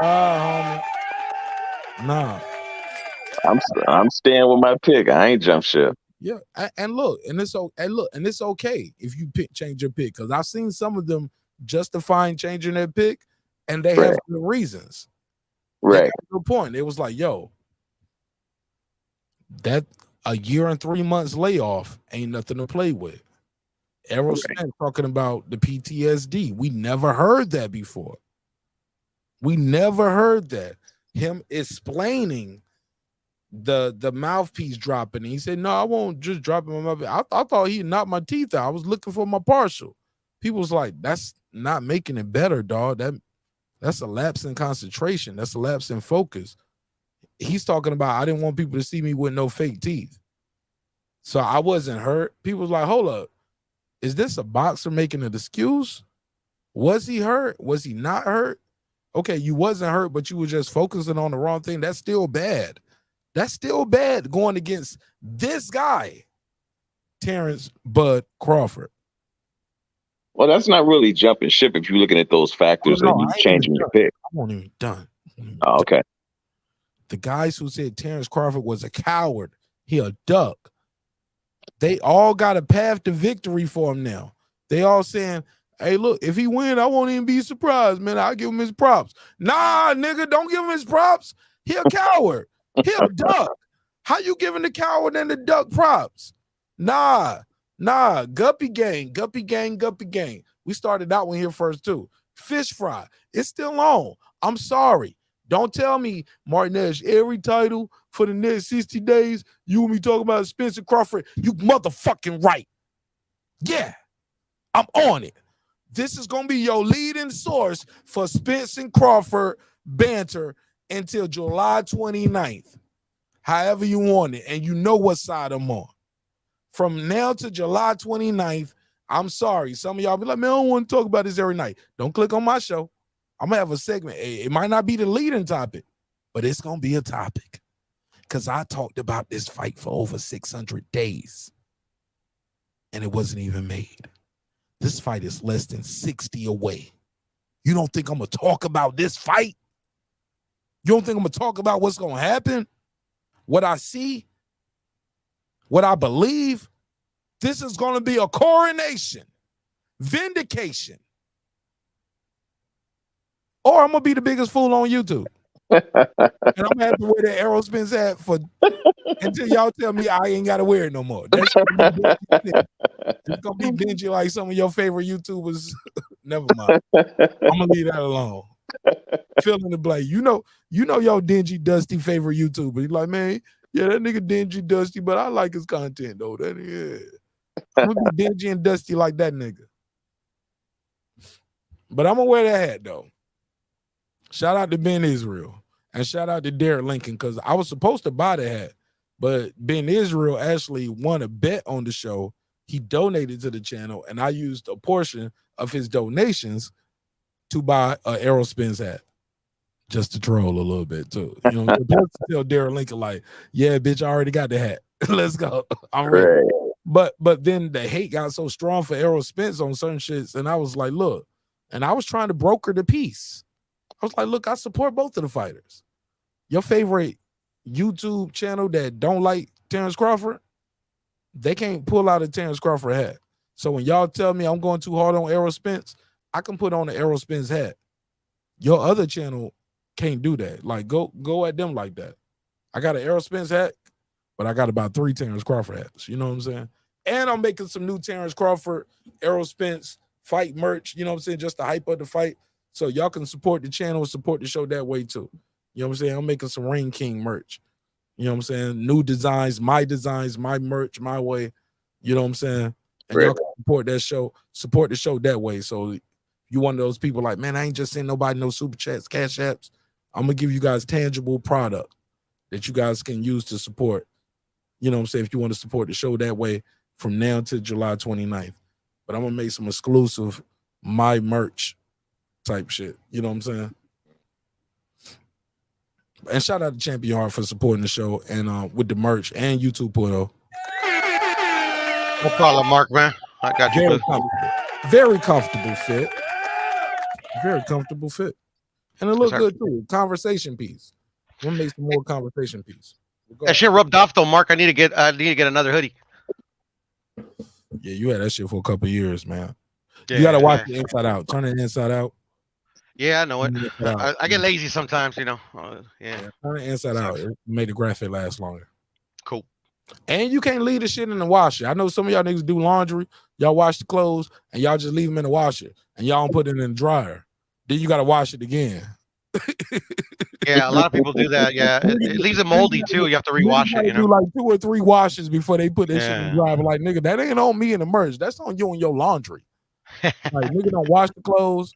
Homie. Nah. I'm staying with my pick. I ain't jump ship. Yeah, and look, and it's okay if you change your pick, because I've seen some of them justifying changing their pick, and they have good reasons. Right. Good point. It was like, yo, that a year and 3 months layoff ain't nothing to play with. Errol Spence talking about the PTSD. We never heard that before. We never heard that. Him explaining the mouthpiece dropping. He said, no, I won't just drop my mouthpiece. I thought he knocked my teeth out. I was looking for my partial. People was like, that's not making it better, dog. That's a lapse in concentration. That's a lapse in focus. He's talking about, I didn't want people to see me with no fake teeth. So I wasn't hurt. People was like, hold up. Is this a boxer making an excuse? Was he hurt? Was he not hurt? Okay, you wasn't hurt, but you were just focusing on the wrong thing. That's still bad. That's still bad going against this guy, Terence Bud Crawford. Well, that's not really jumping ship if you're looking at those factors and you changing your pick. I won't even done. Oh, okay. The guys who said Terence Crawford was a coward, he a duck, they all got a path to victory for him now. They all saying, hey, look, if he win, I won't even be surprised, man. I'll give him his props. Nah, nigga, don't give him his props. He a coward. He a duck. How you giving the coward and the duck props? Nah. Guppy gang. We started that one here first, too. Fish fry. It's still on. I'm sorry. Don't tell me, Marq Nash, every title for the next 60 days, you and me talking about Spencer Crawford. You motherfucking right. Yeah, I'm on it. This is going to be your leading source for Spence and Crawford banter until July 29th. However you want it, and you know what side I'm on. From now to July 29th, I'm sorry. Some of y'all be like, man, I don't want to talk about this every night. Don't click on my show. I'm going to have a segment. It might not be the leading topic, but it's going to be a topic. Because I talked about this fight for over 600 days, and it wasn't even made. This fight is less than 60 away. You don't think I'm going to talk about this fight? You don't think I'm going to talk about what's going to happen? What I see? What I believe? This is going to be a coronation, vindication. Or I'm going to be the biggest fool on YouTube. And I'm going to have to wear the Errol Spence hat until y'all tell me I ain't got to wear it no more. That's gonna be it's going to be dingy like some of your favorite YouTubers. Never mind. I'm going to leave that alone. Fill in the blank. You know your dingy, dusty favorite YouTuber. He's like, man, yeah, that nigga dingy, dusty, but I like his content, though. I'm going to be dingy and dusty like that nigga. But I'm going to wear that hat, though. Shout out to Ben Israel. And shout out to Derek Lincoln, because I was supposed to buy the hat, but Ben Israel actually won a bet on the show. He donated to the channel, and I used a portion of his donations to buy an Errol Spence hat. Just to troll a little bit, too. You know, tell Derek Lincoln, like, yeah, bitch, I already got the hat. Let's go. I'm ready. But then the hate got so strong for Errol Spence on certain shits, and I was like, look, and I was trying to broker the peace. I was like, look, I support both of the fighters. Your favorite YouTube channel that don't like Terence Crawford, they can't pull out a Terence Crawford hat. So when y'all tell me I'm going too hard on Errol Spence, I can put on the Errol Spence hat. Your other channel can't do that. Like, go at them like that. I got an Errol Spence hat, but I got about 3 Terence Crawford hats. You know what I'm saying? And I'm making some new Terence Crawford, Errol Spence fight merch. You know what I'm saying? Just to hype up the fight. So y'all can support the channel and support the show that way too. You know what I'm saying? I'm making some Reign King merch. You know what I'm saying? New designs, my merch, my way. You know what I'm saying? And y'all can support that show, support the show that way. So you one of those people like, man, I ain't just sending nobody no super chats, cash apps. I'm going to give you guys tangible product that you guys can use to support. You know what I'm saying? If you want to support the show that way from now to July 29th. But I'm going to make some exclusive my merch type shit. You know what I'm saying? And shout out to Champion Heart for supporting the show and with the merch and YouTube portal. No problem, Mark, man. I got you. Very comfortable fit. Very comfortable fit. And it looked good too. Conversation piece. We'll make some more conversation piece. That shit rubbed off though, Mark. I need to get another hoodie. Yeah, you had that shit for a couple years, man. Yeah, you gotta watch the inside out. Turn it inside out. Yeah, I know it. I get lazy sometimes, you know. Yeah. Turn it inside out. It made the graphic last longer. Cool. And you can't leave the shit in the washer. I know some of y'all niggas do laundry. Y'all wash the clothes and y'all just leave them in the washer and y'all don't put it in the dryer. Then you gotta wash it again. Yeah, a lot of people do that. Yeah, it leaves it moldy too. You have to rewash it. You know, do like 2 or 3 washes before they put that shit in the dryer. Like, nigga, that ain't on me in the merch. That's on you and your laundry. Like, nigga, don't wash the clothes.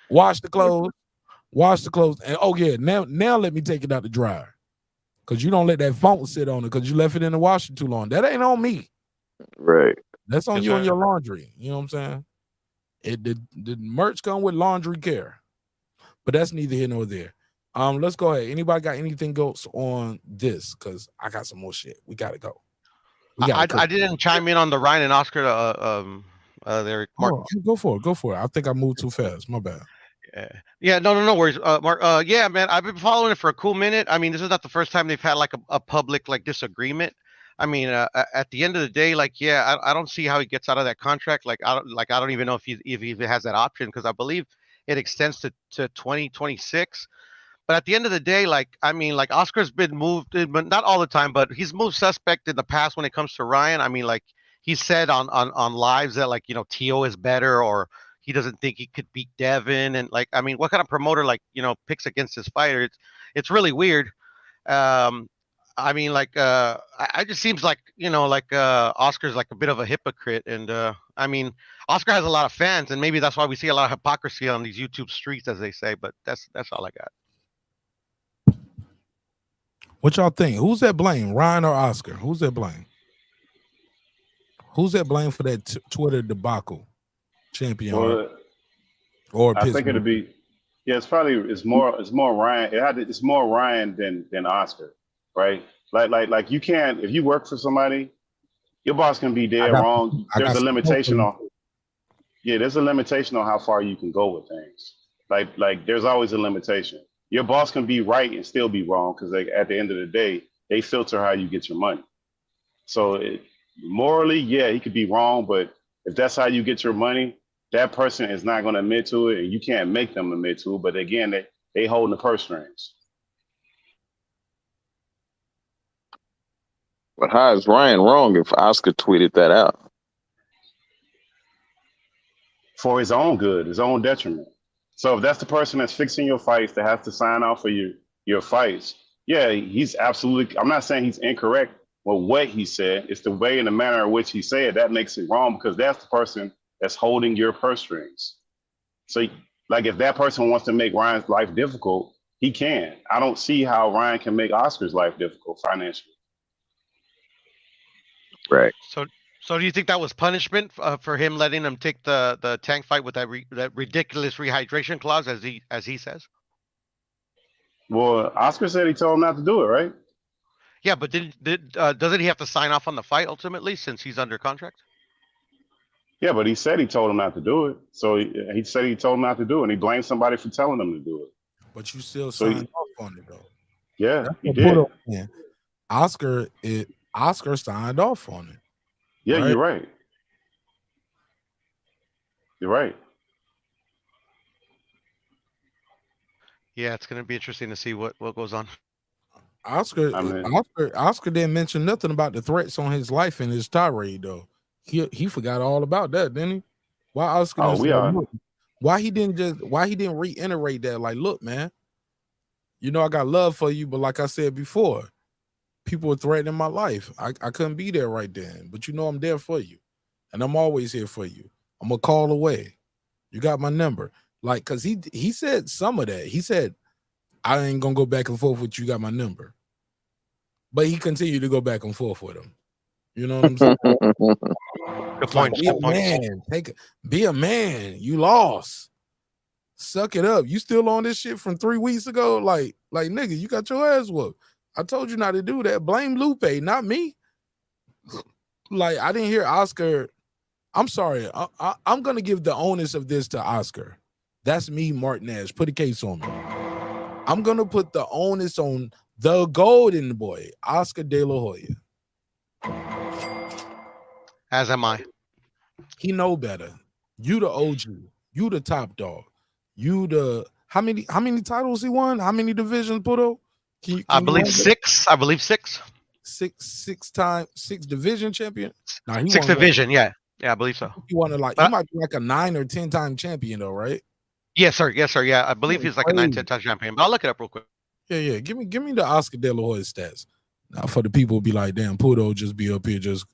Wash the clothes. Wash the clothes. And oh yeah, now let me take it out the dryer. Cause you don't let that funk sit on it because you left it in the washer too long. That ain't on me. Right. That's on you and your laundry. You know what I'm saying? The merch come with laundry care. But that's neither here nor there. Let's go ahead. Anybody got anything else on this? Because I got some more shit. We gotta go. I didn't chime in on the Ryan and Oscar. There, Mark. Oh, go for it. Go for it. I think I moved too fast. My bad. Yeah. No worries, Mark. Yeah, man. I've been following it for a cool minute. I mean, this is not the first time they've had like a public like disagreement. I mean, at the end of the day, like, yeah, I don't see how he gets out of that contract. Like, I don't even know if he has that option because I believe it extends to 2026. But at the end of the day, like, I mean, like Oscar's been moved, but not all the time, but he's moved suspect in the past when it comes to Ryan. I mean, like he said on lives that like, you know, Tio is better or he doesn't think he could beat Devin. And like, I mean, what kind of promoter like, you know, picks against his fighter? It's really weird. I mean, like, I just seems like, you know, like Oscar's like a bit of a hypocrite. And I mean, Oscar has a lot of fans, and maybe that's why we see a lot of hypocrisy on these YouTube streets, as they say. But that's all I got. What y'all think? Who's that blame? Ryan or Oscar? Who's that blame? Who's that blame for that Twitter debacle? Champion or I think it'd be, yeah, it's more Ryan. It's more Ryan than Oscar. Right, like you can't, if you work for somebody, your boss can be dead wrong. There's a limitation on, there's a limitation on how far you can go with things. Like there's always a limitation. Your boss can be right and still be wrong because at the end of the day, they filter how you get your money. So morally, yeah, he could be wrong, but if that's how you get your money, that person is not going to admit to it, and you can't make them admit to it. But again, they holding the purse strings. But how is Ryan wrong if Oscar tweeted that out? For his own good, his own detriment. So if that's the person that's fixing your fights, that has to sign off for your fights, yeah, he's absolutely, I'm not saying he's incorrect with what he said. It's the way and the manner in which he said it that makes it wrong, because that's the person that's holding your purse strings. So like if that person wants to make Ryan's life difficult, he can. I don't see how Ryan can make Oscar's life difficult financially. Right. So do you think that was punishment for him letting him take the Tank fight with that ridiculous rehydration clause, as he says? Well, Oscar said he told him not to do it, right? Yeah, but doesn't he have to sign off on the fight ultimately since he's under contract? Yeah, but he said he told him not to do it. So he said he told him not to do it, and he blamed somebody for telling him to do it. But you still signed off on it though. Yeah, he did. Oscar signed off on it. Yeah, right? You're right. You're right. Yeah, it's going to be interesting to see what goes on. Oscar didn't mention nothing about the threats on his life in his tirade though. He forgot all about that, didn't he? Why Oscar? Why he didn't reiterate that? Like, look, man, you know I got love for you, but like I said before, people were threatening my life. I couldn't be there right then, but you know I'm there for you, and I'm always here for you. I'm a call away. You got my number. Like, cause he said some of that. He said, I ain't gonna go back and forth with you. Got my number, but he continued to go back and forth with him. You know what I'm saying? Good point. Like, be a man. Be a man. You lost. Suck it up. You still on this shit from 3 weeks ago? Like nigga, you got your ass whooped. I told you not to do that. Blame Lupe, not me. Like, I didn't hear Oscar. I'm sorry. I'm going to give the onus of this to Oscar. That's me, Marq Nash. Put a case on me. I'm going to put the onus on the golden boy, Oscar De La Hoya. As am I. He know better. You the OG. You the top dog. You the how many titles he won? How many divisions, Puto? I believe 6. I believe 6. Six division champion. Nah, he 6 division. Yeah, I believe so. He won he might be like a 9 or 10-time champion though, right? Yes, sir. Yes, sir. Yeah, I believe he's like a 9, 10-time champion. But I'll look it up real quick. Yeah. Give me the Oscar De La Hoya stats. Now for the people who be like, damn, Puto just be up here just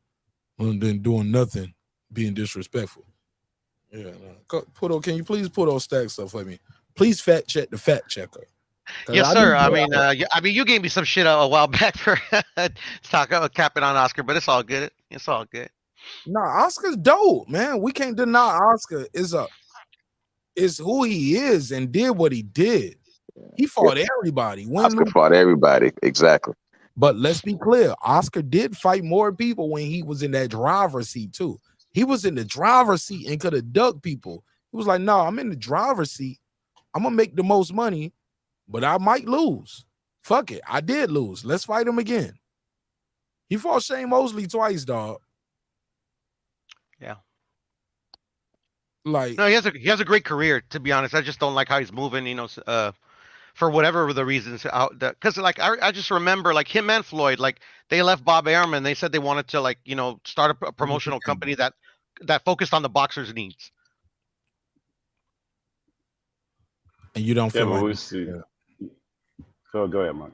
doing nothing, being disrespectful. Yeah, no. Puto, can you please put those stacks up for me? Please fact check the fact checker. Yes, sir. I mean, you gave me some shit a while back for capping on Oscar, but it's all good. It's all good. No, Oscar's dope, man. We can't deny Oscar is who he is and did what he did. He fought everybody. Oscar fought everybody, exactly. But let's be clear, Oscar did fight more people when he was in that driver's seat too. He was in the driver's seat and could have ducked people. He was like, no, I'm in the driver's seat. I'm gonna make the most money, but I might lose. Fuck it. I did lose. Let's fight him again. He fought Shane Mosley twice, dog. Yeah. Like, no, he has a great career, to be honest. I just don't like how he's moving, you know, for whatever the reasons because like I just remember like him and Floyd, like they left Bob Arum and they said they wanted to, like, you know, start a promotional company that focused on the boxer's needs. And you don't feel like we see. So go ahead, Marq.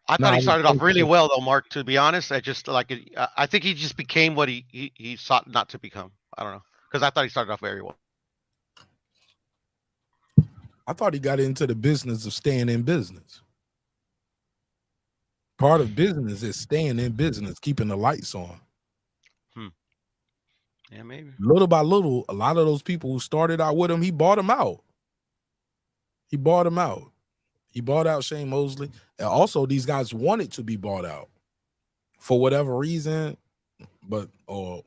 I thought he started off really well though, Marq, to be honest. I think he just became what he sought not to become. I don't know, because I thought he started off very well. I thought he got into the business of staying in business. Part of business is staying in business, keeping the lights on. Yeah, maybe. Little by little, a lot of those people who started out with him, he bought them out. He bought them out. He bought out Shane Mosley. And also, these guys wanted to be bought out for whatever reason, or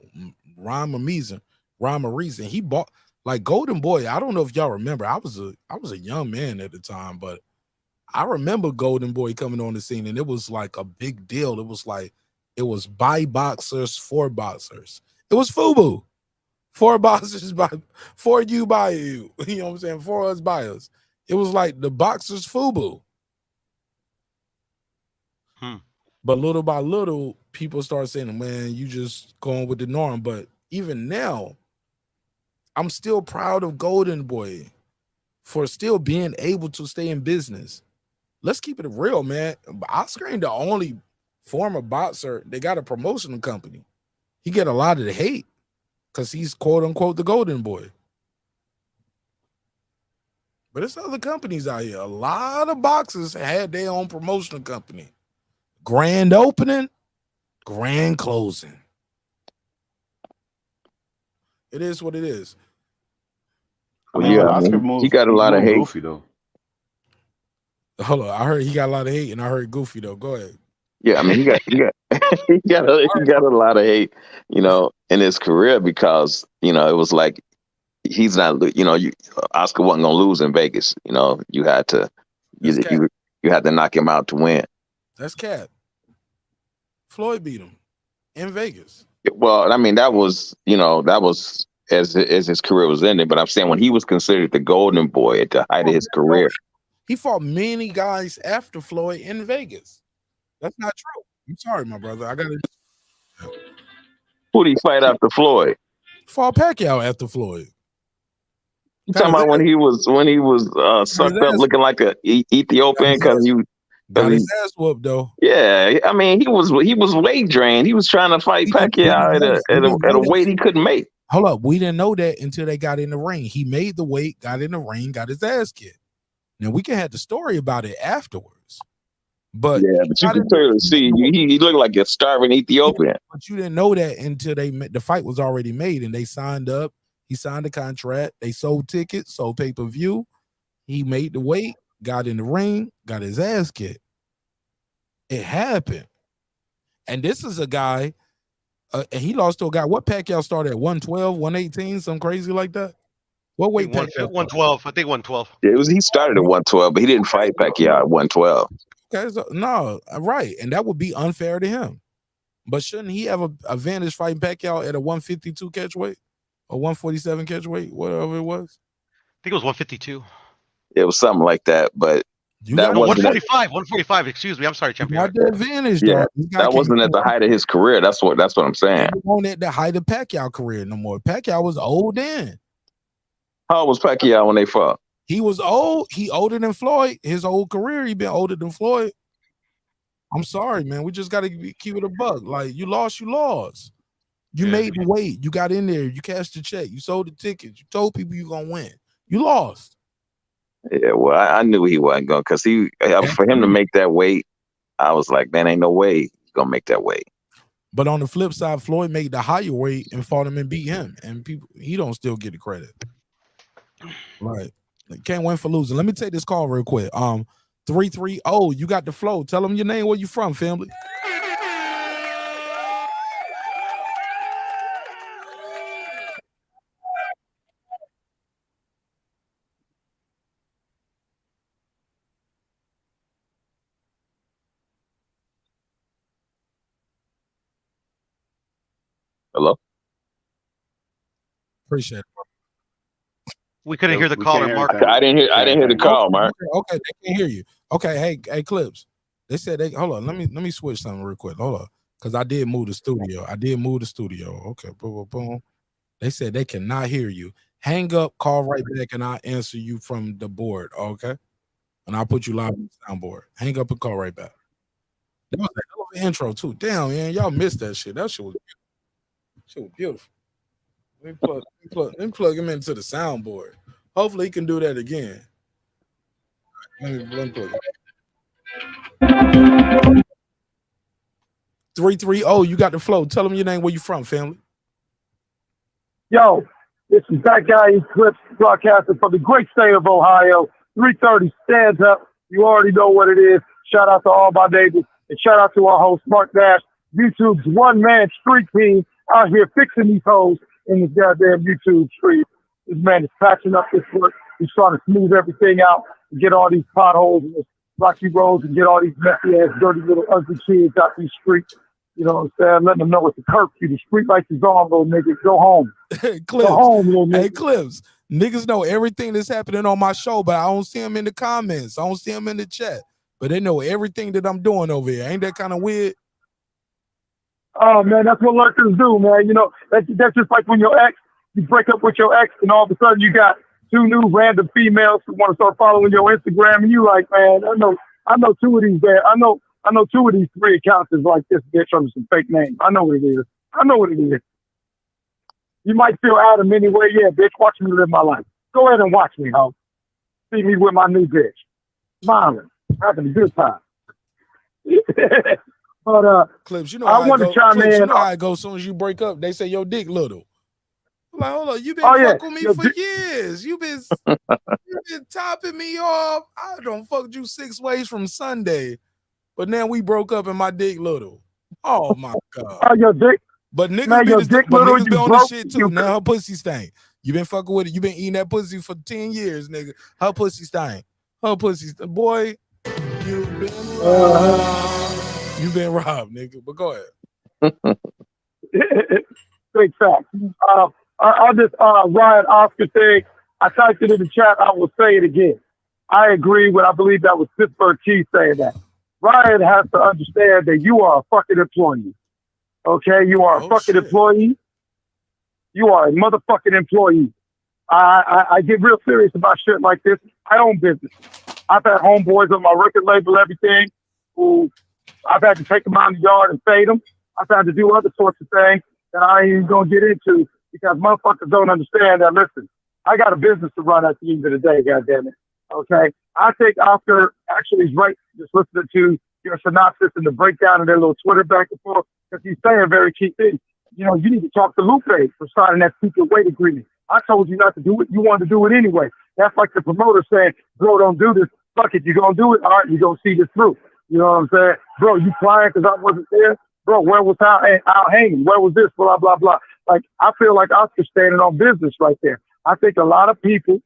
rhyme or reason. He bought, like, Golden Boy. I don't know if y'all remember. I was a young man at the time, but I remember Golden Boy coming on the scene, and it was like a big deal. It was like, it was by boxers for boxers. It was FUBU. 4 boxers for you by you. You know what I'm saying? For us by us. It was like the boxers FUBU. But little by little, people start saying, man, you just going with the norm. But even now, I'm still proud of Golden Boy for still being able to stay in business. Let's keep it real, man. Oscar ain't the only former boxer. They got a promotional company. He get a lot of the hate because he's quote unquote the Golden Boy. But there's other companies out here. A lot of boxers had their own promotional company. Grand opening, grand closing. It is what it is. Well, yeah, Oscar he got a lot of hate. Goofy, though. Hold on, I heard he got a lot of hate, and I heard Goofy though. Go ahead. Yeah, I mean, he got he got a lot of hate, you know, in his career because, you know, it was like he's not, you know, Oscar wasn't gonna lose in Vegas. You know, you had to you had to knock him out to win. That's cap. Floyd beat him in Vegas. Well, I mean, that was as his career was ending. But I'm saying when he was considered the Golden Boy at the height of his career, he fought many guys after Floyd in Vegas. That's not true. I'm sorry, my brother. I gotta. Who did he fight after Floyd? Fought Pacquiao after Floyd. You talking about when he was sucked up looking like a Ethiopian because he got his ass whooped though. Yeah, I mean he was weight drained. He was trying to fight Pacquiao at a weight he couldn't make. Hold up, we didn't know that until they got in the ring. He made the weight, got in the ring, got his ass kicked. Now we can have the story about it afterwards. But yeah, but you can clearly see he looked like a starving Ethiopian. But you didn't know that until the fight was already made and they signed up. He signed a contract. They sold tickets, sold pay-per-view. He made the weight, got in the ring, got his ass kicked. It happened. And this is a guy, and he lost to a guy. What Pacquiao started at 112, 118, something crazy like that? What weight Pacquiao? 112. I think 112. Yeah, he started at 112, but he didn't fight Pacquiao at 112. Okay, so, no, right. And that would be unfair to him. But shouldn't he have an advantage fighting Pacquiao at a 152 catch weight or 147 catch weight, whatever it was? I think it was 152. It was something like that, but that wasn't 145. 145. Excuse me. I'm sorry, champion. Not the advantage, yeah, though. that wasn't at the height of his career. That's what I'm saying. He wasn't at the height of Pacquiao career no more. Pacquiao was old then. How old was Pacquiao when they fought? He was old. He older than Floyd. His whole career, he been older than Floyd. I'm sorry, man. We just got to keep it a buck. Like, you lost, you lost. You made the weight. You got in there. You cashed the check. You sold the tickets. You told people you're going to win. You lost. Yeah, well, I knew he wasn't going because for him to make that weight, I was like, man, ain't no way he's going to make that weight. But on the flip side, Floyd made the higher weight and fought him and beat him. And he don't still get the credit. Right. Can't win for losing. Let me take this call real quick. 330, you got the flow. Tell them your name, where you from, family. Hello? Appreciate it. We couldn't hear the caller, Marq. I didn't hear the call, Marq. Okay, they can hear you. Okay, hey, Clips. They said hold on. Let me switch something real quick. Hold on. Because I did move the studio. Okay, boom, boom, boom. They said they cannot hear you. Hang up, call right back, and I'll answer you from the board, okay? And I'll put you live on the soundboard. Hang up and call right back. That was a hell of an intro, too. Damn, man, y'all missed that shit. That shit was beautiful. Let me plug him into the soundboard. Hopefully he can do that again. Let me plug it. 330, you got the flow. Tell them your name, where you from, family. Yo, this is that guy Eclipse broadcasting from the great state of Ohio. 330 stands up. You already know what it is. Shout out to all my neighbors. And shout out to our host, Marq Nash, YouTube's one-man street team out here fixing these hoes in this goddamn YouTube street. This man is patching up this work. He's trying to smooth everything out and get all these potholes and rocky roads and get all these messy-ass, dirty little ugly kids out these streets. You know what I'm saying? Letting them know it's a curfew. The street lights is on, little niggas. Go home. Clips. Go home, little nigga. Hey, Clips. Niggas know everything that's happening on my show, but I don't see them in the comments. I don't see them in the chat. But they know everything that I'm doing over here. Ain't that kind of weird? Oh, man, that's what lurkers do, man. You know, that's just like when you break up with your ex, and all of a sudden you got two new random females who want to start following your Instagram, and you like, man, I know two of these there. I know 2 of these 3 accounts is like this bitch under some fake names. I know what it is. You might feel Adam anyway. Yeah, bitch, watch me live my life. Go ahead and watch me, ho. See me with my new bitch. Smiling. Having a good time. But Clips, you know I want to chime in. You know how it goes as soon as you break up. They say your dick little. I'm like, hold on, you been fucking with me for years. You been topping me off. I don't fucked you 6 ways from Sunday. But now we broke up and my dick little. Oh my God. Oh, your dick. But niggas, man, niggas be on this shit too. Now her pussy stank. You been fucking with it. You been eating that pussy for 10 years, nigga. Her pussy stank. Her pussy stank. Boy, you been robbed. You been robbed, nigga. But go ahead. Big fact. I'll just Ryan Oscar thing. I typed it in the chat. I will say it again. I agree with, I believe that was Pittsburgh Chiefs saying that. Ryan has to understand that you are a fucking employee. Okay? You are a fucking employee. You are a motherfucking employee. I get real serious about shit like this. I own business. I've had homeboys on my record label, everything, who I've had to take them out in the yard and fade them. I've had to do other sorts of things that I ain't even going to get into because motherfuckers don't understand that, listen, I got a business to run at the end of the day, goddammit. Okay? I think Oscar actually is right just listening to your synopsis and the breakdown of their little Twitter back and forth because he's saying very key things. You know, you need to talk to Lupe for signing that secret weight agreement. I told you not to do it. You wanted to do it anyway. That's like the promoter saying, bro, don't do this. Fuck it, you're going to do it. All right, you're going to see this through. You know what I'm saying? Bro, you crying because I wasn't there? Bro, where was out hanging? Where was this? Blah, blah, blah. Like, I feel like Oscar's standing on business right there. I think a lot of people,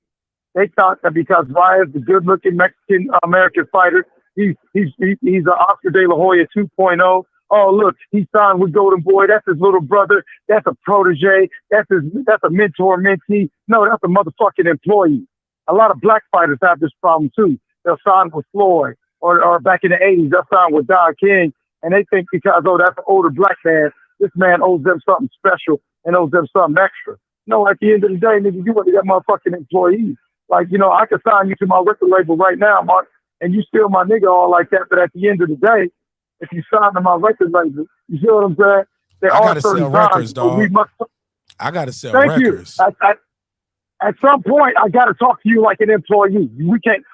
they thought that because Ryan's the good-looking Mexican-American fighter, he's an Oscar De La Hoya 2.0. Oh, look, he signed with Golden Boy. That's his little brother. That's a protege. That's a mentor, mentee. No, that's a motherfucking employee. A lot of black fighters have this problem, too. They'll sign with Floyd, or back in the 80s, they'll sign with Don King, and they think because, oh, that's an older black man, this man owes them something special and owes them something extra. No, at the end of the day, nigga, you want to get motherfucking employees. Like, you know, I could sign you to my record label right now, Mark, and you still my nigga all like that, but at the end of the day, if you sign to my record label, you see what I'm saying? There are certain times we must. I gotta sell Thank records. You. At some point, I gotta talk to you like an employee. We can't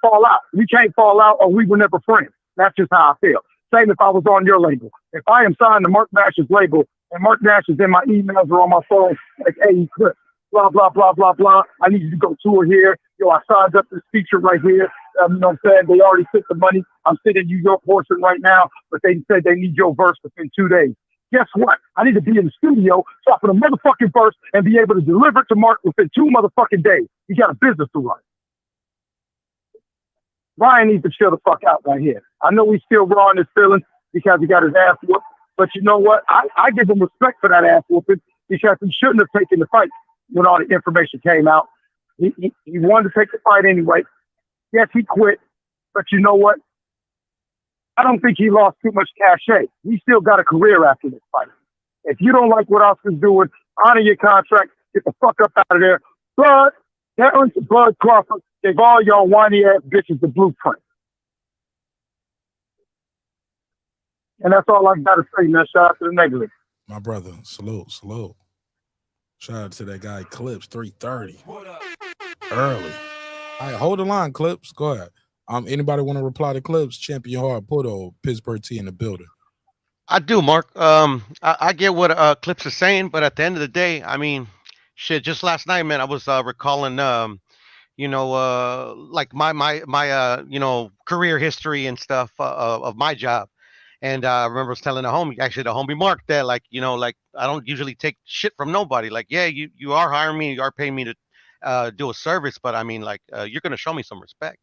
fall out. We can't fall out, or we were never friends. That's just how I feel. Same if I was on your label. If I am signed to Marq Nash's label, and Marq Nash is in my emails or on my phone, like, hey, Clip, blah blah blah blah blah. I need you to go tour here. Yo, I signed up this feature right here. You know what I'm saying? They already took the money. I'm sending you your portion right now, but they said they need your verse within 2 days. Guess what? I need to be in the studio, so I put a motherfucking verse and be able to deliver it to Marq within 2 motherfucking days. He got a business to run. Ryan needs to chill the fuck out right here. I know he's still raw in his feelings because he got his ass whooped, but you know what? I give him respect for that ass whooping because he shouldn't have taken the fight when all the information came out. He wanted to take the fight anyway. Yes, he quit, but you know what? I don't think he lost too much cachet. He still got a career after this fight. If you don't like what Oscar's doing, honor your contract, get the fuck up out of there. Blood, Terrence, Blood, Crawford, gave all y'all whiny ass bitches the blueprint. And that's all I got to say, man. Shout out to the negative. My brother, salute. Shout out to that guy, Clips, 330. Early. All right, hold the line, Clips. Go ahead. Anybody want to reply to Clips? Champion Hard Puto, Pittsburgh T in the building. I do, Mark. I get what Clips is saying, but at the end of the day, I mean, shit. Just last night, man, I was recalling, like my career history and stuff of my job, and I remember I was telling the homie Marq, that like I don't usually take shit from nobody. Like, yeah, you are hiring me, you are paying me to do a service, but I mean, like, you're gonna show me some respect.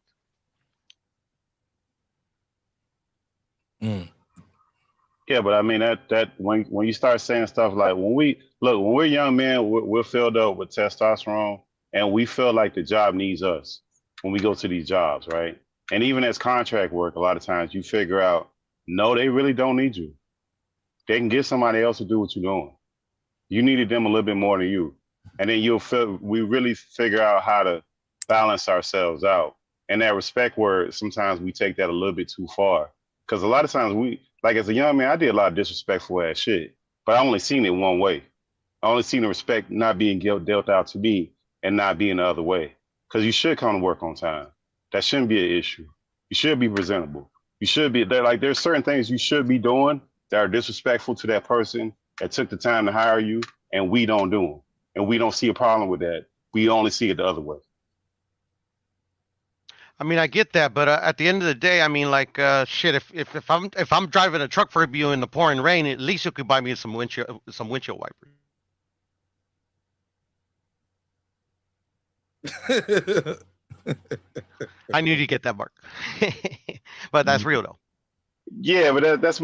Yeah, but I mean that when you start saying stuff like when we're young men, we're filled up with testosterone, and we feel like the job needs us when we go to these jobs, right? And even as contract work, a lot of times you figure out, no, they really don't need you. They can get somebody else to do what you're doing. You needed them a little bit more than you, and then we really figure out how to balance ourselves out. And that respect word, sometimes we take that a little bit too far. Because a lot of times like as a young man, I did a lot of disrespectful ass shit, but I only seen it one way. I only seen the respect not being dealt out to me and not being the other way. Because you should come to work on time. That shouldn't be an issue. You should be presentable. You should be there's certain things you should be doing that are disrespectful to that person that took the time to hire you, and we don't do them. And we don't see a problem with that. We only see it the other way. I mean, I get that, but at the end of the day, I mean, like, shit. If I'm driving a truck for you in the pouring rain, at least you could buy me some windshield wipers. I knew you'd get that, Mark. But that's real though. Yeah, but that's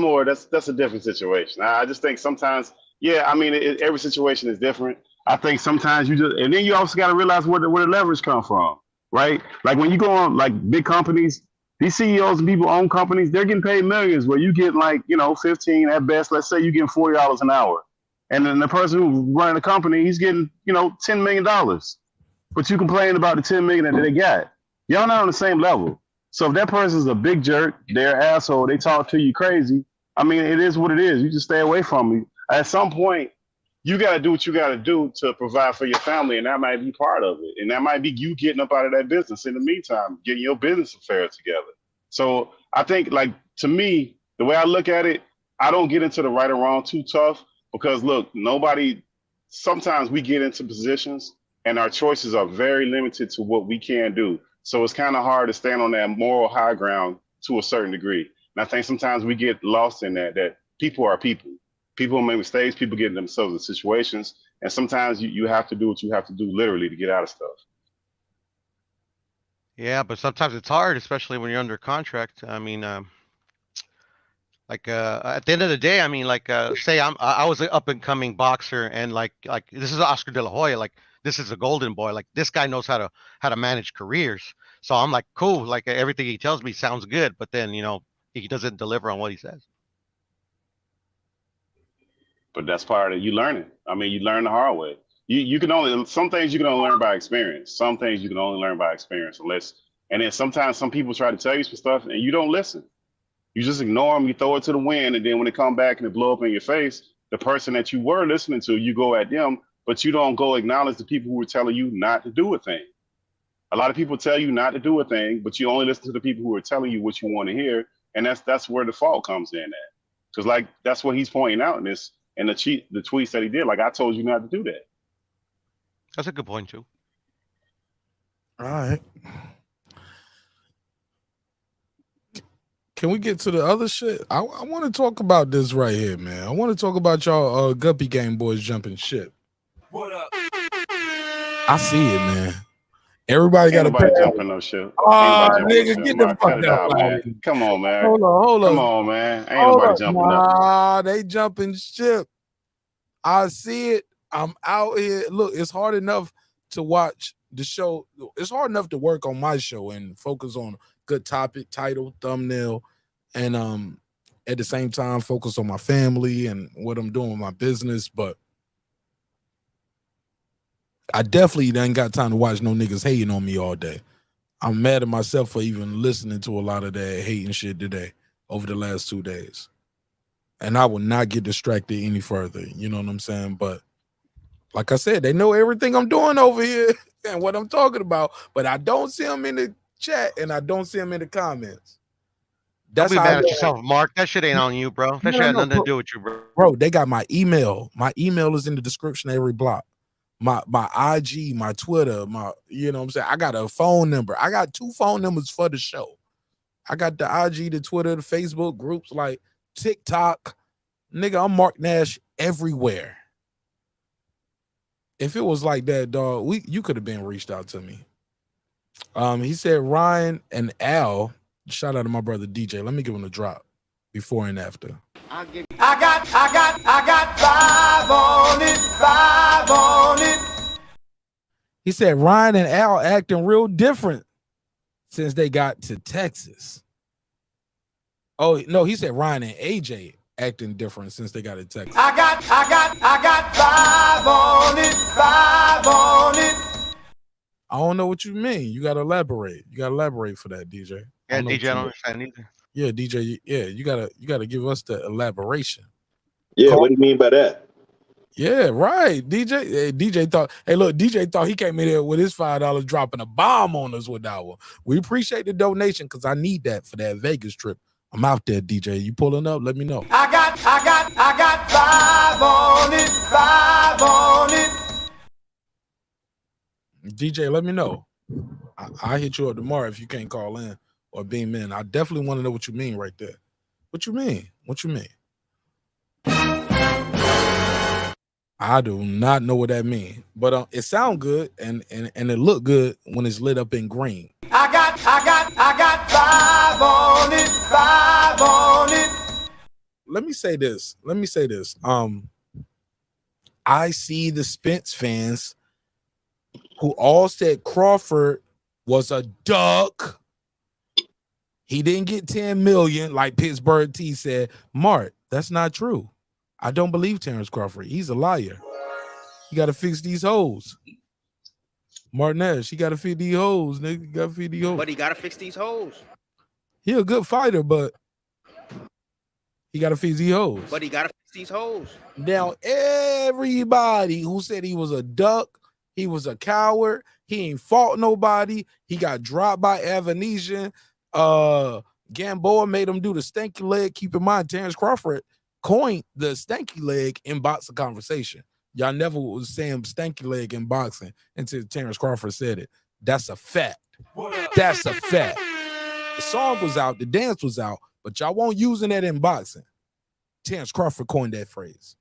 a different situation. I just think sometimes, yeah, I mean, every situation is different. I think sometimes and then you also got to realize where the leverage come from. Right? Like when you go on like big companies, these CEOs and people own companies, they're getting paid millions where you get like, 15 at best. Let's say you're getting $40 an hour. And then the person who's running the company, he's getting, $10 million. But you complain about the $10 million that they got. Y'all not on the same level. So if that person's a big jerk, they're an asshole, they talk to you crazy, I mean, it is what it is. You just stay away from me. At some point, you got to do what you got to do to provide for your family, and that might be part of it. And that might be you getting up out of that business in the meantime, getting your business affairs together. So I think, like, to me, the way I look at it, I don't get into the right or wrong too tough because, look, sometimes we get into positions and our choices are very limited to what we can do. So it's kind of hard to stand on that moral high ground to a certain degree. And I think sometimes we get lost in that people are people. People make mistakes, people get themselves in situations, and sometimes you have to do what you have to do literally to get out of stuff. Yeah, but sometimes it's hard, especially when you're under contract. I mean, like at the end of the day, I mean, like say I was an up and coming boxer, and like this is Oscar De La Hoya, like this is a golden boy, like this guy knows how to manage careers. So I'm like, cool, like everything he tells me sounds good, but then he doesn't deliver on what he says. But that's part of you learning. I mean, you learn the hard way. You can only, some things you can only learn by experience. Some things you can only learn by experience, and then sometimes some people try to tell you some stuff and you don't listen. You just ignore them, you throw it to the wind, and then when they come back and it blow up in your face, the person that you were listening to, you go at them, but you don't go acknowledge the people who are telling you not to do a thing. A lot of people tell you not to do a thing, but you only listen to the people who are telling you what you want to hear, and that's where the fault comes in at. Because like that's what he's pointing out in this, and the tweets that he did. Like I told you not to do that. That's a good point too. All right. Can we get to the other shit? I want to talk about this right here, man. I want to talk about y'all Guppy Gang boys jumping shit. What up? I see it, man. Everybody got to pay. Jumping no shit. Nigga, get the fuck out, man. Come on, man. Hold on. Come on, man. Ain't nobody jumping up. They jumping ship. I see it. I'm out here. Look, it's hard enough to watch the show. It's hard enough to work on my show and focus on good topic, title, thumbnail, and at the same time focus on my family and what I'm doing with my business. But I definitely ain't got time to watch no niggas hating on me all day. I'm mad at myself for even listening to a lot of that hating shit today over the last 2 days. And I will not get distracted any further. You know what I'm saying? But like I said, they know everything I'm doing over here and what I'm talking about, but I don't see them in the chat and I don't see them in the comments. Don't be mad at yourself, Mark. That shit ain't on you, bro. That shit had nothing to do with you, bro. Bro, they got my email. My email is in the description of every block. My IG, my Twitter, you know what I'm saying? I got a phone number. I got 2 phone numbers for the show. I got the IG, the Twitter, the Facebook groups, like TikTok. Nigga, I'm Marq Nash everywhere. If it was like that, dog, you could have been reached out to me. He said Ryan and Al, shout out to my brother DJ. Let me give him a drop before and after. I got 5 on it. He said Ryan and Al acting real different since they got to Texas. Oh no, he said Ryan and AJ acting different since they got to Texas. I got 5 on it. I don't know what you mean. You gotta elaborate. You gotta elaborate for that, DJ. Yeah, DJ, I don't understand either. Yeah, DJ. Yeah, you gotta give us the elaboration. Yeah, what do you mean by that? Yeah, right. DJ thought, hey, look, DJ thought he came in here with his $5 dropping a bomb on us with that one. We appreciate the donation because I need that for that Vegas trip. I'm out there, DJ. You pulling up? Let me know. I got 5 on it. DJ, let me know. I'll hit you up tomorrow if you can't call in or beam in. I definitely want to know what you mean right there. What you mean? What you mean? I do not know what that means, but it sound good and it look good when it's lit up in green. I got 5 on it. Let me say this. I see the Spence fans who all said Crawford was a duck. He didn't get 10 million like Pittsburgh T said. Marq, that's not true. I don't believe Terrence Crawford. He's a liar. You got to fix these hoes. Marq Nash, he got to fix these hoes, nigga. You got to fix these hoes. But he got to fix these hoes. He a good fighter, but he got to fix these hoes. But he got to fix these hoes. Now, everybody who said he was a duck, he was a coward, he ain't fought nobody, he got dropped by Avanesian, Gamboa made him do the stanky leg. Keep in mind, Terrence Crawford coined the stanky leg in boxing conversation. Y'all never was saying stanky leg in boxing until Terrence Crawford said it. That's a fact. That's a fact. The song was out, the dance was out, but y'all won't using that in boxing. Terrence Crawford coined that phrase.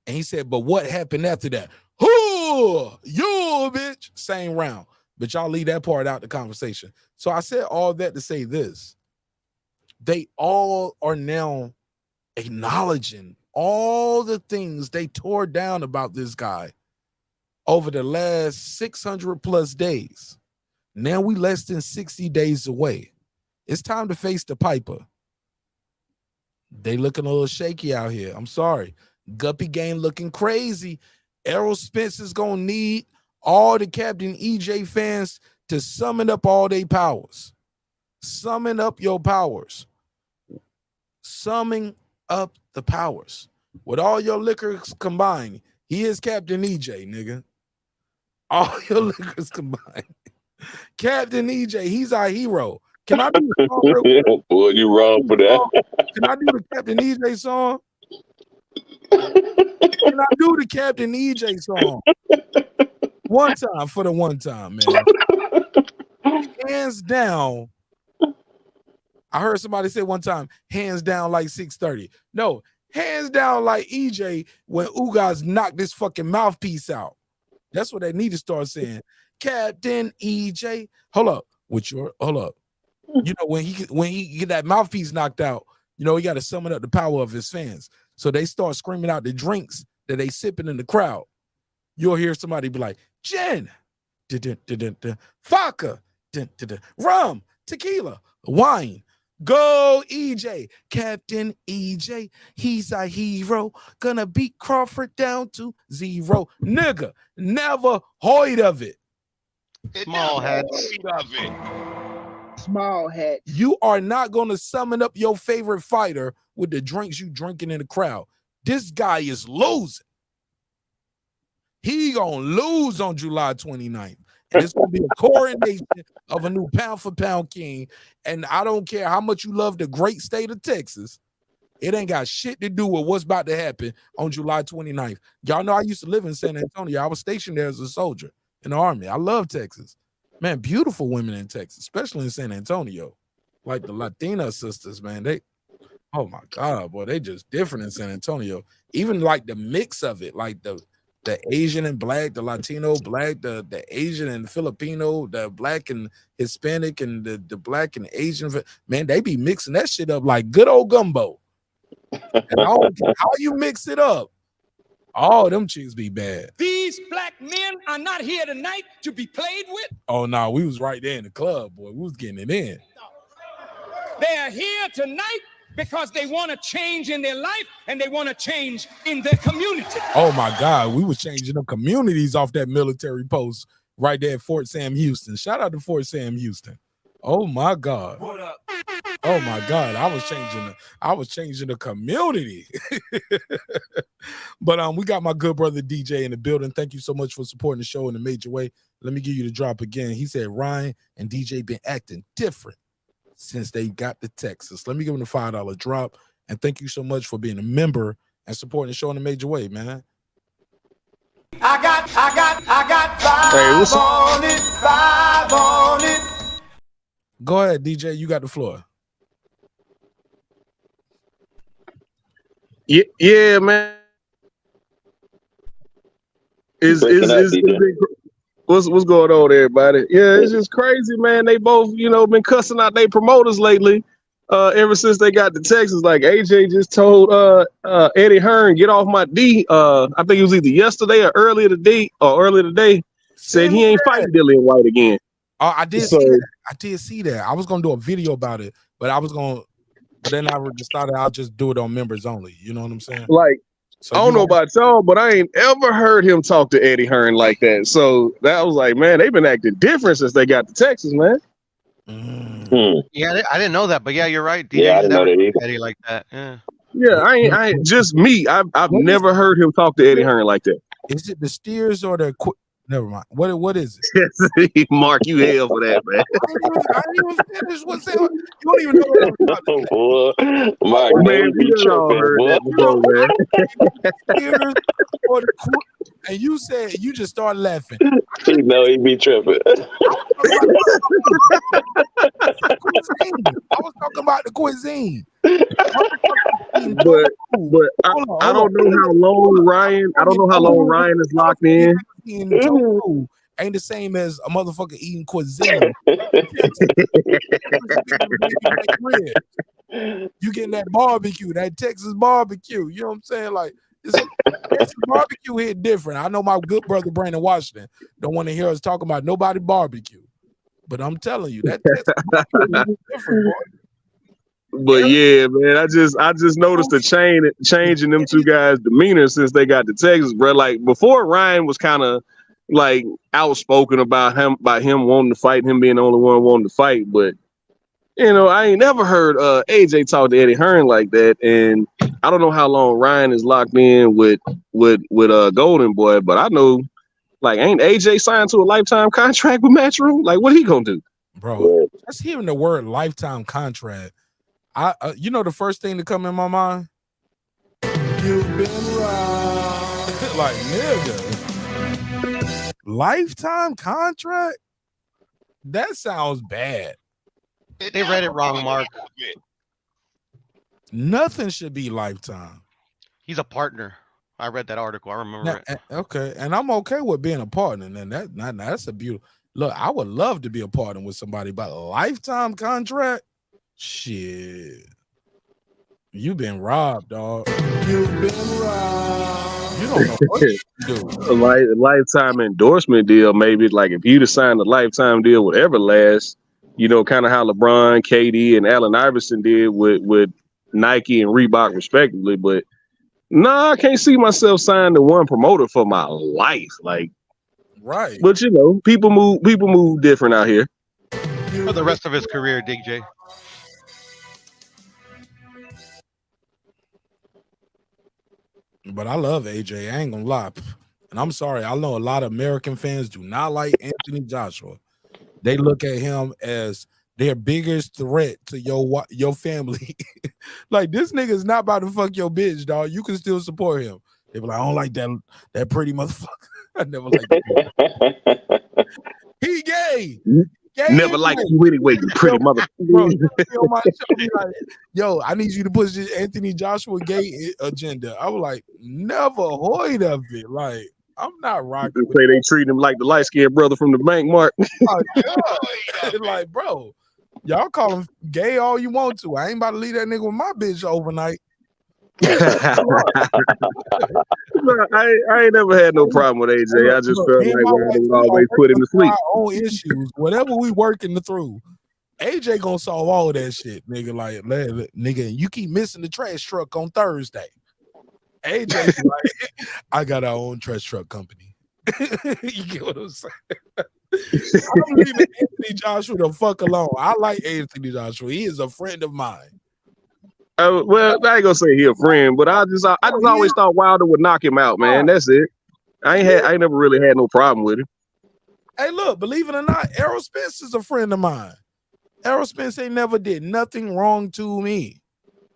And he said, but what happened after that? Who? You, bitch. Same round. But y'all leave that part out the conversation. So I said all that to say this. They all are now acknowledging all the things they tore down about this guy over the last 600 plus days. Now we less than 60 days away. It's time to face the Piper. They looking a little shaky out here. I'm sorry. Guppy game looking crazy. Errol Spence is going to need all the Captain EJ fans to summon up all their powers. Summon up your powers. Summing up the powers. With all your liquors combined, he is Captain EJ, nigga. All your liquors combined. Captain EJ, he's our hero. Can I do the song real quick? Boy, you wrong for that. Can I do the Captain EJ song? Can I do the Captain EJ song? One time for the one time, man. Hands down. I heard somebody say one time, hands down like 630. No, hands down like EJ when Ugas knocked this fucking mouthpiece out. That's what they need to start saying. Captain EJ. Hold up. Hold up. You know, when he get that mouthpiece knocked out, you know, he got to summon up the power of his fans. So they start screaming out the drinks that they sipping in the crowd. You'll hear somebody be like, gin, vodka, rum, tequila, wine. Go EJ, Captain EJ, he's a hero, gonna beat Crawford down to 0. Nigga, never heard of it. Small heads. Small head. You are not gonna summon up your favorite fighter with the drinks you drinking in the crowd. This guy is losing. He gonna lose on July 29th. And it's gonna be a coronation of a new pound for pound king. And I don't care how much you love the great state of Texas. It ain't got shit to do with what's about to happen on July 29th. Y'all know I used to live in San Antonio. I was stationed there as a soldier in the Army. I love Texas. Man, beautiful women in Texas, especially in San Antonio. Like the Latina sisters, man. Oh my God, boy, they just different in San Antonio. Even like the mix of it, like the Asian and black, the Latino black, the Asian and Filipino, the black and Hispanic, and the black and Asian. Man, they be mixing that shit up like good old gumbo. And I don't care how you mix it up, all them chicks be bad. These black men are not here tonight to be played with. Oh no, we was right there in the club, boy. We was getting it in. They are here tonight because they want to change in their life and they want to change in their community. Oh my God, we was changing the communities off that military post right there at Fort Sam Houston. Shout out to Fort Sam Houston. Oh my God. What up? Oh my God, I was changing the community. But we got my good brother DJ in the building. Thank you so much for supporting the show in a major way. Let me give you the drop again. He said Ryan and DJ been acting different since they got to Texas. Let me give him the $5 drop. And thank you so much for being a member and supporting the show in a major way, man. I got 5 on it, 5 on it. Go ahead, DJ. You got the floor. Yeah, man. What's going on, everybody? Yeah, it's just crazy, man. They both, been cussing out their promoters lately. Ever since they got to Texas, like AJ just told Eddie Hearn, get off my D. I think it was either yesterday or earlier today. Said he ain't fighting Dillian White again. Oh, I did see that. I did see that. I was gonna do a video about it, but then I decided I'll just do it on members only. You know what I'm saying? Like, so I don't know about y'all, but I ain't ever heard him talk to Eddie Hearn like that. So that was like, man, they've been acting different since they got to Texas, man. Yeah, I didn't know that, but yeah, you're right. DJ, Yeah, I didn't know that either. Eddie like that. Yeah. Yeah, I ain't just me. I've never heard him talk to Eddie Hearn like that. Is it the steers or the Never mind. What is it? Marq, you hell for that, man. I didn't even finish what's saying. You don't even know what I'm talking about. Boy, Marq, Man, they we be done all tripping, heard boy. that before, man. And you said you just started laughing. He know he be tripping. I was talking about the cuisine. But I don't know how long Ryan. I don't know how long Ryan is locked in. Eating tofu ain't the same as a motherfucker eating cuisine. You getting that barbecue, that Texas barbecue. You know what I'm saying? Like Texas barbecue hit different. I know my good brother Brandon Washington don't want to hear us talking about nobody barbecue, but I'm telling you that Texas barbecue is different, boy. But yeah, man, I just noticed the change in them two guys' demeanor since they got to Texas, bro. Like before, Ryan was kind of like outspoken about him wanting to fight, him being the only one wanting to fight. But you know, I ain't never heard AJ talk to Eddie Hearn like that. And I don't know how long Ryan is locked in with Golden Boy, but I know like ain't AJ signed to a lifetime contract with Matchroom? Like what he gonna do, bro? Just hearing the word lifetime contract. You know the first thing to come in my mind? You've been robbed. Like, nigga. Lifetime contract? That sounds bad. They read it wrong, Marq. Nothing should be lifetime. He's a partner. I read that article. I remember it. Okay, and I'm okay with being a partner. And that's a beautiful look. I would love to be a partner with somebody, but a lifetime contract. Shit. You've been robbed, dog. You've been robbed. You don't know what you do. A lifetime endorsement deal, maybe like if you'd have signed a lifetime deal with Everlast, you know, kind of how LeBron, KD, and Allen Iverson did with Nike and Reebok respectively. But I can't see myself signing to one promoter for my life. Like, right. But you know, people move different out here. For the rest of his career, DJ. But I love AJ. I ain't gonna lie. And I'm sorry. I know a lot of American fans do not like Anthony Joshua. They look at him as their biggest threat to your family. Like, this nigga is not about to fuck your bitch, dog. You can still support him. They be like, I don't like that pretty motherfucker. I never liked that. He gay. Never liked you anyway, you pretty motherfucker. Like, yo, I need you to push this Anthony Joshua gay agenda. I was like, never heard of it. Like, I'm not rocking with say they treat him like the light-skinned brother from the bank, Marq. Like, bro, y'all call him gay all you want to. I ain't about to leave that nigga with my bitch overnight. I ain't never had no problem with AJ. I just felt like Ryan would always put him to sleep. Our own issues, whatever we working through, AJ gonna solve all that shit, nigga. Like, nigga, you keep missing the trash truck on Thursday. AJ, like, I got our own trash truck company. You get what I'm saying? I'm leaving Anthony Joshua the fuck alone. I like Anthony Joshua. He is a friend of mine. Well, I ain't gonna say he a friend, but I just always thought Wilder would knock him out, man. That's it. I ain't never really had no problem with him. Hey, look, believe it or not, Errol Spence is a friend of mine. Errol Spence ain't never did nothing wrong to me.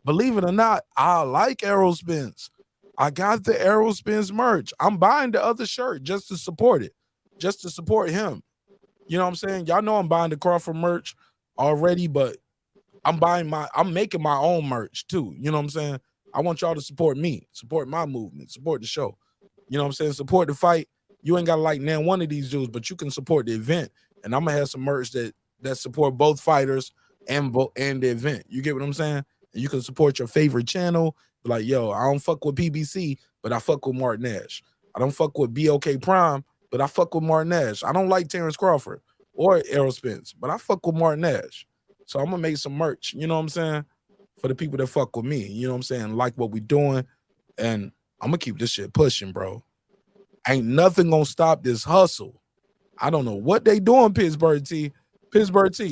Believe it or not, I like Errol Spence. I got the Errol Spence merch. I'm buying the other shirt just to support it, just to support him. You know what I'm saying? Y'all know I'm buying the Crawford merch already, but I'm making my own merch too. You know what I'm saying? I want y'all to support me, support my movement, support the show. You know what I'm saying? Support the fight. You ain't got to like name one of these dudes, but you can support the event. And I'm gonna have some merch that support both fighters and the event. You get what I'm saying? And you can support your favorite channel. Like, yo, I don't fuck with PBC, but I fuck with Marq Nash. I don't fuck with BOK Prime, but I fuck with Marq Nash. I don't like Terrence Crawford or Errol Spence, but I fuck with Marq Nash. So I'm gonna make some merch, you know what I'm saying? For the people that fuck with me, you know what I'm saying? Like what we doing. And I'm gonna keep this shit pushing, bro. Ain't nothing gonna stop this hustle. I don't know what they doing, Pittsburgh T.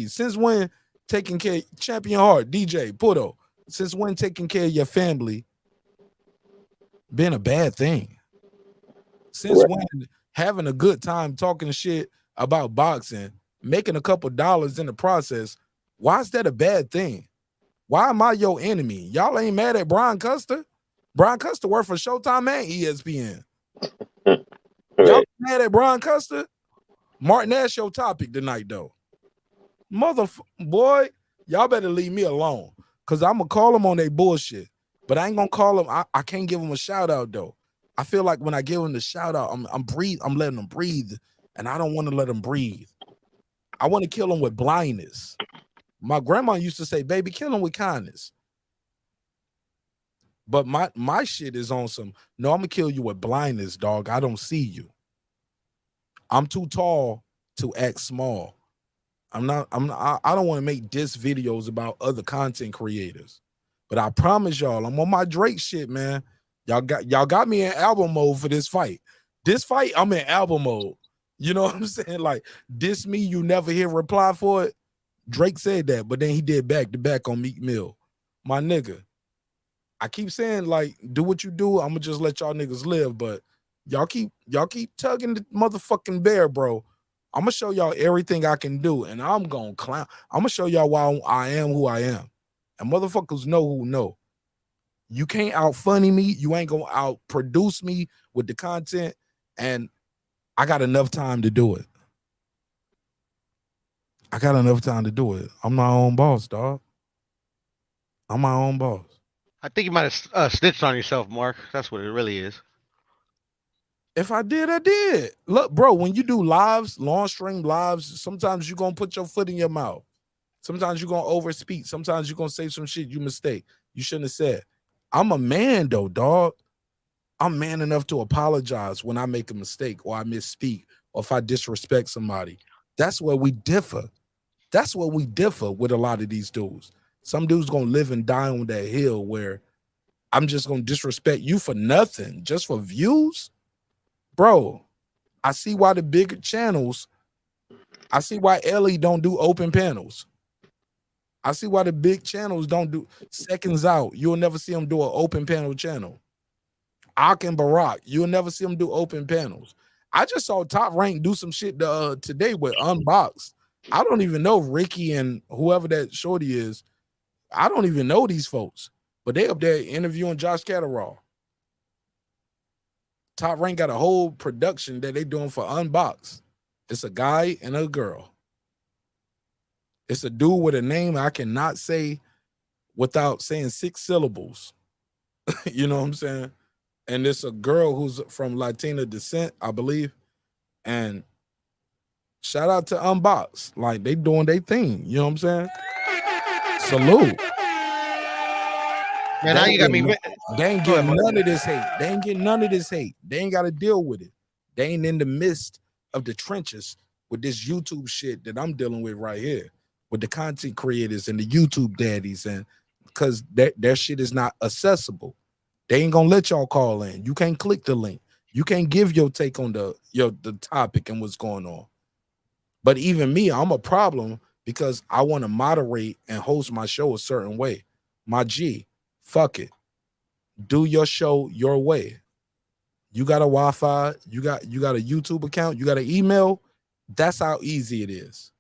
Since when taking care Champion Heart, DJ, Puto, since when taking care of your family been a bad thing? Since when having a good time talking shit about boxing, making a couple dollars in the process, why is that a bad thing? Why am I your enemy? Y'all ain't mad at Brian Custer? Brian Custer worked for Showtime and ESPN. Y'all mad at Brian Custer? Marq, Nash your topic tonight, though. Boy, y'all better leave me alone. Because I'm going to call them on their bullshit. But I ain't going to call them. I can't give them a shout out, though. I feel like when I give them the shout out, I'm letting them breathe. And I don't want to let them breathe. I want to kill them with blindness. My grandma used to say, baby, kill them with kindness. But my shit is on some, no, I'm going to kill you with blindness, dog. I don't see you. I'm too tall to act small. I don't want to make diss videos about other content creators. But I promise y'all, I'm on my Drake shit, man. Y'all got me in album mode for this fight. This fight, I'm in album mode. You know what I'm saying? Like, diss me, you never hear reply for it. Drake said that, but then he did back to back on Meek Mill. My nigga, I keep saying, like, do what you do. I'm gonna just let y'all niggas live, but y'all keep tugging the motherfucking bear, bro. I'm gonna show y'all everything I can do, and I'm gonna clown. I'm gonna show y'all why I am who I am. And motherfuckers know who know. You can't out funny me. You ain't gonna out produce me with the content, and I got enough time to do it. I got enough time to do it. I'm my own boss, dog. I'm my own boss. I think you might have snitched on yourself, Marq. That's what it really is. If I did, I did. Look, bro, when you do lives, long stream lives, sometimes you're going to put your foot in your mouth. Sometimes you're going to overspeak. Sometimes you're going to say some shit you mistake. You shouldn't have said. I'm a man, though, dog. I'm man enough to apologize when I make a mistake or I misspeak or if I disrespect somebody. That's where we differ. That's where we differ with a lot of these dudes. Some dudes going to live and die on that hill where I'm just going to disrespect you for nothing, just for views. Bro, I see why the bigger channels, I see why Ellie don't do open panels. I see why the big channels don't do seconds out. You'll never see them do an open panel channel. Ak and Barack, you'll never see them do open panels. I just saw Top Rank do some shit today with Unboxed. I don't even know Ricky and whoever that shorty is. I don't even know these folks, but they up there interviewing Josh Catterall. Top Rank got a whole production that they doing for Unboxed. It's a guy and a girl. It's a dude with a name I cannot say without saying 6 syllables. You know what I'm saying? And it's a girl who's from Latina descent, I believe. And shout out to Unboxed. Like, they doing their thing. You know what I'm saying? Salute. Man, now you got me. They ain't getting none of this hate. They ain't getting none of this hate. They ain't got to deal with it. They ain't in the midst of the trenches with this YouTube shit that I'm dealing with right here, with the content creators and the YouTube daddies, and because their shit is not accessible. They ain't gonna let y'all call in. You can't click the link. You can't give your take on the topic and what's going on. But even me, I'm a problem because I want to moderate and host my show a certain way. My G, fuck it. Do your show your way. You got a Wi-Fi, you got a YouTube account, you got an email. That's how easy it is.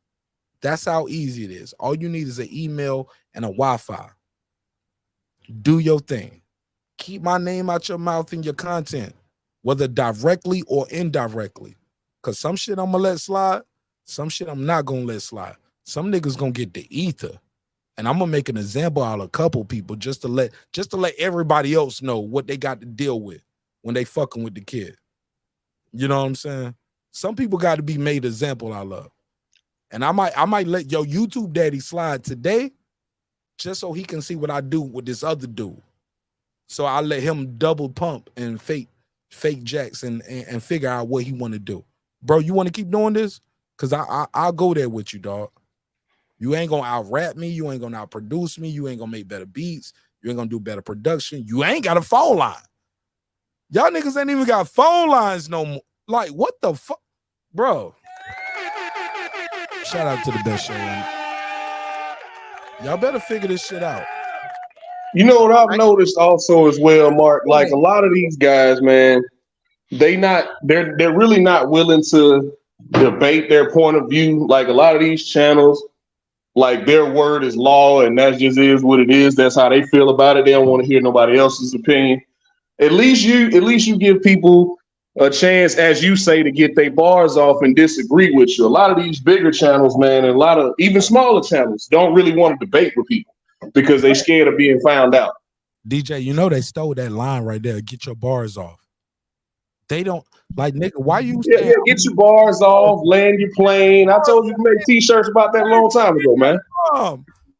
That's how easy it is. All you need is an email and a Wi-Fi. Do your thing. Keep my name out your mouth in your content, whether directly or indirectly. Because some shit I'm going to let slide, some shit I'm not going to let slide. Some niggas going to get the ether. And I'm going to make an example out of a couple people just to let everybody else know what they got to deal with when they fucking with the kid. You know what I'm saying? Some people got to be made example out of. And I might let your YouTube daddy slide today just so he can see what I do with this other dude. So I let him double pump and fake jacks and figure out what he want to do. Bro, you want to keep doing this? Because I'll go there with you, dog. You ain't going to out-rap me. You ain't going to out-produce me. You ain't going to make better beats. You ain't going to do better production. You ain't got a phone line. Y'all niggas ain't even got phone lines no more. Like, what the fuck? Bro. Shout out to the best show. Y'all better figure this shit out. You know what I've noticed also as well, Marq? Like a lot of these guys, man, they're really not willing to debate their point of view. Like a lot of these channels, like their word is law, and that just is what it is. That's how they feel about it. They don't want to hear nobody else's opinion. At least you give people a chance, as you say, to get their bars off and disagree with you. A lot of these bigger channels, man, and a lot of even smaller channels don't really want to debate with people because they scared of being found out. DJ, you know they stole that line right there. Get your bars off. They don't like, nigga. Why you saying get your bars off, land your plane? I told you to make t-shirts about that a long time ago, man.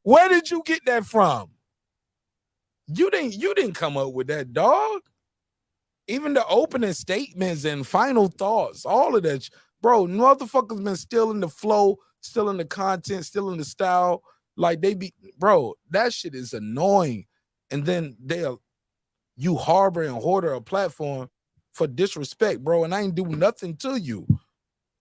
Where did you get that from? You didn't come up with that, dog. Even the opening statements and final thoughts, all of that, bro. Motherfuckers been still in the flow, still in the content, still in the style. Like they be, bro. That shit is annoying. And then you harbor and hoarder a platform for disrespect, bro. And I ain't do nothing to you.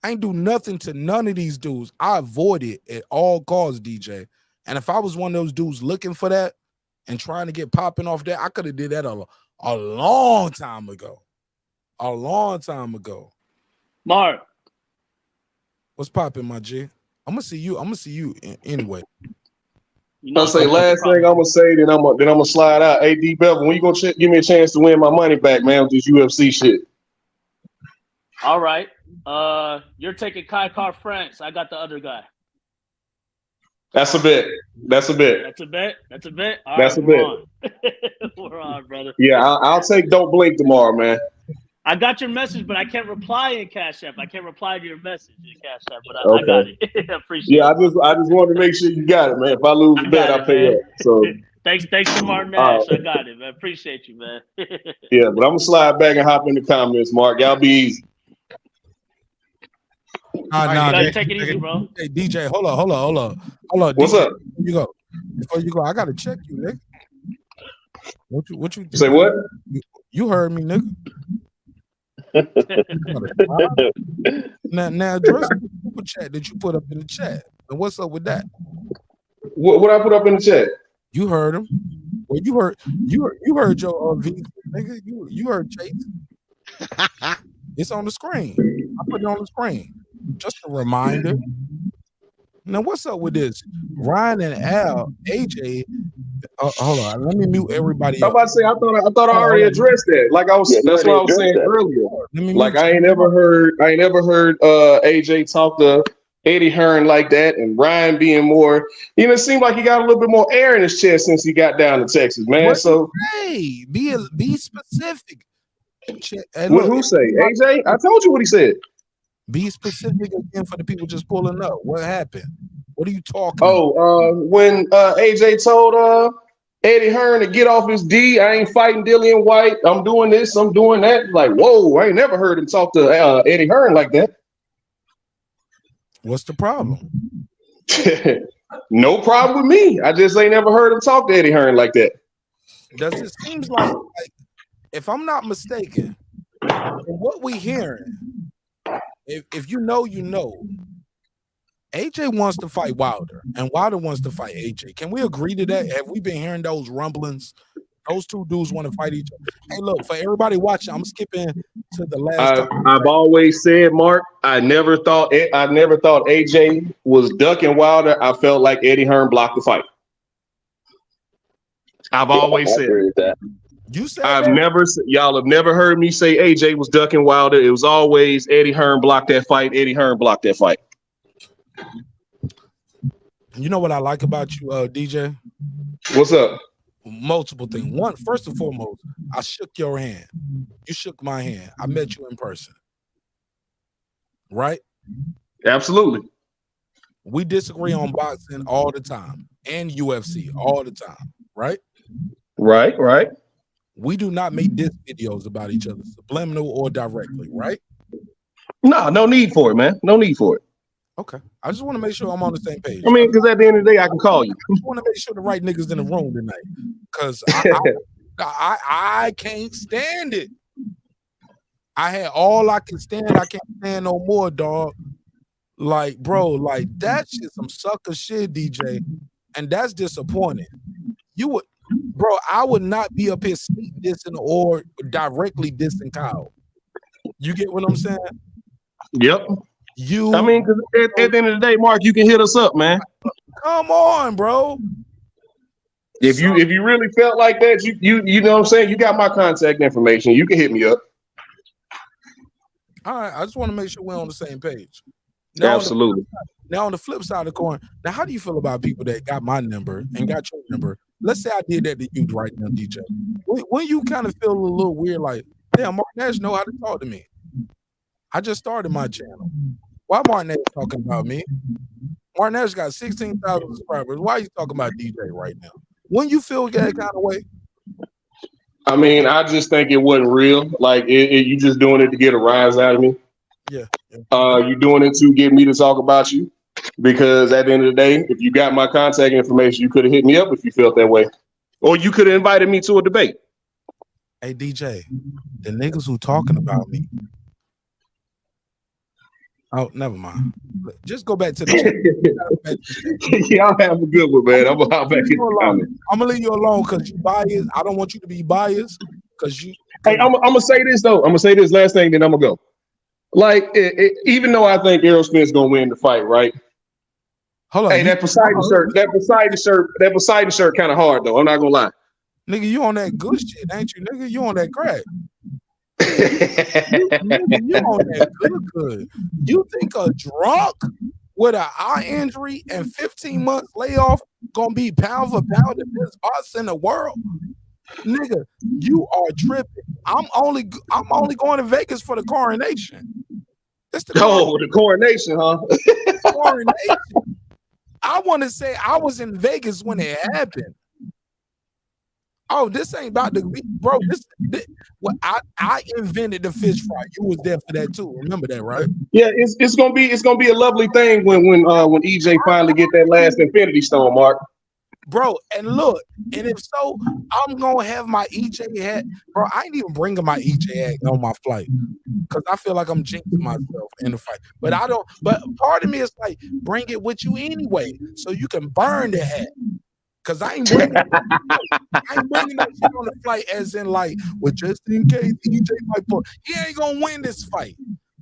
I ain't do nothing to none of these dudes. I avoid it at all costs, DJ. And if I was one of those dudes looking for that and trying to get popping off that, I could have did that a long time ago. A long time ago. Marq. What's popping, my G? I'm gonna see you anyway. I'll say last thing I'm gonna say, then I'm gonna slide out. Hey, D Bevel, when you gonna give me a chance to win my money back, man, with this UFC shit? All right. You're taking Kai Car France. I got the other guy. That's a bet. That's a bet. That's a bet. That's a bet. All That's right, a bet. on. We're on, brother. Yeah, I'll take Don't Blink tomorrow, man. I got your message, but I can't reply in Cash App. I can't reply to your message in Cash App, but I got it. I appreciate it. Yeah, I just wanted to make sure you got it, man. If I lose the bet, I pay up. So thanks to Mark Nash. I got it, man. Appreciate you, man. Yeah, but I'm gonna slide back and hop in the comments, Mark. Y'all be easy. Take it easy, bro. Hey, DJ, hold on. What's DJ, up? Before you go, I gotta check you, nigga. What you say? What? You heard me, nigga. now address the super chat that you put up in the chat. And what's up with that? What I put up in the chat? You heard him. Well, you heard your V, nigga. You heard Chase. It's on the screen. I put it on the screen. Just a reminder. Now, what's up with this? Ryan and Al, AJ. Hold on, let me mute everybody. I'm about to say, I thought I already addressed that. Like I was, that's what I was saying earlier. Like I ain't never heard AJ talk to Eddie Hearn like that, and Ryan being more. It seemed like he got a little bit more air in his chest since he got down to Texas, man. So hey, be specific. Who say AJ? I told you what he said. Be specific again for the people just pulling up. What happened? What are you talking about? When AJ told Eddie Hearn to get off his D, I ain't fighting Dillian White. I'm doing this, I'm doing that. Like, whoa, I ain't never heard him talk to Eddie Hearn like that. What's the problem? No problem with me. I just ain't never heard him talk to Eddie Hearn like that. Does it seem like if I'm not mistaken, what we hearing, if you know, AJ wants to fight Wilder, and Wilder wants to fight AJ. Can we agree to that? Have we been hearing those rumblings? Those two dudes want to fight each other. Hey, look, for everybody watching, I'm skipping to the last. I've always said, Mark, I never thought AJ was ducking Wilder. I felt like Eddie Hearn blocked the fight. I've always said that. You said y'all have never heard me say AJ was ducking Wilder. It was always Eddie Hearn blocked that fight. Eddie Hearn blocked that fight. You know what I like about you, DJ? What's up? Multiple things. One, first and foremost, I shook your hand. You shook my hand. I met you in person. Right? Absolutely. We disagree on boxing all the time and UFC all the time. Right? Right. We do not make diss videos about each other, subliminal or directly, right? No need for it, man. No need for it. Okay. I just want to make sure I'm on the same page. I mean, because at the end of the day, I can call you. I just want to make sure the right niggas in the room tonight. Because I can't stand it. I had all I can stand. I can't stand no more, dog. Like, bro, like that shit some sucker shit, DJ. And that's disappointing. Bro, I would not be up here sneak dissing or directly dissing Kyle. You get what I'm saying? Yep. You. I mean, 'cause at the end of the day, Mark, you can hit us up, man. Come on, bro. If you really felt like that, you know what I'm saying? You got my contact information. You can hit me up. All right, I just want to make sure we're on the same page. Absolutely. Now on the flip side of the coin, now how do you feel about people that got my number and got your number? Let's say I did that to you right now, DJ. When you kind of feel a little weird, like, damn, Marq Nash know how to talk to me. I just started my channel. Why Marq Nash talking about me? Marq Nash got 16,000 subscribers. Why are you talking about DJ right now? When you feel that kind of way? I mean, I just think it wasn't real. Like you just doing it to get a rise out of me. Yeah. You doing it to get me to talk about you. Because at the end of the day, if you got my contact information, you could have hit me up if you felt that way. Or you could have invited me to a debate. Hey, DJ, the niggas who talking about me. Oh, never mind. Just go back to the chat. Y'all have a good one, man. I'm gonna hop back in the comments. I'm gonna leave you alone because you biased. I don't want you to be biased because you. Hey, I'm gonna say this though. I'm gonna say this last thing, then I'm gonna go. Like, even though I think Errol Spence gonna win the fight, right? Hold on. Hey, that Poseidon shirt kind of hard though. I'm not gonna lie. Nigga, you on that good shit, ain't you? Nigga, you on that crack. you on that good. You think a drunk with an eye injury and 15 months layoff gonna be pound for pound the best boss in the world? Nigga, you are tripping. I'm only going to Vegas for the coronation. The coronation, huh? Coronation. I want to say I was in Vegas when it happened. Oh, this ain't about the bro. This well, I invented the fish fry. You was there for that too. Remember that, right? Yeah, it's gonna be a lovely thing when EJ finally get that last Infinity Stone, Mark. Bro, and look, and if so, I'm gonna have my EJ hat. Bro, I ain't even bringing my EJ hat on my flight because I feel like I'm jinxing myself in the fight. But I don't. But part of me is like, bring it with you anyway, so you can burn the hat. Cause I ain't bringing that shit on the flight, as in like, well, just in case EJ might pull. He ain't gonna win this fight.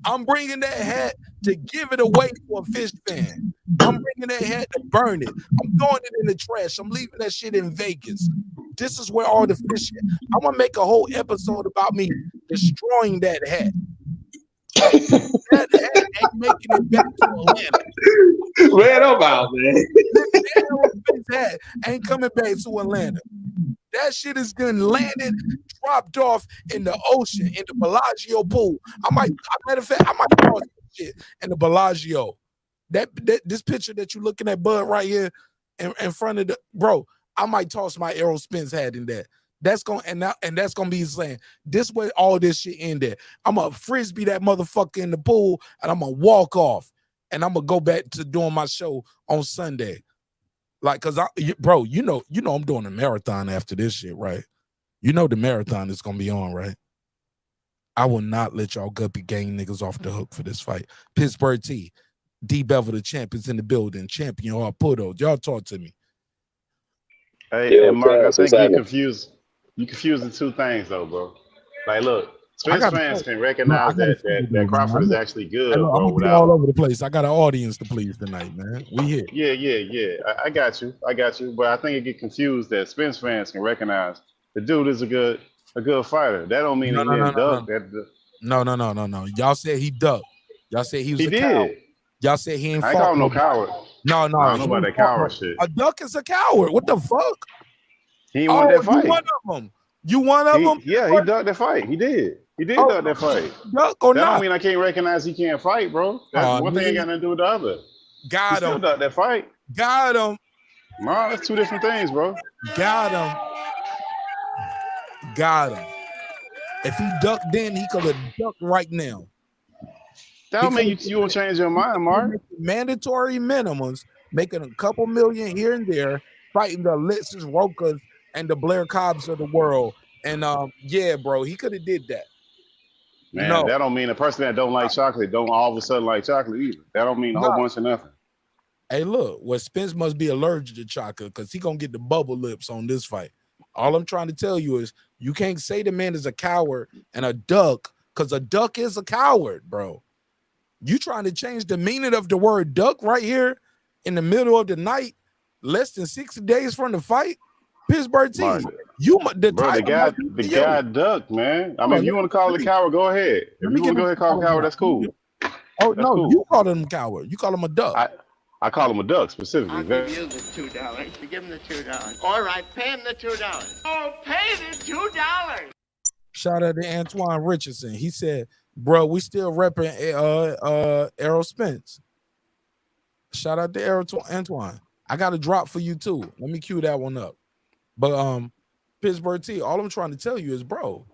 I'm bringing that hat to give it away to a fish fan. I'm bringing that hat to burn it. I'm throwing it in the trash. I'm leaving that shit in Vegas. This is where all the fish is. I'm gonna make a whole episode about me destroying that hat. That hat ain't making it back to Atlanta. Man, I'm out, man. That hat ain't coming back to Atlanta. That shit is getting landed, dropped off in the ocean, in the Bellagio pool. Matter of fact, I might toss this shit in the Bellagio. This picture that you looking at, Bud, right here in front of the bro. I might toss my Errol Spence hat in there. That's gonna that's gonna be saying this way all this shit in there. I'm gonna frisbee that motherfucker in the pool and I'm gonna walk off and I'm gonna go back to doing my show on Sunday. Like, cause bro, you know I'm doing a marathon after this shit, right? You know the marathon is gonna be on, right? I will not let y'all guppy gang niggas off the hook for this fight. Pittsburgh T, D Bevel the champ is in the building. Champion Harputo. Y'all talk to me. Hey, Mark, I think you confusing two things though, bro. Like, look, Spence fans can recognize that Crawford is actually good, bro. I'm gonna be all over the place. I got an audience to please tonight, man. We here. Yeah. I got you. But I think it get confused that Spence fans can recognize the dude is a good fighter. That don't mean he didn't duck. No. Y'all said he ducked. Y'all said he was a coward. Y'all said he ain't I ain't call him no coward. No. I don't know about that coward shit. A duck is a coward. What the fuck? He ain't won that fight. You one of them? Yeah, he ducked that fight. He did. He did duck that fight. Duck or that not? don't mean I can't recognize he can't fight, bro. That's one thing ain't got nothing to do with the other. Got he him. Still ducked that fight. Got him. No, that's two different things, bro. Got him. If he ducked then, he could have ducked right now. That don't mean you won't change your mind, Mark. Mandatory minimums, making a couple million here and there, fighting the Alexis Rokas and the Blair Cobbs of the world. And yeah, bro, he could have did that. Man, that don't mean a person that don't like chocolate don't all of a sudden like chocolate either. That don't mean a whole bunch of nothing. Hey, look, Spence must be allergic to chocolate because he gonna get the bubble lips on this fight. All I'm trying to tell you is you can't say the man is a coward and a duck because a duck is a coward, bro. You trying to change the meaning of the word duck right here in the middle of the night, less than 60 days from the fight? Pittsburgh T, Mark, the bro, the guy ducked, man. I mean, if you want to call it a coward, go ahead. If you want to go ahead and call him a coward, that's cool. Oh, That's no, cool. you call him a coward. You call him a duck. I call him a duck specifically. I'll give you the $2. You give him the $2. All right, pay him the $2. Oh, pay the $2. Shout out to Antoine Richardson. He said, bro, we still repping Errol Spence. Shout out to Errol Antoine. I got a drop for you too. Let me cue that one up. But Pittsburgh T, all I'm trying to tell you is, bro,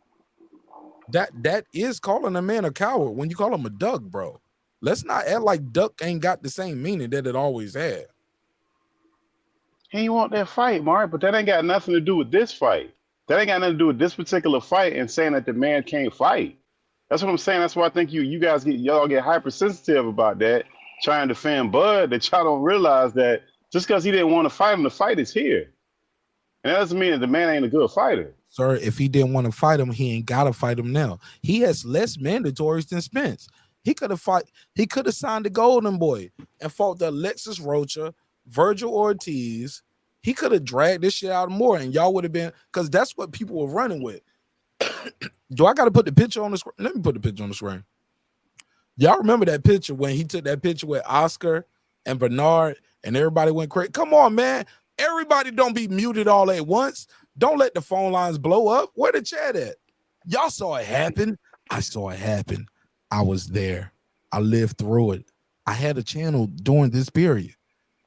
that is calling a man a coward when you call him a duck, bro. Let's not act like duck ain't got the same meaning that it always had. He want that fight, Mark, but that ain't got nothing to do with this fight. That ain't got nothing to do with this particular fight and saying that the man can't fight. That's what I'm saying. That's why I think you guys y'all get hypersensitive about that, trying to defend Bud, that y'all don't realize that just because he didn't want to fight him, the fight is here. And that doesn't mean that the man ain't a good fighter. Sir, if he didn't want to fight him, he ain't gotta fight him now. He has less mandatories than Spence. He could have signed the Golden Boy and fought the Alexis Rocha, Virgil Ortiz. He could have dragged this shit out more, and y'all would have been, because that's what people were running with. Do I got to put the picture on the screen? Let me put the picture on the screen. Y'all remember that picture when he took that picture with Oscar and Bernard and everybody went crazy? Come on, man. Everybody don't be muted all at once. Don't let the phone lines blow up. Where the chat at? Y'all saw it happen. I saw it happen. I was there. I lived through it. I had a channel during this period.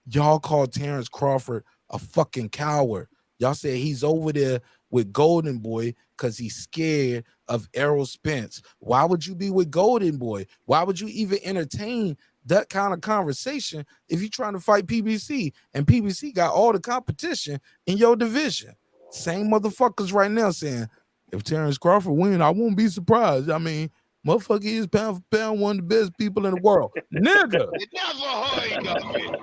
Y'all called Terrence Crawford a fucking coward. Y'all said he's over there with Golden Boy because he's scared of Errol Spence. Why would you be with Golden Boy? Why would you even entertain that kind of conversation if you're trying to fight PBC? And PBC got all the competition in your division. Same motherfuckers right now saying, if Terrence Crawford win, I won't be surprised. I mean, motherfucker is pound for pound one of the best people in the world. Nigga. It never heard of it.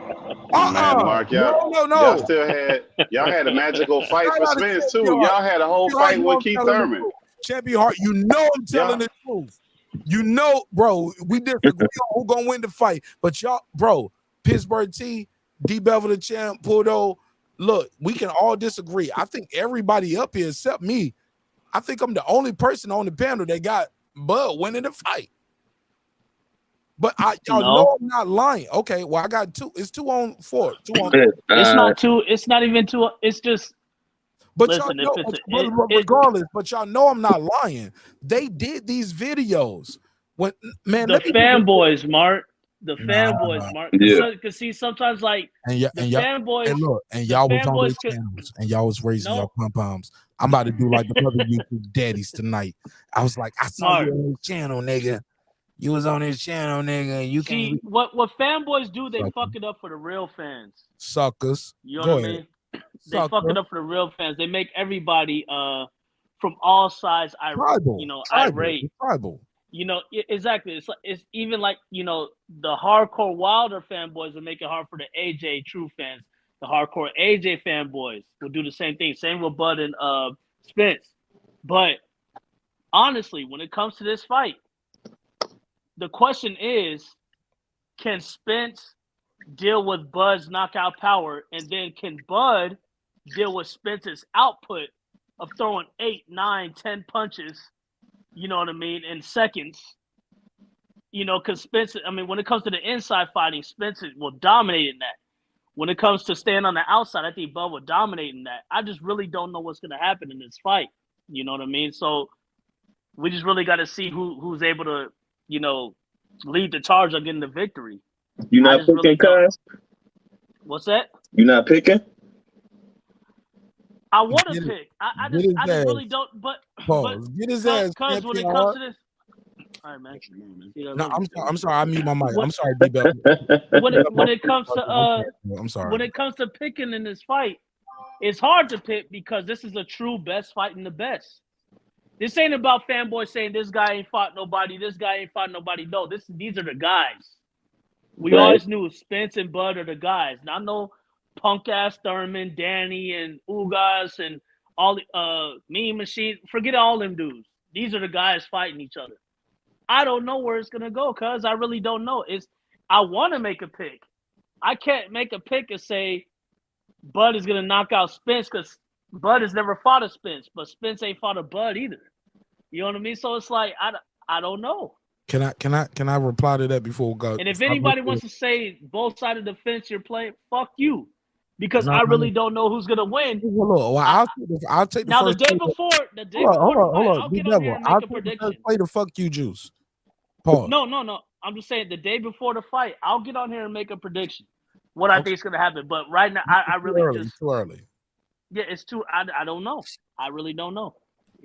Man, Mark, y'all still had a magical fight for Spence too. Y'all had a whole fight with Keith Thurman. Champion Heart, you know I'm telling the truth. You know, bro, we disagree on who gonna win the fight. But y'all, bro, Pittsburgh T, D Bevel the champ, Pudo, look, we can all disagree. I think everybody up here except me, I think I'm the only person on the panel that got Bud winning the fight. But y'all know I'm not lying. Okay, well, I got two. It's 2-on-4. 2-on-4. It's not two. It's not even two. It's just. But listen, y'all know, regardless, but y'all know I'm not lying. They did these videos when the fanboys, Mark. The fanboys, Mark. Because see, sometimes like fanboys. And look, and y'all was on their channels, and y'all was raising your pom-poms. I'm about to do like the other YouTube daddies tonight. I was like, I saw you on his channel, nigga. You was on his channel, nigga. You see what fanboys do? They fuck it up for the real fans. Suckers. You know what I mean? They fuck it up for the real fans. They make everybody from all sides irate. Tribal. You know, exactly. It's even like, you know, the hardcore Wilder fanboys will make it hard for the AJ true fans. The hardcore AJ fanboys will do the same thing. Same with Bud and Spence. But honestly, when it comes to this fight, the question is, can Spence deal with Bud's knockout power? And then can Bud deal with Spence's output of throwing 8, 9, 10 punches, you know what I mean, in seconds? You know, because Spence, I mean, when it comes to the inside fighting, Spence will dominate in that. When it comes to staying on the outside, I think Bud will dominate in that. I just really don't know what's going to happen in this fight. You know what I mean? So we just really got to see who's able to, you know, lead the charge on getting the victory. You not picking, really cuz? What's that? You not picking? I want to pick. I just really don't. But get his ass. Because when it comes to this, all right, man. No, I'm sorry. I mute my mic. I'm sorry, D-Bell. When it comes to I'm sorry. When it comes to picking in this fight, it's hard to pick because this is a true best fight in the best. This ain't about fanboys saying this guy ain't fought nobody. This guy ain't fought nobody. No, these are the guys. We always knew Spence and Bud are the guys. Now I know punk ass Thurman, Danny, and Ugas and all Mean Machine. Forget all them dudes. These are the guys fighting each other. I don't know where it's gonna go, cuz I really don't know. I want to make a pick. I can't make a pick and say Bud is gonna knock out Spence because Bud has never fought a Spence, but Spence ain't fought a Bud either. You know what I mean? So it's like I don't know. Can I reply to that before we go? And if anybody wants to say both sides of the fence you're playing, fuck you, because I really don't know who's gonna win. Well, I'll take the now first the day before the fight, I'll get on here and make a prediction. Play the fuck you juice. Pause. No. I'm just saying the day before the fight, I'll get on here and make a prediction. What I think is gonna happen, but right now I really too early. Yeah, it's too. I don't know. I really don't know.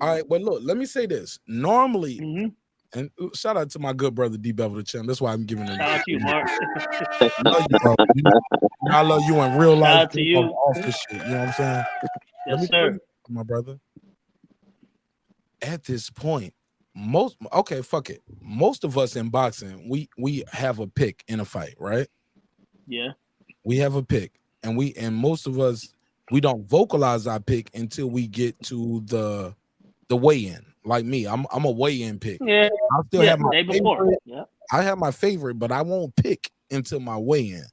All right, but look, let me say this. Normally, and shout out to my good brother D Bevel the champ. That's why I'm giving him. Shout out to you, Marq. Love you, bro. I love you in real life. Shout out to you. Off the shit, you know what I'm saying? Yes, sir. My brother. At this point, fuck it. Most of us in boxing, we have a pick in a fight, right? Yeah. We have a pick, and most of us, we don't vocalize our pick until we get to the weigh-in. Like me, I'm a weigh-in pick. Yeah. I still have my day before. Yeah. I have my favorite, but I won't pick until my weigh-in.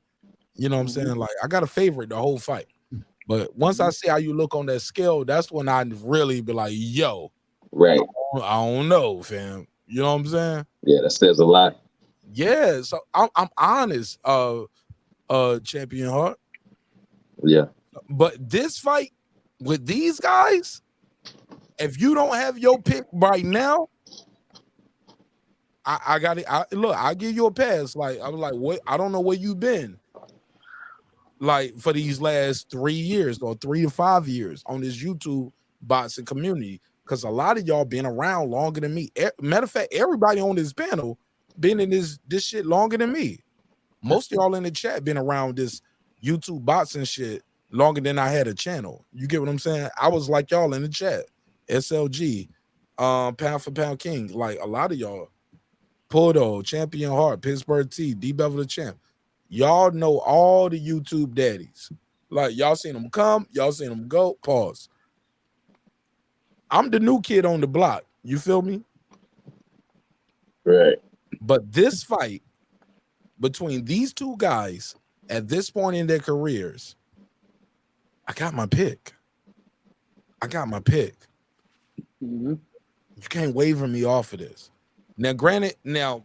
You know what I'm saying? Like I got a favorite the whole fight. But once I see how you look on that scale, that's when I really be like, yo, right. I don't know, fam. You know what I'm saying? Yeah, that says a lot. Yeah, so I'm honest, Champion Heart. Yeah. But this fight with these guys, if you don't have your pick right now, I got it. Look, I give you a pass. Like I was like, what? I don't know where you've been. Like for these last 3 years or 3 to 5 years on this YouTube boxing community, because a lot of y'all been around longer than me. Matter of fact, everybody on this panel been in this shit longer than me. Most of y'all in the chat been around this YouTube boxing shit longer than I had a channel. You get what I'm saying? I was like y'all in the chat. SLG, Pound for Pound King, like a lot of y'all. Porto, Champion Heart, Pittsburgh T, D Bevel the Champ. Y'all know all the YouTube daddies. Like y'all seen them come, y'all seen them go. Pause. I'm the new kid on the block. You feel me? Right. But this fight between these two guys at this point in their careers, I got my pick. You can't waver me off of this. Now, granted,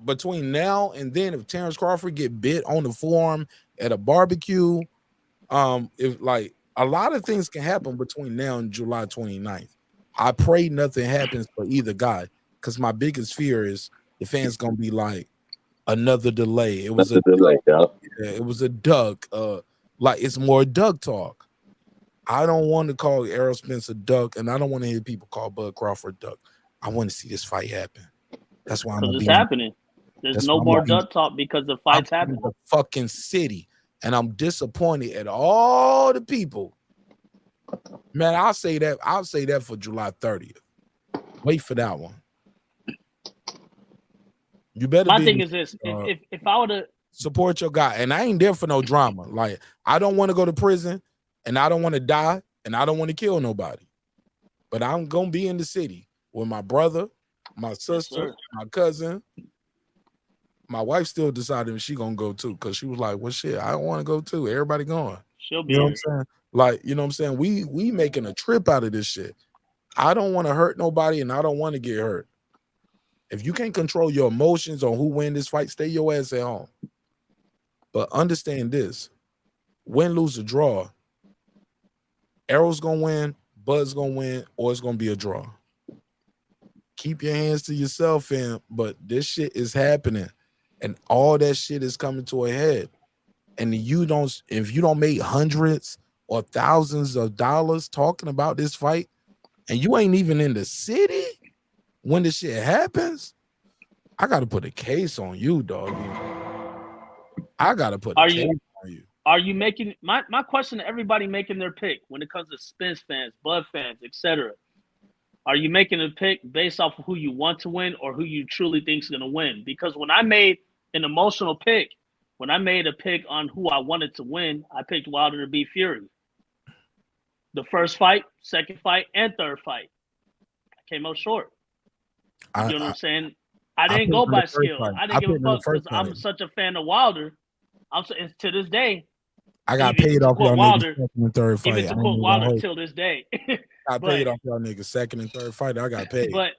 between now and then, if Terrence Crawford get bit on the forearm at a barbecue, if like a lot of things can happen between now and July 29th. I pray nothing happens for either guy, because my biggest fear is the fans gonna be like another delay. It was a delay. It was a duck. Like it's more duck talk. I don't want to call Errol Spence a duck, and I don't want to hear people call Bud Crawford duck. I want to see this fight happen. That's why it's happening. There's no more duck talk because the fight's happening. The fucking city, and I'm disappointed at all the people. Man, I'll say that for July 30th. Wait for that one. You better. My thing is this: if I were to support your guy, and I ain't there for no drama. Like I don't want to go to prison, and I don't want to die, and I don't want to kill nobody. But I'm gonna be in the city with my brother, my sister, my cousin. My wife still decided she gonna go too, because she was like, well, shit, I don't want to go too. Everybody going. She'll be. You know what I'm saying? Like, you know what I'm saying? We making a trip out of this shit. I don't want to hurt nobody, and I don't want to get hurt. If you can't control your emotions on who win this fight, stay your ass at home. But understand this: win, lose, or draw, Errol's gonna win, Bud's gonna win, or it's gonna be a draw. Keep your hands to yourself, fam. But this shit is happening, and all that shit is coming to a head. And if you don't make hundreds or thousands of dollars talking about this fight, and you ain't even in the city when this shit happens, I gotta put a case on you, dog. I gotta put a case on you. Are you making my question to everybody making their pick when it comes to Spence fans, Bud fans, etc.? Are you making a pick based off of who you want to win or who you truly think is going to win? Because when I made an emotional pick, when I made a pick on who I wanted to win, I picked Wilder to beat Fury. The first fight, second fight, and third fight, I came up short. You know what I'm saying? I didn't picked go him in by the first skill. fight. I I didn't give picked a him in the fuck because first I'm fight. such a fan of Wilder. To this day, I got even paid to off quote y'all niggas Wilder, second and third fight. even I to ain't quote even gonna Wilder hold. till this day. I but paid off y'all niggas second and third fight. I got paid. but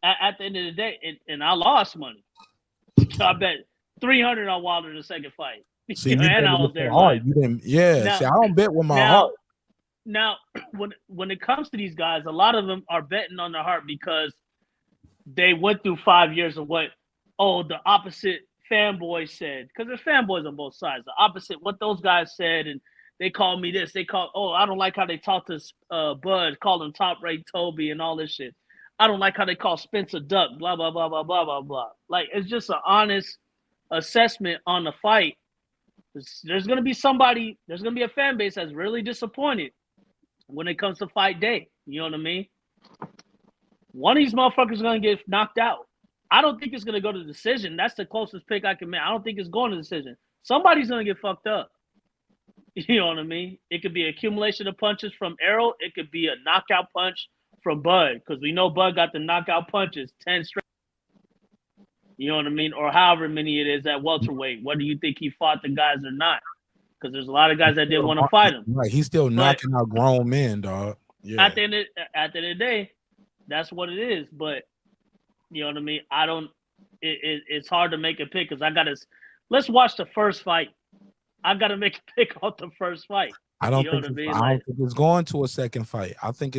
at the end of the day, and I lost money. So I bet 300 on Wilder in the second fight. See, you and bet I with was your there heart. live. You didn't. Yeah. Now, See, I don't bet with my heart. Now, when it comes to these guys, a lot of them are betting on their heart because they went through 5 years of what the opposite fanboys said, because there's fanboys on both sides. The opposite, what those guys said, and they called me this. They called, I don't like how they talk to Bud, call him top rate Toby and all this shit. I don't like how they call Spence a duck, blah, blah, blah, blah, blah, blah, blah. Like, it's just an honest assessment on the fight. There's going to be a fan base that's really disappointed when it comes to fight day. You know what I mean? One of these motherfuckers is going to get knocked out. I don't think it's going to go to decision. That's the closest pick I can make. I don't think it's going to decision. Somebody's going to get fucked up. You know what I mean? It could be accumulation of punches from Errol. It could be a knockout punch from Bud, because we know Bud got the knockout punches, 10 straight. You know what I mean? Or however many it is at welterweight. Whether you think he fought the guys or not. Because there's a lot of guys that didn't want to fight him. Right. He's still knocking out grown men, dog. Yeah. At the end of the day, that's what it is. But you know what I mean? It's hard to make a pick because let's watch the first fight. I got to make a pick off the first fight. I don't think it's going to a second fight. I think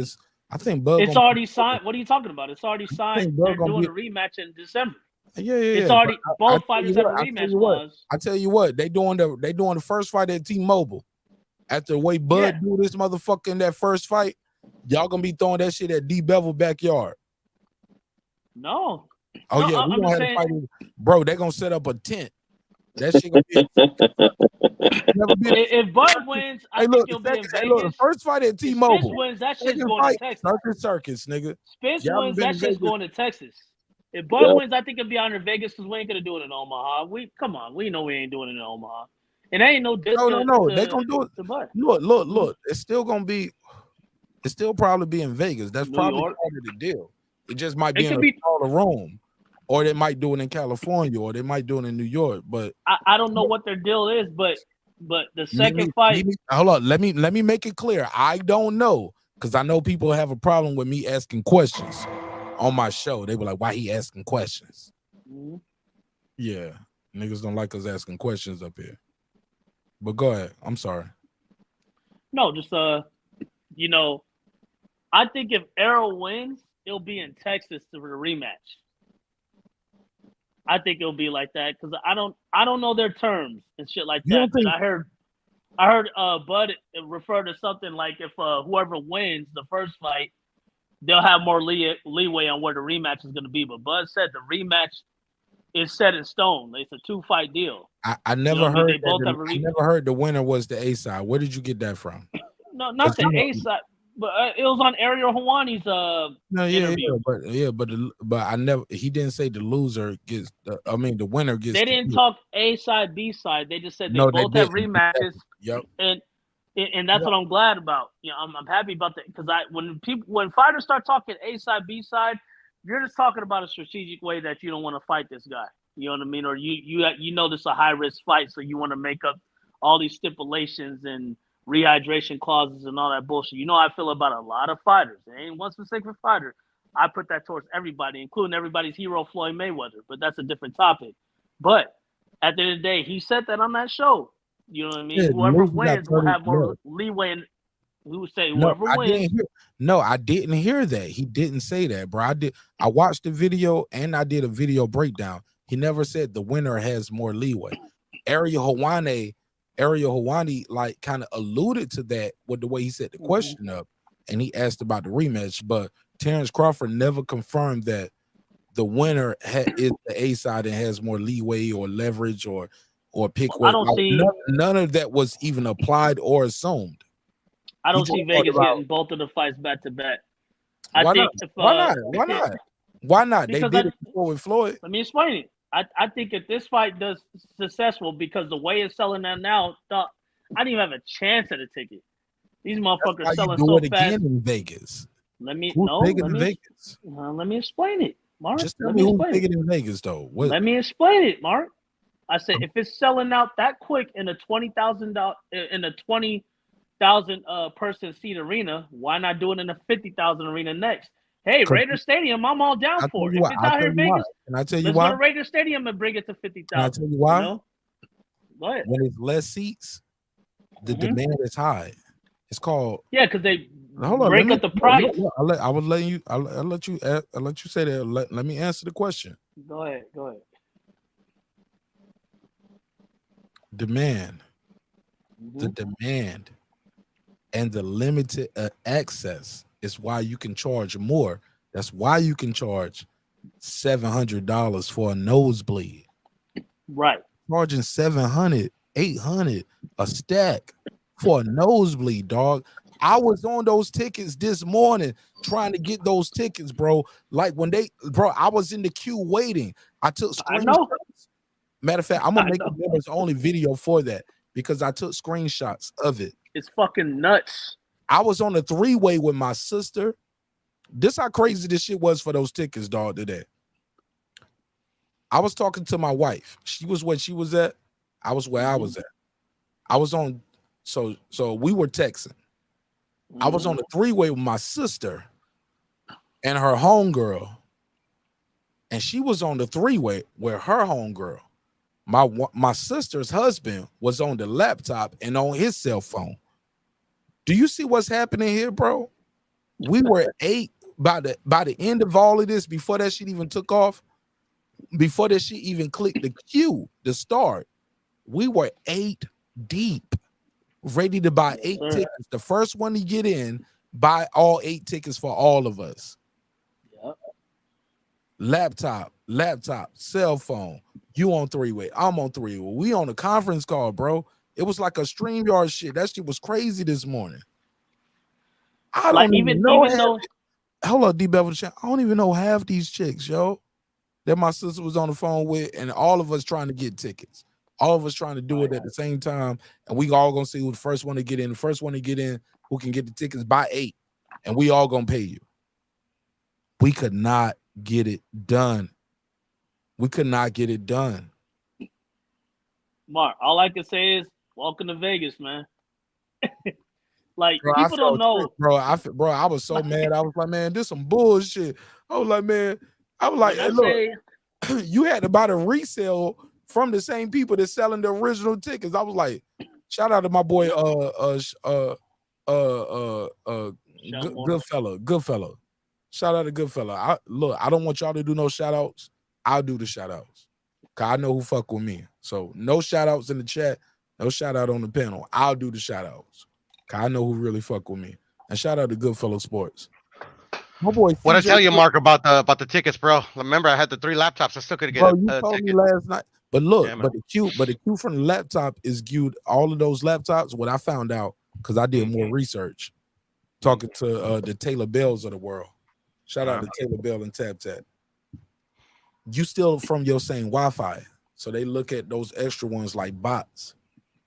Bud. It's already signed. What are you talking about? It's already signed. They're doing a rematch in December. Yeah. It's already both fighters have a rematch clause. I tell you what, they doing the first fight at T-Mobile. After the way Bud do this motherfucker in that first fight, y'all gonna be throwing that shit at D Bevel backyard. No. Oh no, yeah, we gonna have to fight, bro. They gonna set up a tent. That shit gonna be. If Bud wins, I think he'll be in Vegas. Look, the first fight at T-Mobile. Spence wins, that shit's going to Texas. Circus, nigga. Spence wins, that shit's going to Texas. If Bud wins, I think it'll be under Vegas because we ain't gonna do it in Omaha. We know we ain't doing it in Omaha. And ain't no discount. No. They gonna do it. Look. It's still probably be in Vegas. That's probably part of the deal. It just might be in a smaller room. Or they might do it in California, or they might do it in New York. But I don't know what their deal is, but the second fight. Hold on, let me make it clear. I don't know, because I know people have a problem with me asking questions on my show. They were like, "Why he asking questions?" Mm-hmm. Yeah, niggas don't like us asking questions up here. But go ahead. I'm sorry. No, just I think if Errol wins, it'll be in Texas for the rematch. I think it'll be like that because I don't know their terms and shit like that. But I heard Bud refer to something like if whoever wins the first fight, they'll have more leeway on where the rematch is going to be. But Bud said the rematch is set in stone. It's a 2-fight deal. I never heard. I never heard the winner was the A side. Where did you get that from? No, not the A side. But it was on Ariel Hawani's interview. But I never. He didn't say the loser gets. The winner gets. They didn't talk A side, B side. They just said they both have rematches. Yep. And that's what I'm glad about. I'm happy about that because when fighters start talking A side, B side, you're just talking about a strategic way that you don't want to fight this guy. You know what I mean? Or you know this is a high risk fight, so you want to make up all these stipulations and rehydration clauses and all that bullshit. You know how I feel about a lot of fighters. There ain't one specific fighter. I put that towards everybody, including everybody's hero, Floyd Mayweather. But that's a different topic. But at the end of the day, he said that on that show. You know what I mean? Yeah, whoever wins will have more leeway. And who would say whoever wins? I didn't hear that. He didn't say that, bro. I watched the video and I did a video breakdown. He never said the winner has more leeway. Ariel Hawani like kind of alluded to that with the way he set the question up, and he asked about the rematch. But Terrence Crawford never confirmed that the winner is the A side and has more leeway or leverage or pick. I don't see none of that was even applied or assumed. I don't see Vegas getting both of the fights back to back. Why not? They did it before with Floyd. Let me explain it. I think if this fight does successful, because the way it's selling that now, I didn't even have a chance at a ticket. These motherfuckers selling so fast. Again in Vegas. Let me Vegas. Let me explain it. Marq, Just tell let me me who's explain bigger it. than Vegas though. What? Let me explain it, Marq. I said if it's selling out that quick in a $20,000 person seat arena, why not do it in a 50,000 arena next? Hey, Raider Stadium, I'm all down for it. If it's out here in Vegas, Can I tell you let's why? go to Raider Stadium and bring it to 50,000. Can I tell you why? You know? Go ahead. When it's less seats, the demand is high. It's called. Yeah, because they Hold on, break up the price. I'll let you say that. Let me answer the question. Go ahead. Go ahead. Demand. The demand and the limited access is why you can charge more. That's why you can charge $700 for a nosebleed. Right. Charging $700, $800 a stack for a nosebleed, dog. I was on those tickets this morning trying to get those tickets, bro. Like when I was in the queue waiting. I took screenshots. Matter of fact, I'm gonna make a members only video for that because I took screenshots of it. It's fucking nuts. I was on a three-way with my sister. This how crazy this shit was for those tickets, dog, today. I was talking to my wife. She was where she was at. I was where I was at. I was on, so we were texting. I was on a three-way with my sister and her homegirl. And she was on the three-way with her homegirl. My sister's husband was on the laptop and on his cell phone. Do you see what's happening here, bro? We were 8 by the end of all of this, before that shit even took off, before that shit even clicked the queue, the start, we were 8 deep, ready to buy 8 tickets. The first one to get in, buy all 8 tickets for all of us. Yep. Laptop, cell phone. You on three-way, I'm on three-way. We on a conference call, bro. It was like a StreamYard shit. That shit was crazy this morning. I don't even know. Hold up, D Bevel. I don't even know half these chicks, yo, that my sister was on the phone with, and all of us trying to get tickets. All of us trying to do it at the same time, and we all gonna see who the first one to get in. The first one to get in, who can get the tickets by 8, and we all gonna pay you. We could not get it done. We could not get it done. Marq, all I can say is welcome to Vegas, man. Like, bro, people don't know. I was so mad. I was like, man, this some bullshit. I was like, man, hey, look, you had to buy the resale from the same people that's selling the original tickets. I was like, shout out to my boy, Goodfella. Shout out to Goodfella. I don't want y'all to do no shout outs. I'll do the shout outs. Cause I know who fuck with me. So no shout outs in the chat, no shout out on the panel. I'll do the shout outs. Cause I know who really fuck with me. And shout out to Goodfellow Sports. My boy, what I tell you, Marq, about the tickets, bro. Remember, I had the 3 laptops. I still couldn't get you told me last night. But look, but the queue from the laptop is queued. All of those laptops, what I found out, because I did more research, talking to the Taylor Bells of the world. Shout out to Taylor Bell and Tap Tap. You still from your same Wi-Fi. So they look at those extra ones like bots.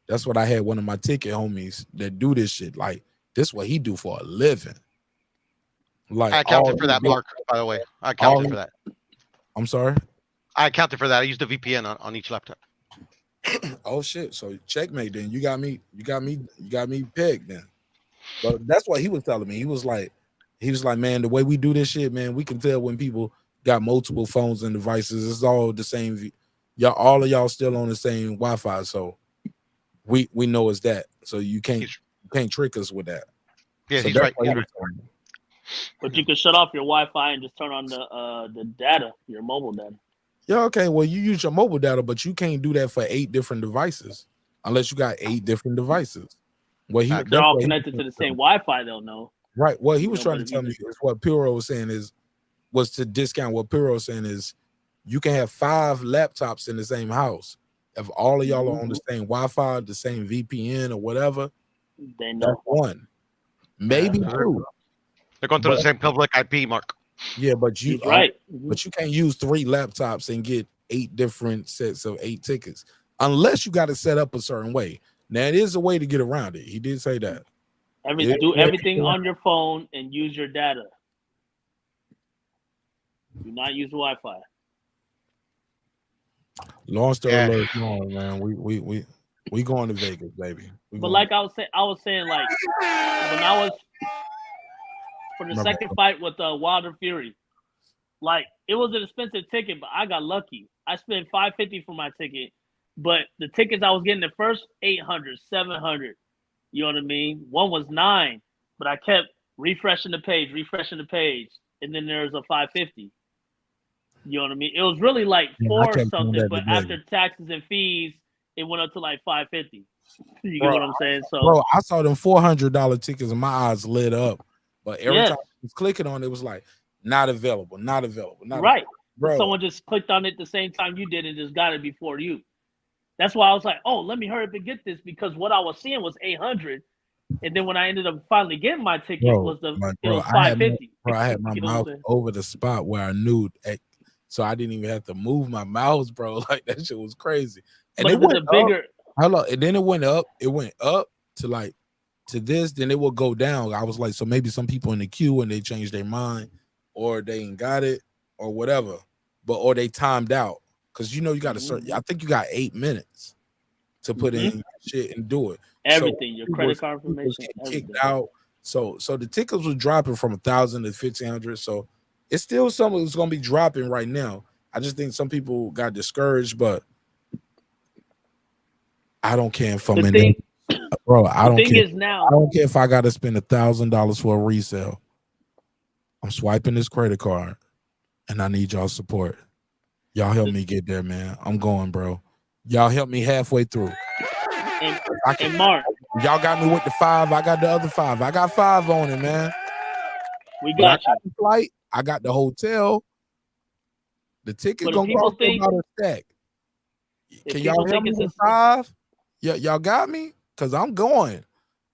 That's what I had one of my ticket homies that do this shit. Like, this is what he do for a living. Like, I accounted for that, Marq, by the way. I accounted for that. I'm sorry? I accounted for that. I used a VPN on each laptop. Oh shit. So checkmate then. You got me pegged then. But that's what he was telling me. He was like, man, the way we do this shit, man, we can tell when people got multiple phones and devices. It's all the same. All of y'all still on the same Wi-Fi. So we know it's that. So you can't trick us with that. Yeah, so he's right. He's right. But you can shut off your Wi-Fi and just turn on the data, your mobile data. Yeah, okay. Well, you use your mobile data, but you can't do that for 8 different devices unless you got 8 different devices. Well, they're all connected to the same Wi-Fi, they'll know. Right. What he was trying to tell me is what Piro was saying was to discount what Piro was saying is you can have 5 laptops in the same house. If all of y'all are on the same Wi-Fi, the same VPN or whatever, they know. That's 1. Maybe 2. They're going through the same public IP, Marq. Yeah, but you right. But you can't use 3 laptops and get 8 different sets of 8 tickets unless you got it set up a certain way. Now, it is a way to get around it. He did say that. Do everything on your phone and use your data. Do not use Wi-Fi. Long story long, man. We going to Vegas, baby. But like I was saying, like when I was for the second fight with Wilder Fury, like it was an expensive ticket, but I got lucky. I spent $550 for my ticket, but the tickets I was getting at first $800, $700. You know what I mean? One was $9, but I kept refreshing the page, and then there was a $550. You know what I mean? It was really like $4 something, but after taxes and fees, it went up to like $550. You get what I'm saying? So, bro, I saw them $400 tickets and my eyes lit up, but every time I was clicking on it, was like not available, not available, not right. available. Bro, someone just clicked on it the same time you did and just got it before you. That's why I was like, oh, let me hurry up and get this, because what I was seeing was $800, and then when I ended up finally getting my ticket, it was $550. I had my mouth over the spot where I knew. So I didn't even have to move my mouse, bro. Like that shit was crazy. And it went bigger. And then it went up. It went up to this. Then it would go down. I was like, so maybe some people in the queue and they changed their mind, or they ain't got it, or whatever. Or they timed out, because you got to search. I think you got 8 minutes to put in shit and do it. Everything, your credit card information, kicked out. So the tickets was dropping from 1,000 to 1,500. So it's still something that's gonna be dropping right now. I just think some people got discouraged, but I don't care if I'm in there. Bro, I don't care. I don't care if I gotta spend $1,000 for a resale. I'm swiping this credit card, and I need y'all support. Y'all help me get there, man. I'm going, bro. Y'all help me halfway through. And Marq, y'all got me with the 5. I got the other 5. I got 5 on it, man. We got you. The flight. I got the hotel. The ticket gonna cost about a stack. Can y'all help me with 5? Yeah, y'all got me? Cause I'm going.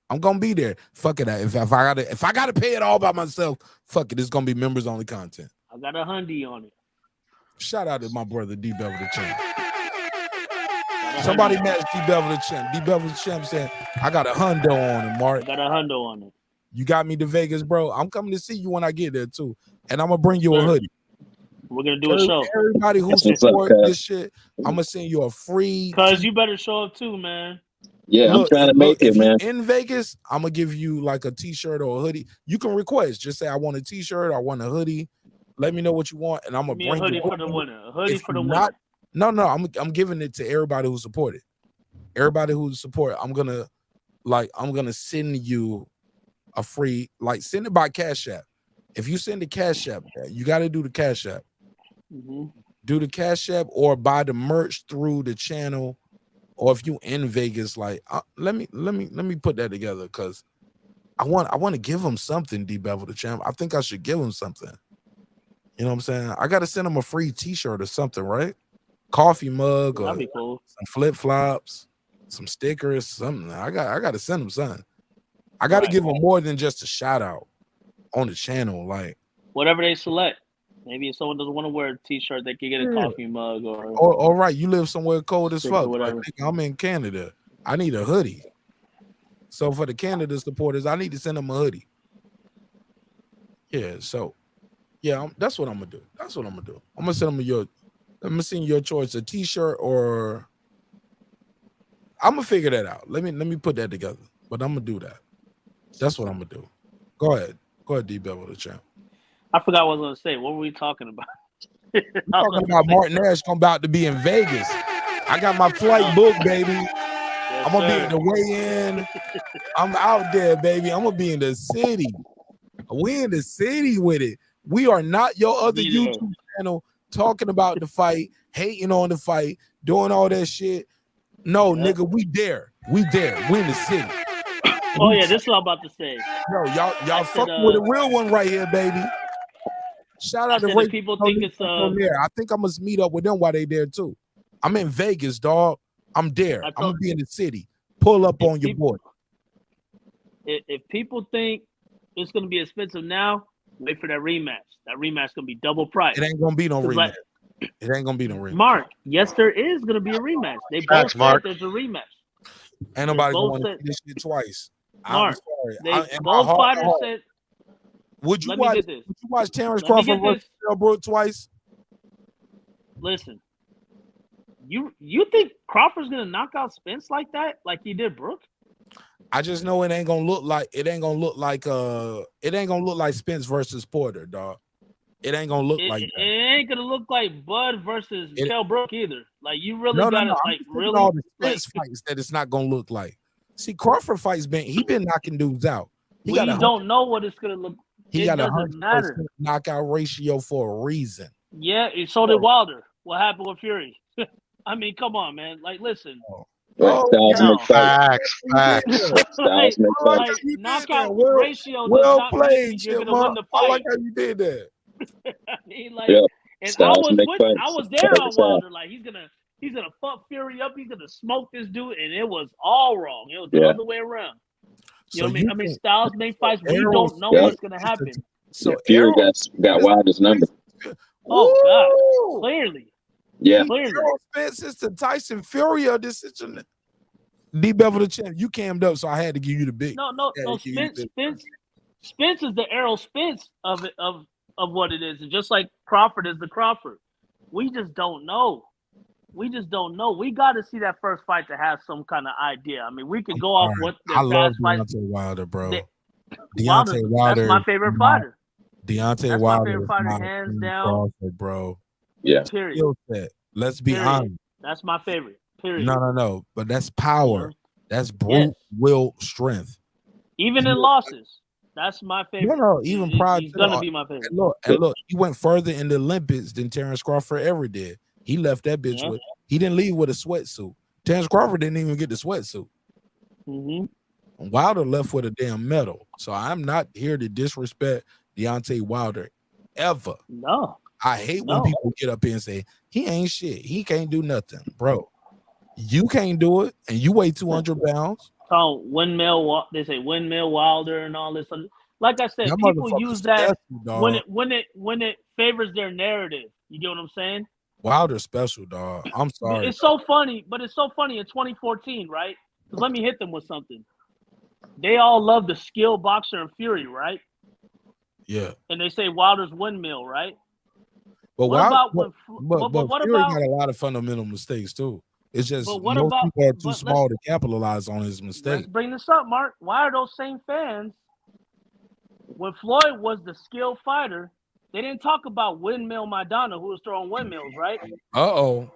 I'm gonna be there. Fuck it. If I gotta pay it all by myself, fuck it. It's gonna be members only content. I got a $100 on it. Shout out to my brother D Bevel the Champ. Somebody match D Bevel the Champ. D Bevel the Champ said, I got a $100 on it, Marq. I got a $100 on it. You got me to Vegas, bro. I'm coming to see you when I get there too. And I'm gonna bring you a hoodie. We're gonna do a show. Everybody who supports this shit, I'm gonna send you a free. Cause you better show up too, man. Yeah, I'm trying to make it, man. In Vegas, I'm gonna give you like a t-shirt or a hoodie. You can request. Just say I want a t-shirt, I want a hoodie. Let me know what you want, and I'm gonna bring a hoodie for the winner. A hoodie for the winner. No, I'm giving it to everybody who supported. Everybody who support, I'm gonna send you a free, send it by Cash App. If you send the Cash App, you got to do the Cash App. Do the Cash App or buy the merch through the channel. Or if you in Vegas, let me put that together, because I want to give him something, D Bevel the Champ. I think I should give him something. You know what I'm saying? I gotta send him a free t-shirt or something, right? Coffee mug or some flip-flops, some stickers, something. I gotta send him something. I gotta give him more than just a shout out on the channel, whatever they select. Maybe if someone doesn't want to wear a t-shirt, they can get a coffee mug or all right, you live somewhere cold as fuck. I'm in Canada. I need a hoodie. So for the Canada supporters, I need to send them a hoodie. Yeah, so that's what I'm gonna do. I'm gonna send them I'm gonna send your choice, a t-shirt, or I'm gonna figure that out. Let me put that together. But I'm gonna do that. That's what I'm gonna do. Go ahead, D Bevel the Champ. I forgot what I was gonna say. What were we talking about? We're talking about Marq Nash about to be in Vegas. I got my flight booked, baby. Yes, I'm gonna be in the weigh-in. I'm out there, baby. I'm gonna be in the city. We in the city with it. We are not your other YouTube channel talking about the fight, hating on the fight, doing all that shit. No, nigga, we there. We in the city. Oh yeah, this is what I'm about to say. Yo, y'all fucking with a real one right here, baby. Shout out to Ray. People think it's there. I think I must meet up with them while they there too. I'm in Vegas, dog. I'm there. I'm gonna be in the city. Pull up on your boy. If people think it's gonna be expensive now, wait for that rematch. That rematch gonna be double price. It ain't gonna be no rematch. It ain't gonna be no rematch. Marq, yes, there is gonna be a rematch. They both said there's a rematch. Ain't nobody gonna want to see this shit twice. I'm Marq, sorry. both fighters said. Would you Let me watch? get this. Would you watch Terrence Let me Crawford get versus this. Kell Brook twice? Listen, you think Crawford's gonna knock out Spence like that, like he did Brook? I just know it ain't gonna look like Spence versus Porter, dog. It ain't gonna look like It that. ain't gonna look like Bud versus Kell Brook either. Like you really No. gotta I'm like just thinking really all the like. Spence fights that it's not gonna look like. See, Crawford fights he been knocking dudes out. We don't know what it's gonna look. He It got a doesn't matter. knockout ratio for a reason. Yeah, so did Wilder. What happened with Fury? I mean, come on, man. Like, listen. Facts. like knockout ratio does Well not played, mean you're gonna win the I like fight. how you did that. I mean, like, and I was there on Wilder. Like, he's gonna fuck Fury up. He's gonna smoke this dude, and it was all wrong. It was the other way around. You know what I mean? I mean, styles make fights. We don't know what's gonna happen. So Fury got Wilder's number. Oh God, clearly. Yeah. Errol Spence is the Tyson Fury of this situation. D Bevel the champ. You cammed up, so I had to give you the big. No. Spence is the Errol Spence of it of what it is, and just like Crawford is the Crawford. We just don't know. We got to see that first fight to have some kind of idea. I mean, we could go off what their I love past fights. Deontay Wilder, bro. Deontay Wilder. That's my favorite fighter. Deontay Wilder. My favorite fighter, hands down. Crawford, bro. Yeah. Period. Let's be honest. That's my favorite. Period. No. But that's power. That's brute will strength. Even in losses. That's my favorite. No, even prior he's to gonna be my favorite. And look, he went further in the Olympics than Terrence Crawford ever did. He left that bitch with. He didn't leave with a sweatsuit. Terrence Crawford didn't even get the sweatsuit. Wilder left with a damn medal. So I'm not here to disrespect Deontay Wilder ever. No. I hate when people get up here and say he ain't shit. He can't do nothing, bro. You can't do it, and you weigh 200 pounds. Oh, windmill. They say windmill Wilder and all this. Like I said, people use that when it favors their narrative. You get what I'm saying? Wilder's special, dog. I'm sorry. It's so funny, but it's so funny in 2014, right? Because let me hit them with something. They all love the skill boxer and Fury, right? Yeah. And they say Wilder's windmill, right? But what about what Fury got a lot of fundamental mistakes too. It's just most people are too small to capitalize on his mistakes. Let's bring this up, Mark. Why are those same fans, when Floyd was the skilled fighter, they didn't talk about windmill Maidana, who was throwing windmills, right? Oh,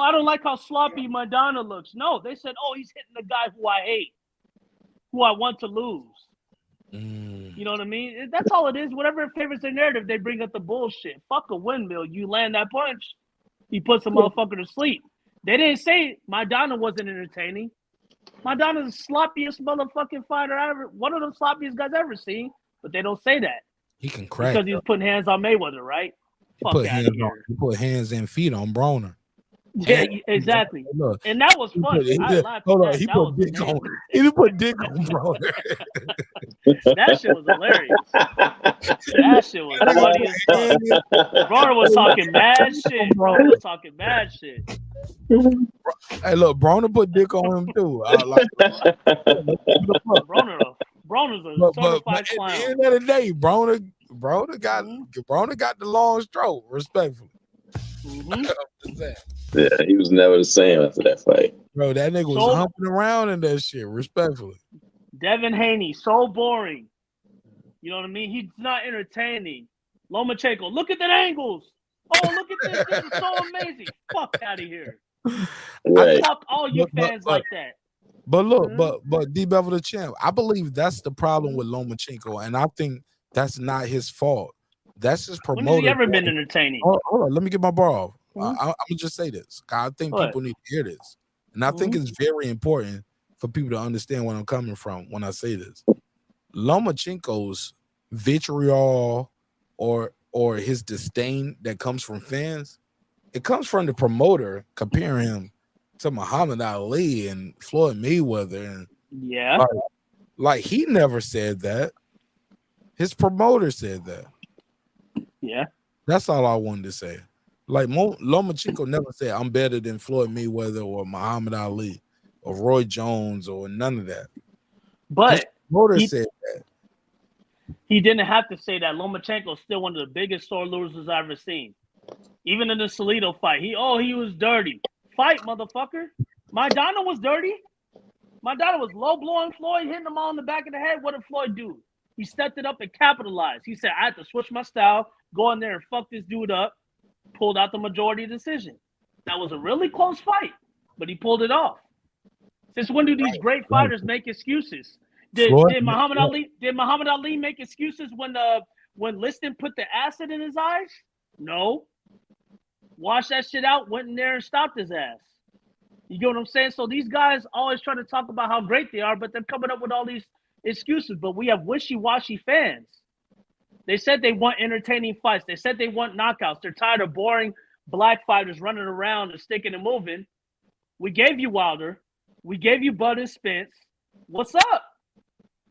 I don't like how sloppy Maidana looks. No, they said, he's hitting the guy who I hate, who I want to lose. You know what I mean? That's all it is. Whatever favors their narrative, they bring up the bullshit. Fuck a windmill. You land that punch, he puts a motherfucker to sleep. They didn't say Maidana wasn't entertaining. Maidana's the sloppiest motherfucking fighter I ever, one of the sloppiest guys I ever seen, but they don't say that. He can crack. Because he was putting hands on Mayweather, right? He put hands and feet on Broner. Yeah, exactly. Look, and that was fun. I laughed. He put dick on. He put dick on Broner. That shit was hilarious. That shit was funny as fuck. Broner was talking mad shit. Broner was talking mad shit. Hey, look, Broner put dick on him too. Broner's a certified clown. At the end of the day, Broner got the long stroke, respectfully. Yeah, he was never the same after that fight. Bro, that nigga was humping around in that shit, respectfully. Devin Haney, so boring. You know what I mean? He's not entertaining. Lomachenko, look at the angles. Oh, look at this. This is so amazing. Fuck out of here. Right. Fuck all you fans like that. But look, but D Bevel the champ, I believe that's the problem with Lomachenko, and I think that's not his fault. That's his promoter. When has he ever been entertaining? Hold on, let me get my bar off. I'm gonna just say this. I think people need to hear this, and I think it's very important for people to understand where I'm coming from when I say this. Lomachenko's vitriol or his disdain that comes from fans, it comes from the promoter comparing him to Muhammad Ali and Floyd Mayweather, and like he never said that. His promoter said that. Yeah, that's all I wanted to say. Like Lomachenko never said I'm better than Floyd Mayweather or Muhammad Ali or Roy Jones or none of that. But his promoter said that. He didn't have to say that. Lomachenko is still one of the biggest sore losers I've ever seen. Even in the Salido fight, he was dirty. Fight, motherfucker. Maidana was dirty. Maidana was low blowing Floyd, hitting him all in the back of the head. What did Floyd do? He stepped it up and capitalized. He said, I had to switch my style, go in there and fuck this dude up. Pulled out the majority decision. That was a really close fight, but he pulled it off. Since when do these great fighters make excuses? Did Muhammad Ali make excuses when Liston put the acid in his eyes? No. Washed that shit out, went in there and stopped his ass. You get what I'm saying? So these guys always try to talk about how great they are, but they're coming up with all these excuses. But we have wishy-washy fans. They said they want entertaining fights. They said they want knockouts. They're tired of boring black fighters running around and sticking and moving. We gave you Wilder. We gave you Bud and Spence. What's up?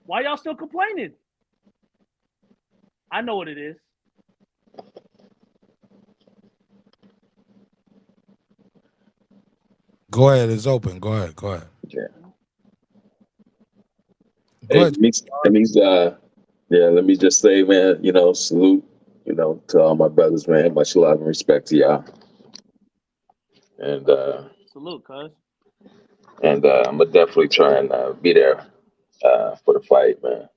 Why y'all still complaining? I know what it is. Go ahead. It's open. Go ahead. Yeah. Go ahead. Let me just say, man, salute, to all my brothers, man. Much love and respect to y'all. And salute, cuz. And I'm gonna definitely try and be there for the fight, man.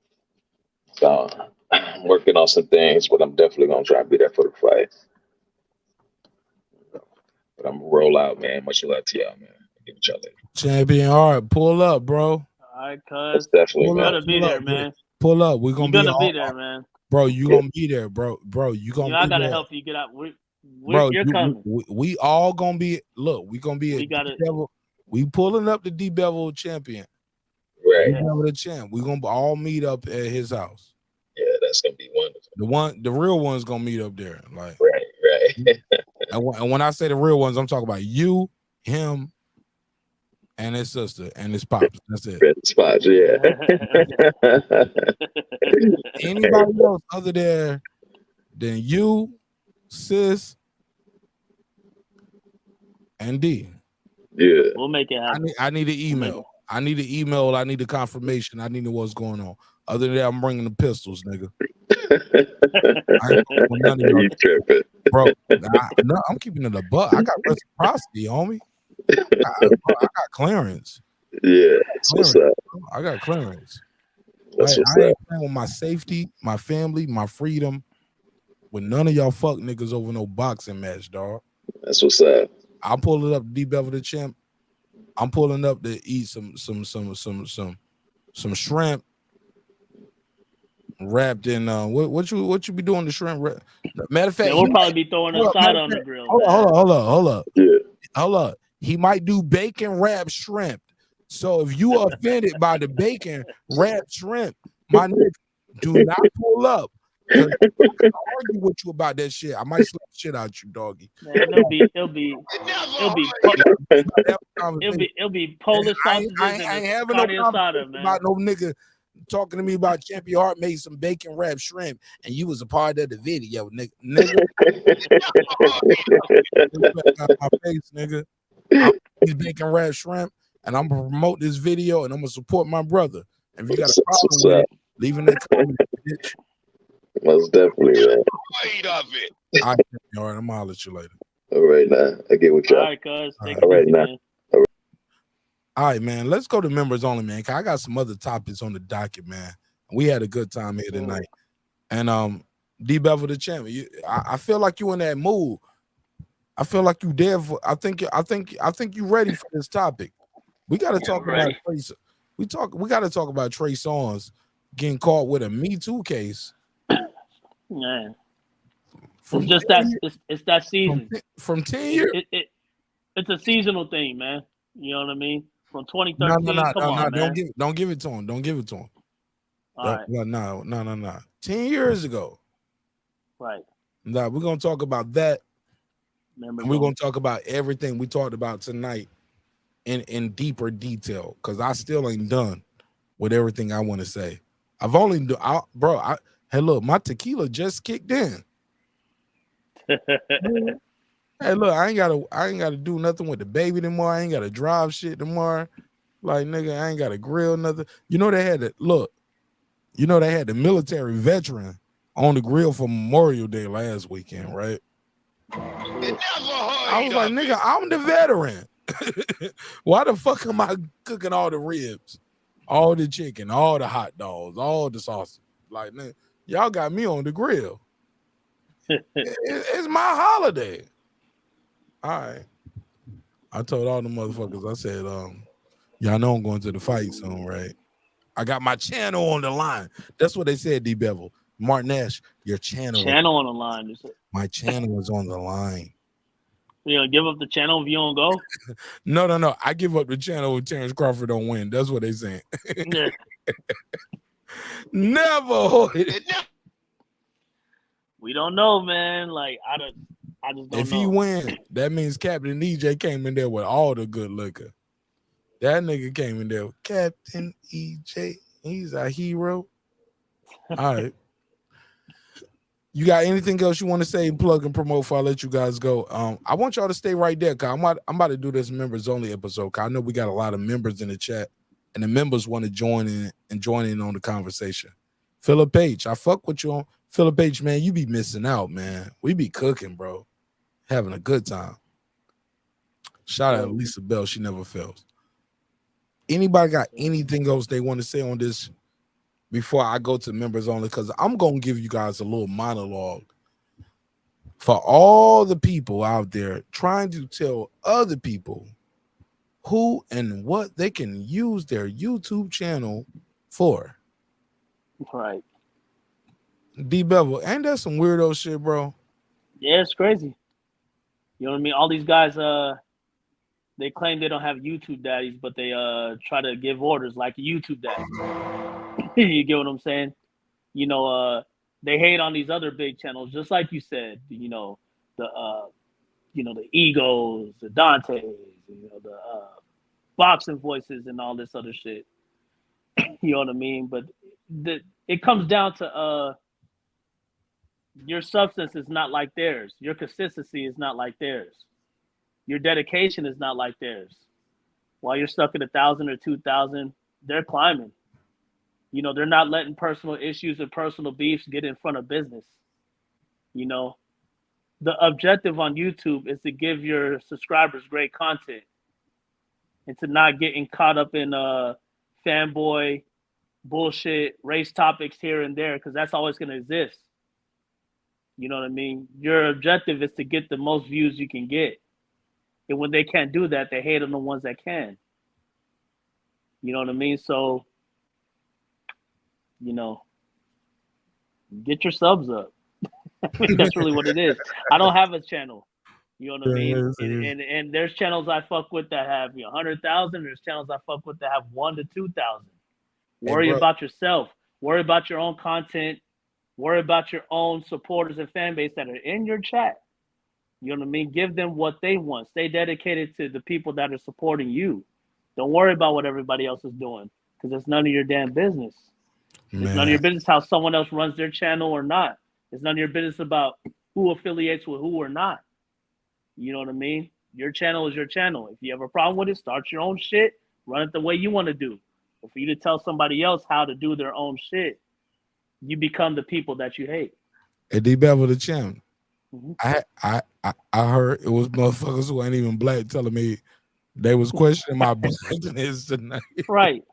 So I'm working on some things, but I'm definitely gonna try and be there for the fight. But I'm gonna roll out, man. Much love to y'all, man. Give each other. Champion Art, pull up, bro. All right, cuz. Definitely, You gotta be there, man. Pull up. We're gonna be there, man. Bro, you gonna be there, bro. You gonna. I gotta help you get out. Bro, you're coming. We all gonna be. Look, we gonna be. We pulling up the D-Bevel champion. Right. The champ. We gonna all meet up at his house. Yeah, that's gonna be wonderful. The real one's gonna meet up there. Like right. and when I say the real ones, I'm talking about you, him, and his sister and his pops. That's it. His pops, yeah. Anybody else other than you, sis, and D. Yeah. We'll make it happen. I need an email. I need a confirmation. I need to know what's going on. Other than that, I'm bringing the pistols, nigga. You tripping. Bro, I'm keeping it a buck. I got reciprocity, homie. I got clearance. Yeah, that's what's up. I got clearance. That's what's I ain't up. playing with my safety, my family, my freedom. With none of y'all fuck niggas over no boxing match, dog. That's what's up. I'm pulling up D-Bevel the champ. I'm pulling up to eat some shrimp wrapped in what you be doing the shrimp wrap? Matter of fact, we'll probably be throwing a side on the grill. Hold up. Yeah. Hold up. He might do bacon wrapped shrimp. So if you are offended by the bacon wrapped shrimp, my nigga, do not pull up. I can argue with you about that shit. I might slap shit out you, doggy. Man, it'll be Polish sausages I ain't having no conversation about no nigga talking to me about Champion Hart made some bacon wrapped shrimp and you was a part of the video, nigga. My face, nigga. He's bacon wrapped shrimp, and I'm gonna promote this video and I'm gonna support my brother. And if you got a problem with it, leave in that comment, bitch. Most definitely, man. All right, I'm gonna holler at you later. All right, now I get what y'all. All right, cuz. All right, now. All right, man. Let's go to members only, man. Cause I got some other topics on the docket, man. We had a good time here tonight. And D-Bevel the champ. I feel like you in that mood. I feel like you there for. I think you ready for this topic. We got to talk about Trey. We got to talk about Trey Songz getting caught with a Me Too case. Man, it's just that it's that season from 10 years. It's a seasonal thing, man. You know what I mean? From 2013. No, don't give it to him. Don't give it to him. All right. No. 10 years ago. Right. Now we're gonna talk about that. Remember, and we're gonna talk about everything we talked about tonight in deeper detail. Cause I still ain't done with everything I want to say. I've only hey, look, my tequila just kicked in. Hey, look, I ain't gotta do nothing with the baby anymore. I ain't gotta drive shit tomorrow. Like, nigga, I ain't gotta grill nothing. You know they had to look. You know they had the military veteran on the grill for Memorial Day last weekend, right? I was like, nigga, I'm the veteran. Why the fuck am I cooking all the ribs, all the chicken, all the hot dogs, all the sausage? Like, man, y'all got me on the grill. It's my holiday. All right. I told all the motherfuckers, I said, y'all know I'm going to the fight soon, right? I got my channel on the line. That's what they said, D Bevel. Mark Nash, your channel on the line. My channel is on the line. You gonna give up the channel if you don't go? No. I give up the channel if Terrence Crawford don't win. That's what they saying. Never. We don't know, man. Like I just don't If know. he win, that means Captain EJ came in there with all the good liquor. That nigga came in there with Captain EJ. He's a hero. All right. You got anything else you want to say, plug and promote before I let you guys go? I want y'all to stay right there, cause I'm about to do this members only episode. Cause I know we got a lot of members in the chat, and the members want to join in on the conversation. Philip H, I fuck with you on Philip H, man. You be missing out, man. We be cooking, bro, having a good time. Shout out to Lisa Bell, she never fails. Anybody got anything else they want to say on this before I go to members only? Because I'm going to give you guys a little monologue for all the people out there trying to tell other people who and what they can use their YouTube channel for. Right. D Bevel, ain't that some weirdo shit, bro? Yeah, it's crazy. You know what I mean? All these guys, they claim they don't have YouTube daddies, but they try to give orders like a YouTube daddy. You get what I'm saying? You know, they hate on these other big channels, just like you said. You know, the Egos, the Dantes, you know, the boxing voices, and all this other shit. You know what I mean? But it comes down to your substance is not like theirs. Your consistency is not like theirs. Your dedication is not like theirs. While you're stuck at 1,000 or 2,000, they're climbing. You know, they're not letting personal issues and personal beefs get in front of business. You know, the objective on YouTube is to give your subscribers great content and to not getting caught up in fanboy bullshit, race topics here and there, because that's always going to exist. You know what I mean? Your objective is to get the most views you can get. And when they can't do that, they hate on the ones that can. You know what I mean? So, you know, get your subs up. I mean, that's really what it is. I don't have a channel. You know what I mean? And there's channels I fuck with that have 100,000. There's channels I fuck with that have 1,000 to 2,000. Worry about yourself. Worry about your own content. Worry about your own supporters and fan base that are in your chat. You know what I mean? Give them what they want. Stay dedicated to the people that are supporting you. Don't worry about what everybody else is doing, because it's none of your damn business. Man. It's none of your business how someone else runs their channel or not. It's none of your business about who affiliates with who or not. You know what I mean? Your channel is your channel. If you have a problem with it, start your own shit. Run it the way you want to do. But for you to tell somebody else how to do their own shit, you become the people that you hate. Hey, D Bevel the champ. Mm-hmm. I heard it was motherfuckers who ain't even black telling me they was questioning my blackness tonight. Right.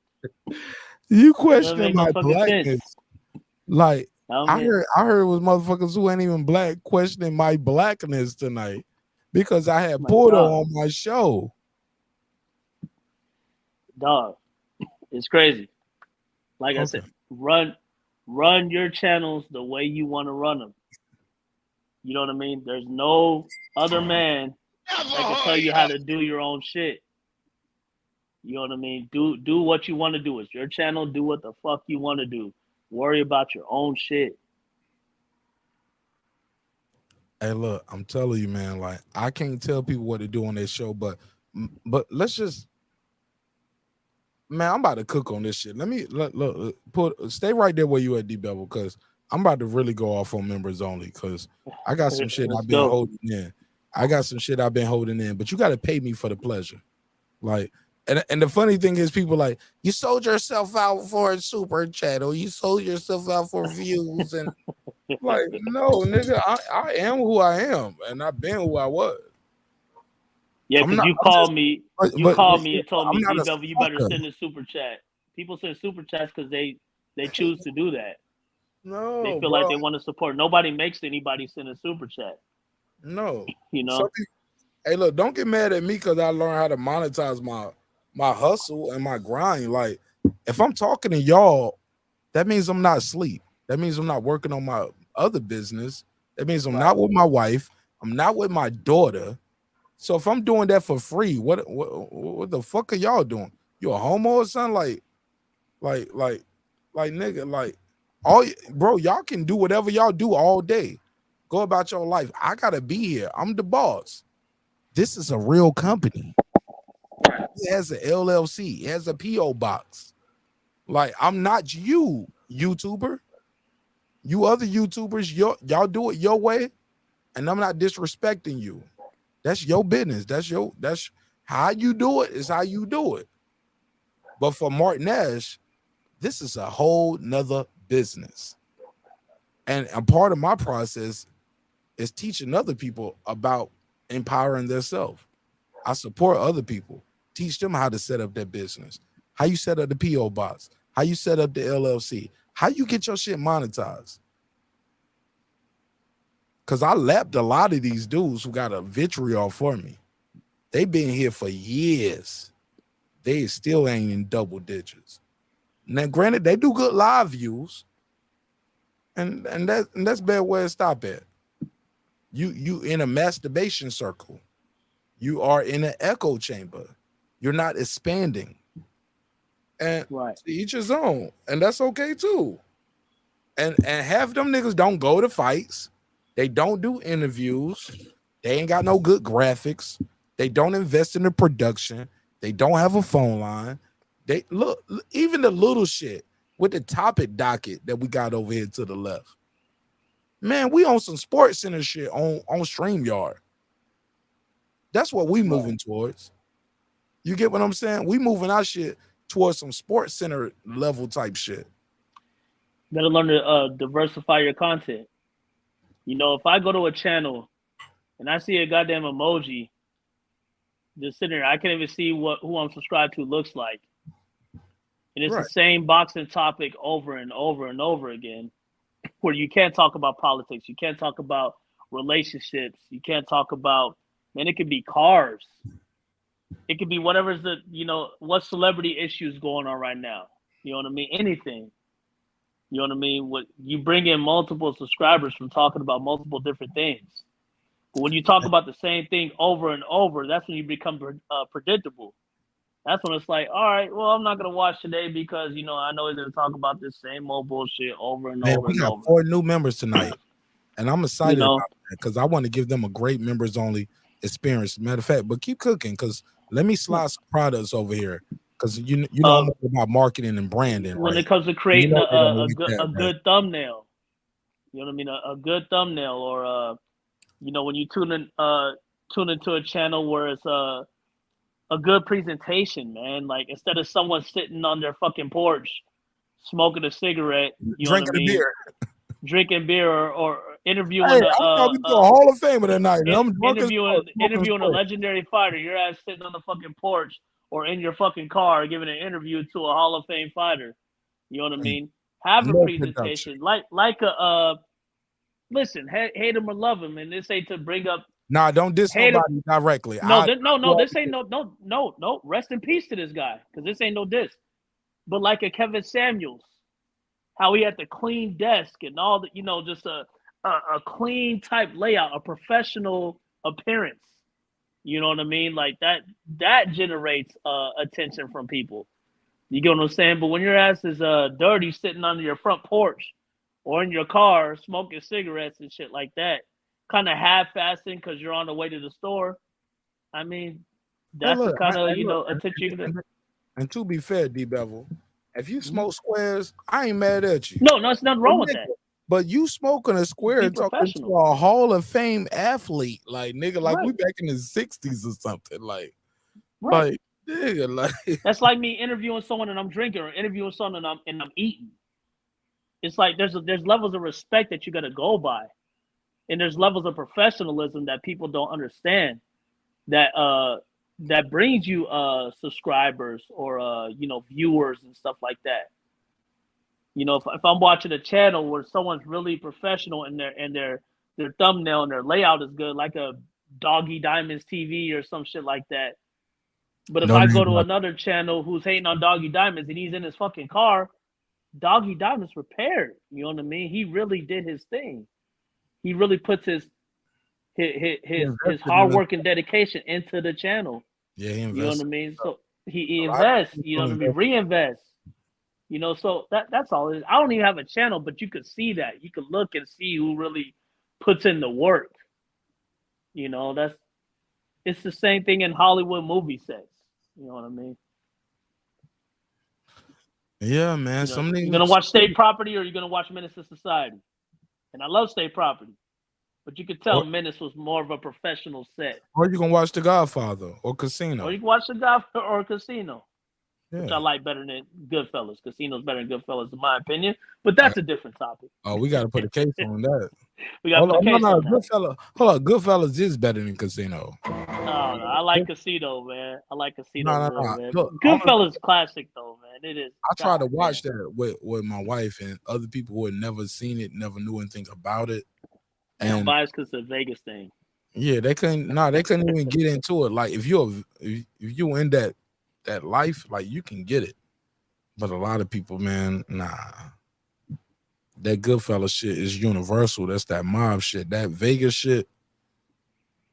You questioning my blackness. Like I heard it was motherfuckers who ain't even black questioning my blackness tonight because I had Porto on my show. Dog, it's crazy. Like I said, run your channels the way you want to run them. You know what I mean? There's no other man that can tell you how to do your own shit. You know what I mean? Do what you want to do. It's your channel. Do what the fuck you want to do. Worry about your own shit. Hey, look, I'm telling you, man, like I can't tell people what to do on their show, but let's just, man, I'm about to cook on this shit. Let me stay right there where you at, D Bevel, because I'm about to really go off on members only, because I got some shit I've been holding in. But you got to pay me for the pleasure. Like, And the funny thing is, people like, you sold yourself out for a super chat, or you sold yourself out for views, and like, no, nigga, I am who I am, and I've been who I was. Yeah, because you called me. You called me and told me, I'm not DW, you better send a super chat. People send super chats because they choose to do that. No, they feel like they want to support. Nobody makes anybody send a super chat. No, you know. Hey, look, don't get mad at me because I learned how to monetize my hustle and my grind. Like, if I'm talking to y'all, that means I'm not asleep. That means I'm not working on my other business. That means I'm not with my wife. I'm not with my daughter. So if I'm doing that for free, what the fuck are y'all doing? You a homo or something? Like nigga, like bro, y'all can do whatever y'all do all day. Go about your life. I gotta be here. I'm the boss. This is a real company. It has an LLC. It has a PO box. Like, I'm not you, YouTuber. You other YouTubers, y'all do it your way, and I'm not disrespecting you. That's your business. That's how you do it. Is how you do it. But for Marq Nash, this is a whole nother business. And a part of my process is teaching other people about empowering themselves. I support other people, teach them how to set up their business, how you set up the PO box, how you set up the LLC, how you get your shit monetized. Because I lapped a lot of these dudes who got a vitriol for me. They've been here for years. They still ain't in double digits. Now, granted, they do good live views, and that's bad where to stop at. You in a masturbation circle. You are in an echo chamber. You're not expanding. And to each his own. And that's okay too. And half them niggas don't go to fights. They don't do interviews. They ain't got no good graphics. They don't invest in the production. They don't have a phone line. They look, even the little shit with the topic docket that we got over here to the left. Man, we on some Sports Center shit on StreamYard. That's what we moving towards. You get what I'm saying? We moving our shit towards some Sports Center level type shit. Gotta learn to diversify your content. You know, if I go to a channel and I see a goddamn emoji just sitting there, I can't even see who I'm subscribed to looks like. And it's the same boxing topic over and over and over again, where you can't talk about politics. You can't talk about relationships. You can't talk about, man, it could be cars. It could be whatever's what celebrity issues going on right now. You know what I mean? Anything. You know what I mean? What you bring in multiple subscribers from talking about multiple different things. But when you talk about the same thing over and over, that's when you become predictable. That's when it's like, all right, well, I'm not gonna watch today because I know he's gonna talk about this same old bullshit over and over We and got over. 4 new members tonight, and I'm excited about that because I want to give them a great members only experience. Matter of fact, but keep cooking because let me slide some products over here because you know I'm about marketing and branding. When right? it comes to creating a right? good thumbnail, you know what I mean? A good thumbnail, or when you tune into a channel where it's a good presentation, man. Like, instead of someone sitting on their fucking porch smoking a cigarette, you know what I mean? Beer. Drinking beer or interviewing I'm talking to a Hall of Famer tonight. And I'm interviewing a legendary fighter. Your ass sitting on the fucking porch or in your fucking car giving an interview to a Hall of Fame fighter. You know what I mean? Have a presentation like a listen, hate him or love him, and this ain't to bring up. Nah, don't diss nobody directly. No, this ain't no. Rest in peace to this guy, because this ain't no diss. But like a Kevin Samuels, how he had the clean desk and all that, just a clean type layout, a professional appearance. You know what I mean? Like that generates attention from people. You get what I'm saying? But when your ass is dirty, sitting under your front porch or in your car smoking cigarettes and shit like that, kind of half-assing because you're on the way to the store, I mean, that's the kind of attention you can get. And to be fair, D-Bevel, if you smoke squares, I ain't mad at you. No, it's nothing wrong with that. But you smoking a square and talking to a Hall of Fame athlete, like nigga, like we back in the 60s or something, like Nigga, like That's like me interviewing someone and I'm drinking, or interviewing someone and I'm eating. It's like there's levels of respect that you got to go by, and there's levels of professionalism that people don't understand. That brings you subscribers or viewers and stuff like that. If I'm watching a channel where someone's really professional and their thumbnail and their layout is good, like a Doggy Diamonds TV or some shit like that. But if I go to another channel who's hating on Doggy Diamonds and he's in his fucking car, Doggy Diamonds repaired. You know what I mean? He really did his thing. He really puts his hard work and dedication into the channel. Yeah, he invests. You know what I mean? So he invests. You know what I mean? Reinvest. So that's all it is. I don't even have a channel, but you could see that. You could look and see who really puts in the work. It's the same thing in Hollywood movie sets. You know what I mean? Yeah, man. You're gonna watch State Property or you're gonna watch Menace to Society. And I love State Property. But you could tell Menace was more of a professional set. Or you can watch The Godfather or Casino. Or you can watch The Godfather or Casino. Yeah. Which I like better than Goodfellas. Casino's better than Goodfellas in my opinion. But that's a different topic. Oh, we gotta put a case on that. We gotta put a case on that. Goodfellas is better than Casino. No, I like Casino, man. I like Casino, man. Look, Goodfellas classic though, man. It is. I tried to watch that with my wife and other people who had never seen it, never knew anything about it. And biased because it's a Vegas thing. Yeah, they couldn't even get into it. Like if you in that life, like you can get it. But a lot of people, man, nah. That Goodfellas shit is universal. That's that mob shit. That Vegas shit.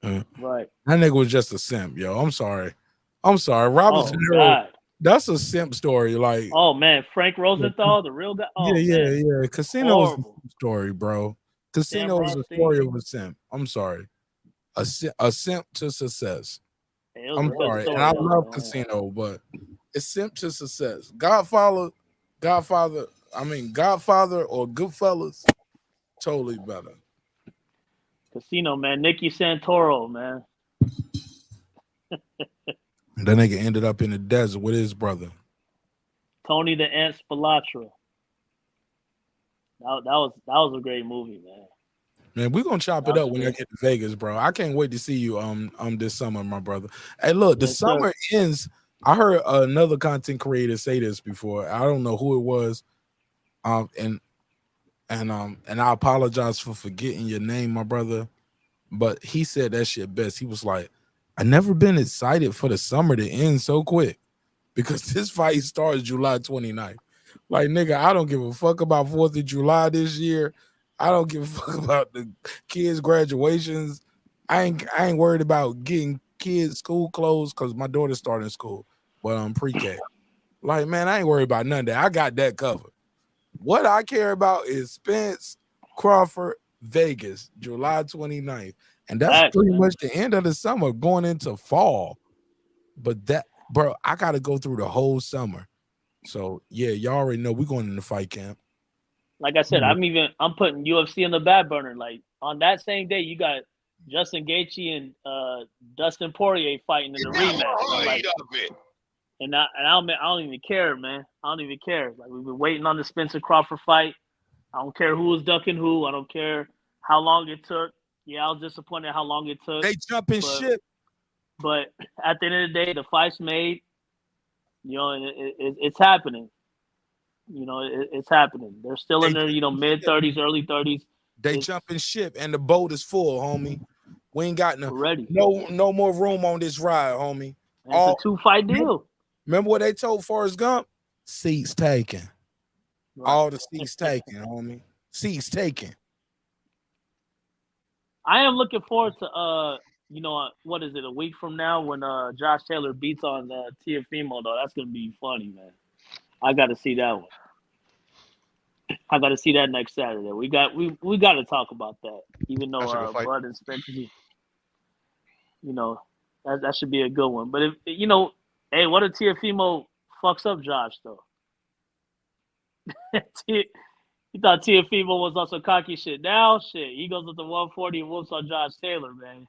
Right. That nigga was just a simp, yo. I'm sorry. Robert De Niro, that's a simp story. Like, oh man, Frank Rosenthal, the real guy. Oh, yeah. Casino is a story, bro. Casino is a story of a simp. I'm sorry. A simp to success. I'm sorry. And I love Casino, but it's simp to success. Godfather or Goodfellas, totally better. Casino, man. Nicky Santoro, man. That nigga ended up in the desert with his brother. Tony the Ant Spilatra. That was a great movie, man. Man, we're gonna chop it up when I get to Vegas, bro. I can't wait to see you this summer, my brother. Hey, look, the summer ends. I heard another content creator say this before. I don't know who it was. And I apologize for forgetting your name, my brother. But he said that shit best. He was like, I never been excited for the summer to end so quick because this fight starts July 29th. Like, nigga, I don't give a fuck about 4th of July this year. I don't give a fuck about the kids' graduations. I ain't worried about getting kids school clothes because my daughter's starting school, but I'm pre-K. Like, man, I ain't worried about none of that. I got that covered. What I care about is Spence, Crawford, Vegas, July 29th. And that's pretty much the end of the summer going into fall. But that, bro, I got to go through the whole summer. So, yeah, y'all already know we're going in the fight camp. Like I said, I'm putting UFC on the back burner. Like, on that same day, you got Justin Gaethje and Dustin Poirier fighting in the rematch. Like, and I don't even care, man. I don't even care. Like, we've been waiting on the Spencer Crawford fight. I don't care who was ducking who. I don't care how long it took. Yeah, I was disappointed how long it took. They jumping ship. But at the end of the day, the fight's made. You know, it's happening. You know, it's happening. They're still in their, mid-30s, early 30s. They jumping ship, and the boat is full, homie. We ain't got no more room on this ride, homie. It's a 2-fight deal. Remember what they told Forrest Gump? Seats taken. Right. All the seats taken, homie. Seats taken. I am looking forward to what is it, a week from now when Josh Taylor beats on Teofimo, though. That's gonna be funny, man. I got to see that one. I got to see that next Saturday. We got to talk about that, even though Bud and Spencer, that should be a good one. But if hey, what if Teofimo fucks up Josh though? He thought Teofimo was on some cocky shit. Now, he goes up to 140 and whoops on Josh Taylor, man.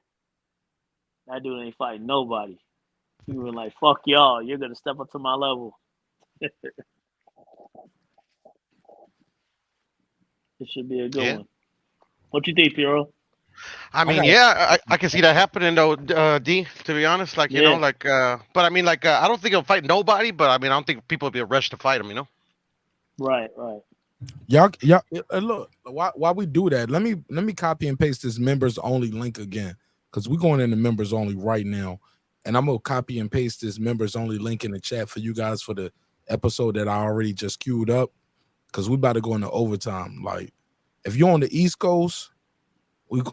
That dude ain't fighting nobody. You were like, fuck y'all. You're gonna step up to my level. It should be a good one. What you think, Piero? I mean, I can see that happening though, D. To be honest, like you know, like, but I mean, like, I don't think he'll fight nobody. But I mean, I don't think people will be rushed to fight him. You know. Right. Y'all, look. While we do that, let me copy and paste this members only link again, because we're going into members only right now, and I'm gonna copy and paste this members only link in the chat for you guys for the episode that I already just queued up, because we about to go into overtime. Like, if you're on the East Coast,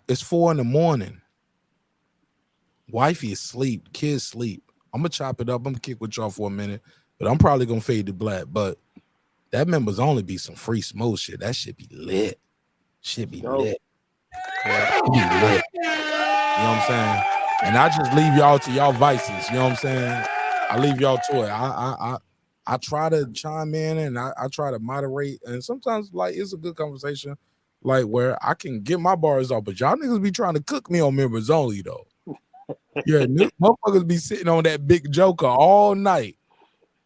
it's 4 a.m. Wifey is asleep, kids sleep. I'm gonna chop it up. I'm gonna kick with y'all for a minute, but I'm probably gonna fade to black. But that members only be some free smoke shit. That shit be lit. Shit be lit. Yeah, it be lit. You know what I'm saying? And I just leave y'all to y'all vices. You know what I'm saying? I leave y'all to it. I try to chime in and I try to moderate. And sometimes like it's a good conversation, like where I can get my bars off. But y'all niggas be trying to cook me on members only though. Yeah, motherfuckers be sitting on that big joker all night.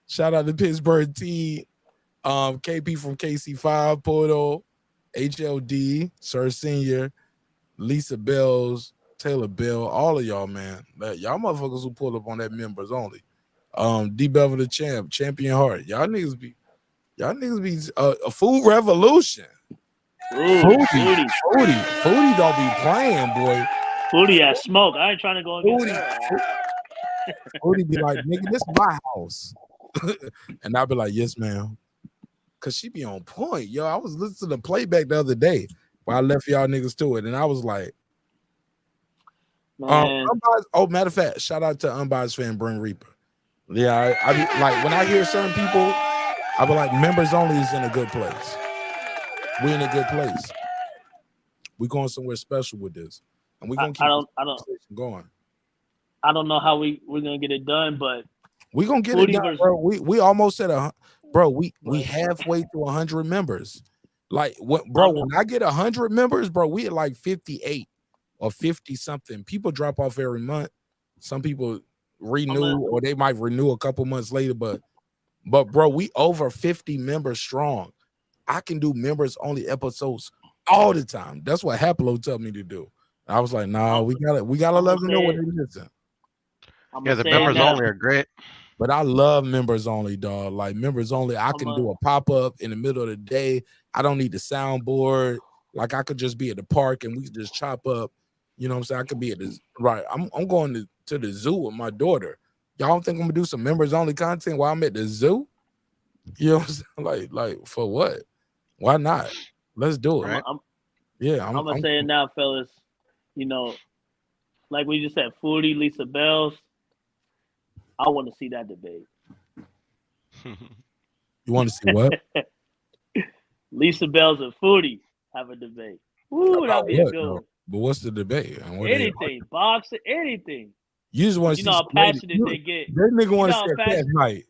Shout out to Pittsburgh T. KP from KC5, Porto, HLD, Sir Senior, Lisa Bells, Taylor Bell, all of y'all, man. Y'all motherfuckers who pull up on that members only. D Bevel the champ, Champion Heart. Y'all niggas be a food revolution. Foodie don't be playing, boy. Foodie has smoke. I ain't trying to go against her. Foodie be like, nigga, this my house. And I'll be like, yes, ma'am. Cause she be on point. Yo, I was listening to the playback the other day while I left y'all niggas to it. And I was like, matter of fact, shout out to Unbiased Fan Bring Reaper. Yeah, I be like when I hear certain people, I be like, members only is in a good place. We in a good place. We going somewhere special with this. And we're gonna keep this conversation going. I don't know how we're gonna get it done, but we're gonna get it done, bro. We almost at bro, we halfway to 100 members. Like what, bro? When I get 100 members, bro, we at like 58 or 50 something. People drop off every month. Some people renew, or they might renew a couple months later. But bro, we over 50 members strong. I can do members only episodes all the time. That's what Haplo told me to do. I was like, nah, we gotta let them know what it is. Yeah, the members only are great. But I love members only, dog. Like members only, I can do a pop-up in the middle of the day. I don't need the soundboard. Like I could just be at the park and we could just chop up. You know what I'm saying? I could be at this right. I'm going to the zoo with my daughter. Y'all don't think I'm gonna do some members only content while I'm at the zoo? You know what I'm saying? Like for what? Why not? Let's do it. Right? I'm gonna say it now, fellas. You know, like we just said, Foodie, Lisa Bells. I want to see that debate. You want to see what? Lisa Bells and Foodie have a debate. Ooh, that'd be a good one. But what's the debate? Anything, boxing, anything. You just want to see how passionate they get. That nigga want to see a past night.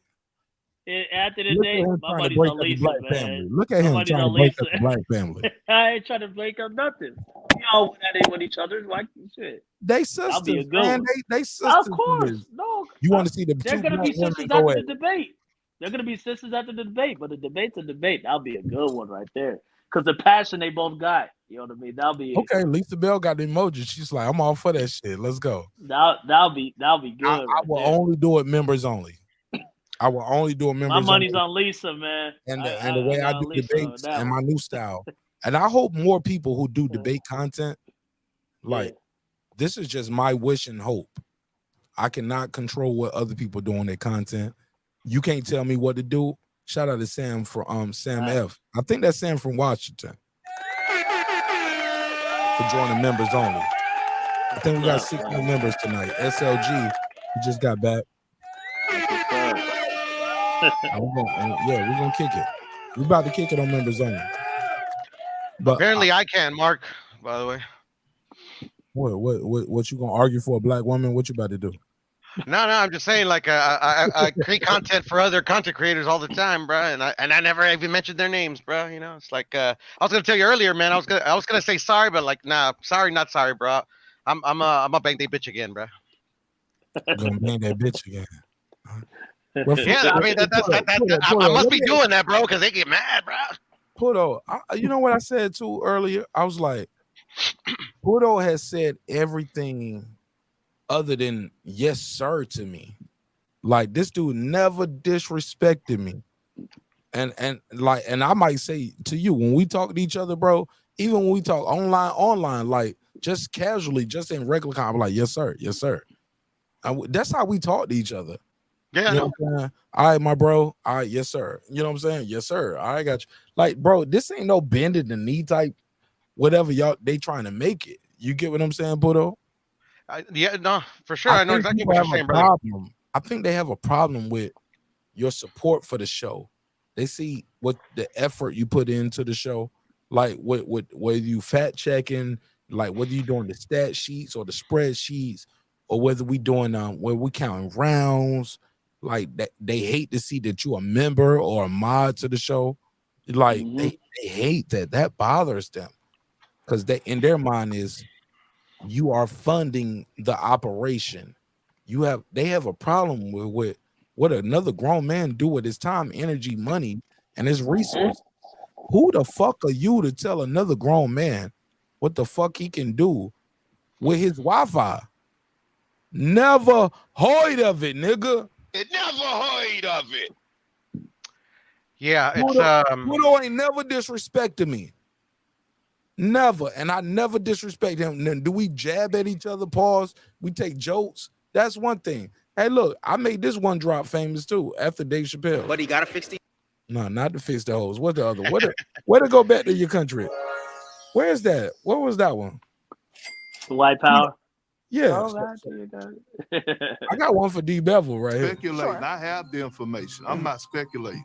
After the day, my buddy's on Lisa, man. Look at him trying to break up the black family. I ain't trying to break up nothing. We all went at it with each other. Like shit. They sisters, man. They sisters. Of course. No. You want to see the They're gonna be sisters after the debate. They're gonna be sisters after the debate, but the debate's a debate. That'll be a good one right there. Because the passion they both got. You know what I mean? That'll be okay. Lisa Bell got the emoji. She's like, I'm all for that shit. Let's go. That'll be good. I will only do it members only. I will only do it members. My money's on Lisa, man. And the way I do debates and my new style. And I hope more people who do debate content, like this is just my wish and hope. I cannot control what other people do on their content. You can't tell me what to do. Shout out to Sam from Sam F. I think that's Sam from Washington. For joining members only. I think we got 6 new members tonight. SLG, we just got back. We're gonna kick it. We're about to kick it on members only. But apparently I can, Marq, by the way. What you gonna argue for a black woman? What you about to do? No, I'm just saying, like, I create content for other content creators all the time, bro, and I never even mentioned their names, bro. You know, it's like I was gonna tell you earlier, man. I was gonna say sorry, but like, nah, sorry, not sorry, bro. I'm a bang day bitch again, bro. Gonna bang that bitch again. Yeah, I mean I must be doing that, bro, because they get mad, bro. Pudo, you know what I said too earlier? I was like, Pudo has said everything other than yes, sir, to me. Like this dude never disrespected me. And I might say to you when we talk to each other, bro, even when we talk online, like just casually, just in regular conversation, like yes, sir, yes, sir. That's how we talk to each other. Yeah, you know what I'm saying? All right, my bro. All right, yes, sir. You know what I'm saying? Yes, sir. All right, got you. Like, bro, this ain't no bending the knee type, whatever y'all they trying to make it. You get what I'm saying, Pudo? Yeah, no, for sure. I know think exactly people what you're have a saying, brother. problem. I think they have a problem with your support for the show. They see what the effort you put into the show, like whether you fact checking, like whether you doing the stat sheets or the spreadsheets, or whether we doing where we counting rounds, like that. They hate to see that you a member or a mod to the show. Like they hate that. That bothers them because they in their mind is you are funding the operation. They have a problem with what another grown man do with his time, energy, money, and his resources. Who the fuck are you to tell another grown man what the fuck he can do with his Wi-Fi? Never heard of it, nigga. It never heard of it. Yeah, it's Pudo ain't never disrespected me. Never. And I never disrespect him. Then do we jab at each other? Pause. We take jokes. That's one thing. Hey, look, I made this one drop famous too after Dave Chappelle. But he gotta fix the. No, not to fix the hoes. What's the other? Where to go back to your country? Where's that? What was that one? White power. Yeah. Go back to your country. I got one for D Bevel right here. Speculating. I have the information. I'm not speculating.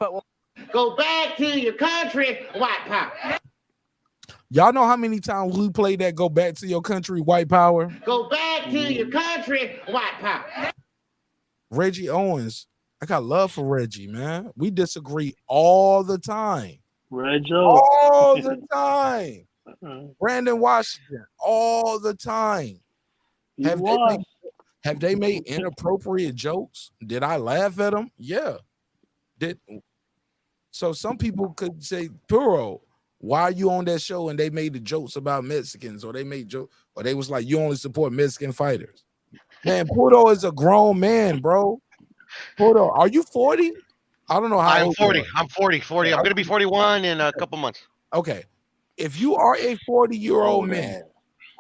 Go back to your country, white power. Y'all know how many times we played that go back to your country, white power? Go back to your country, white power. Reggie Owens. I got love for Reggie, man. We disagree all the time. Reggie. All the time. Brandon Washington, all the time. Have they made inappropriate jokes? Did I laugh at them? Yeah. So some people could say, Puro, why are you on that show? And they made the jokes about Mexicans, or they made jokes, or they was like, you only support Mexican fighters. Man, Puro is a grown man, bro. Puro, are you 40? I don't know how I'm old 40. you are. I'm 40. I'm gonna be 41 in a couple months. Okay. If you are a 40-year-old man,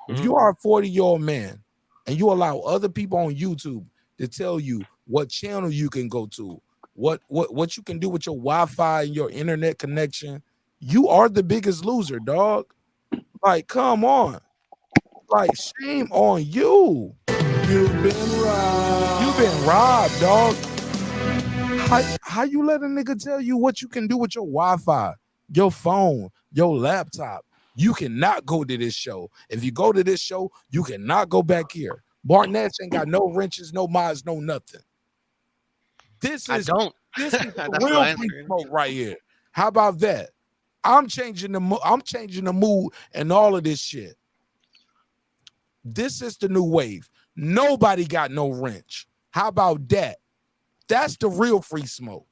if you are a 40-year-old man, and you allow other people on YouTube to tell you what channel you can go to, what you can do with your Wi-Fi and your internet connection, you are the biggest loser, dog. Like, come on. Like, shame on you. You've been robbed. You've been robbed, dog. How you let a nigga tell you what you can do with your Wi-Fi, your phone, your laptop? You cannot go to this show. If you go to this show, you cannot go back here. Marq Nash ain't got no wrenches, no mods, no nothing. This is the real free smoke right here. How about that? I'm changing the mood and all of this shit. This is the new wave. Nobody got no wrench. How about that? That's the real free smoke.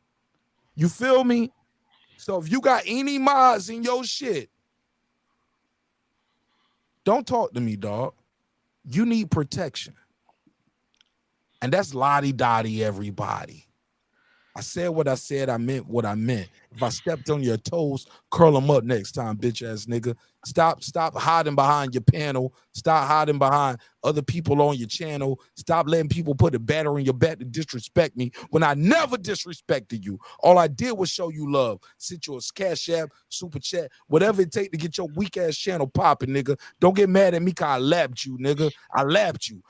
You feel me? So if you got any mods in your shit, don't talk to me, dog. You need protection. And that's lottie-dottie, everybody. I said what I said. I meant what I meant. If I stepped on your toes, curl them up next time, bitch ass nigga. Stop hiding behind your panel. Stop hiding behind other people on your channel. Stop letting people put a banner in your back to disrespect me when I never disrespected you. All I did was show you love. Sent you a cash app, super chat, whatever it take to get your weak ass channel popping, nigga. Don't get mad at me because I lapped you, nigga. I lapped you,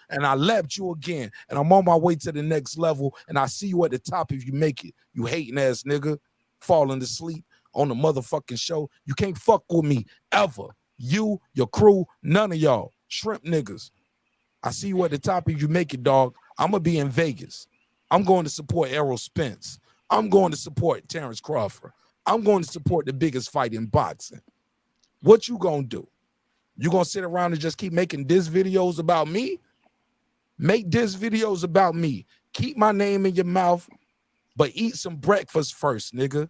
and I lapped you again. And I'm on my way to the next level, and I see you at the top if you make it. You hating ass nigga, falling asleep on the motherfucking show. You can't fuck with me ever. You, your crew, none of y'all. Shrimp niggas. I see you at the top if you make it, dog. I'm going to be in Vegas. I'm going to support Errol Spence. I'm going to support Terrence Crawford. I'm going to support the biggest fight in boxing. What you going to do? You going to sit around and just keep making diss videos about me? Make diss videos about me. Keep my name in your mouth, but eat some breakfast first, nigga.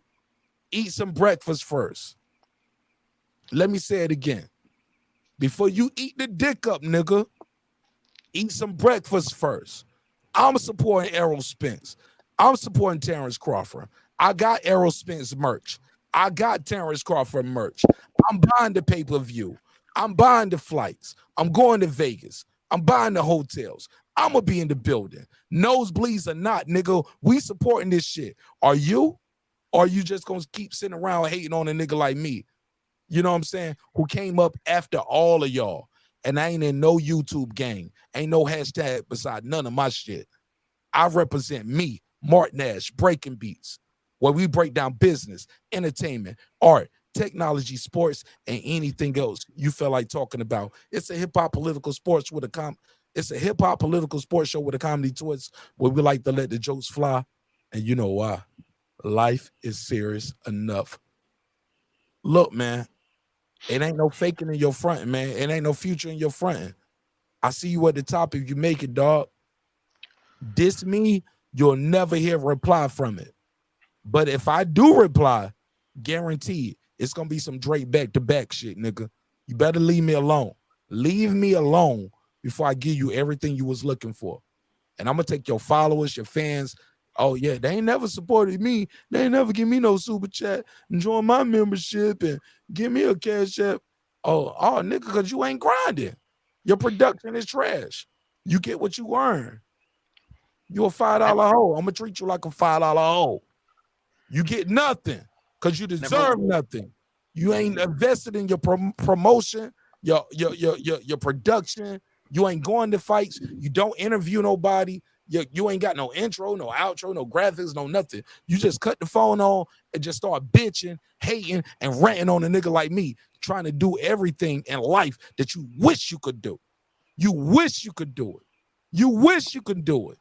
Eat some breakfast first. Let me say it again. Before you eat the dick up, nigga, eat some breakfast first. I'm supporting Errol Spence. I'm supporting Terrence Crawford. I got Errol Spence merch. I got Terrence Crawford merch. I'm buying the pay-per-view. I'm buying the flights. I'm going to Vegas. I'm buying the hotels. I'm going to be in the building. Nosebleeds or not, nigga, we supporting this shit. Are you? Or are you just going to keep sitting around hating on a nigga like me? You know what I'm saying? Who came up after all of y'all. And I ain't in no YouTube gang. Ain't no hashtag beside none of my shit. I represent me, Marq Nash, Breaking Beats, where we break down business, entertainment, art, technology, sports, and anything else you feel like talking about. It's a hip-hop political sports with a It's a hip-hop political sports show with a comedy twist where we like to let the jokes fly. And you know why? Life is serious enough. Look, man, it ain't no faking in your front, man. It ain't no future in your front. I see you at the top if you make it, dog. Diss me, you'll never hear a reply from it. But if I do reply, guaranteed, it's going to be some Drake back-to-back shit, nigga. You better leave me alone. Leave me alone before I give you everything you was looking for. And I'm going to take your followers, your fans. Oh, yeah, they ain't never supported me. They ain't never give me no super chat and join my membership and give me a cash app. Oh, nigga, because you ain't grinding. Your production is trash. You get what you earn. You a $5 hoe. I'm going to treat you like a $5 hoe. You get nothing because you deserve nothing. You ain't invested in your promotion, your production. You ain't going to fights. You don't interview nobody. You ain't got no intro, no outro, no graphics, no nothing. You just cut the phone on and just start bitching, hating, and ranting on a nigga like me, trying to do everything in life that you wish you could do. You wish you could do it. You wish you could do it.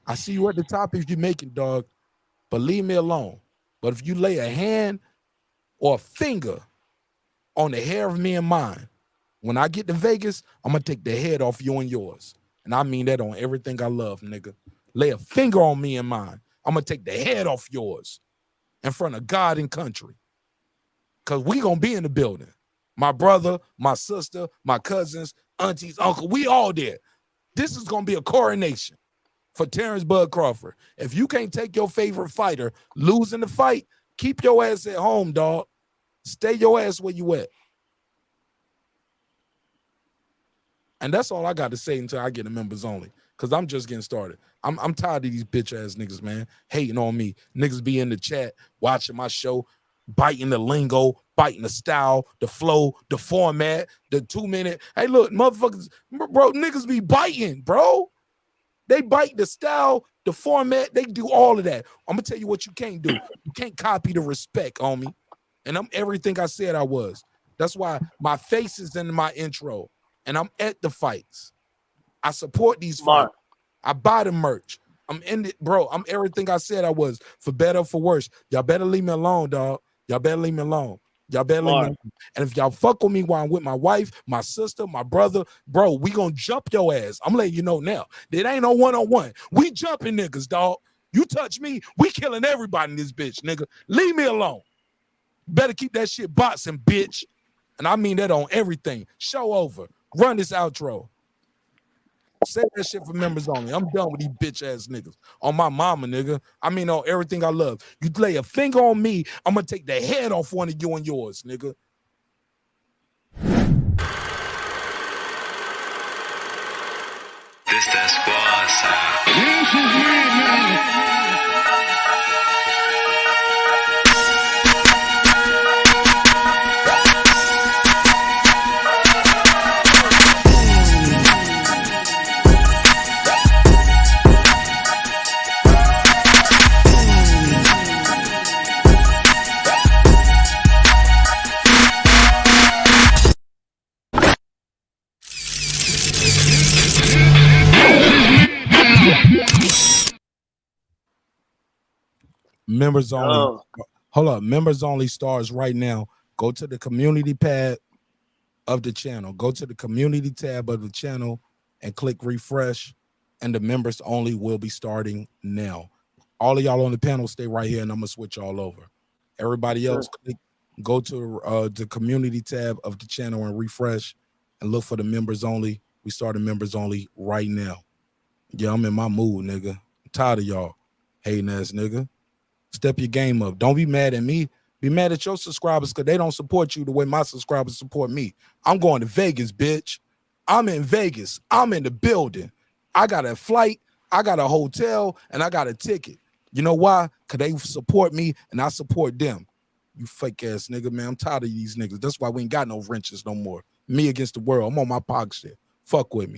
I see you at the top if you make it, dog, but leave me alone. But if you lay a hand or a finger on the hair of me and mine, when I get to Vegas, I'm going to take the head off you and yours. And I mean that on everything I love, nigga. Lay a finger on me and mine. I'm going to take the head off yours in front of God and country. Because we going to be in the building. My brother, my sister, my cousins, aunties, uncle, we all there. This is going to be a coronation for Terrence Bud Crawford. If you can't take your favorite fighter losing the fight, keep your ass at home, dog. Stay your ass where you at. And that's all I got to say until I get the members only, because I'm just getting started. I'm tired of these bitch ass niggas, man, hating on me. Niggas be in the chat, watching my show, biting the lingo, biting the style, the flow, the format, the 2-minute. Hey, look, motherfuckers, bro, niggas be biting, bro. They bite the style, the format. They do all of that. I'm going to tell you what you can't do. You can't copy the respect, homie. And I'm everything I said I was. That's why my face is in my intro. And I'm at the fights. I support these fights. I buy the merch. I'm in it, bro. I'm everything I said I was, for better or for worse. Y'all better leave me alone, dog. Y'all better leave me alone. Y'all better leave me alone. And if y'all fuck with me while I'm with my wife, my sister, my brother, bro, we gonna jump your ass. I'm letting you know now. There ain't no one-on-one. We jumping niggas, dog. You touch me, we killing everybody in this bitch, nigga. Leave me alone. Better keep that shit boxing, bitch. And I mean that on everything. Show over. Run this outro. Say that shit for members only. I'm done with these bitch ass niggas. On my mama, nigga. I mean on everything I love. You lay a finger on me, I'm gonna take the head off one of you and yours, nigga. This that squad side. This is weird, man. Members only. Hold up. Members only stars right now. Go to the community pad of the channel. Go to the community tab of the channel and click refresh, and the members only will be starting now. All of y'all on the panel, stay right here, and I'm gonna switch y'all over. Everybody else, go to the community tab of the channel and refresh, and look for the members only. We started members only right now. Yeah, I'm in my mood, nigga. I'm tired of y'all hating ass nigga. Step your game up. Don't be mad at me. Be mad at your subscribers because they don't support you the way my subscribers support me. I'm going to Vegas, bitch. I'm in Vegas. I'm in the building. I got a flight, I got a hotel, and I got a ticket. You know why? Because they support me and I support them. You fake ass nigga, man. I'm tired of these niggas. That's why we ain't got no wrenches no more. Me against the world. I'm on my Pac shit. Fuck with me.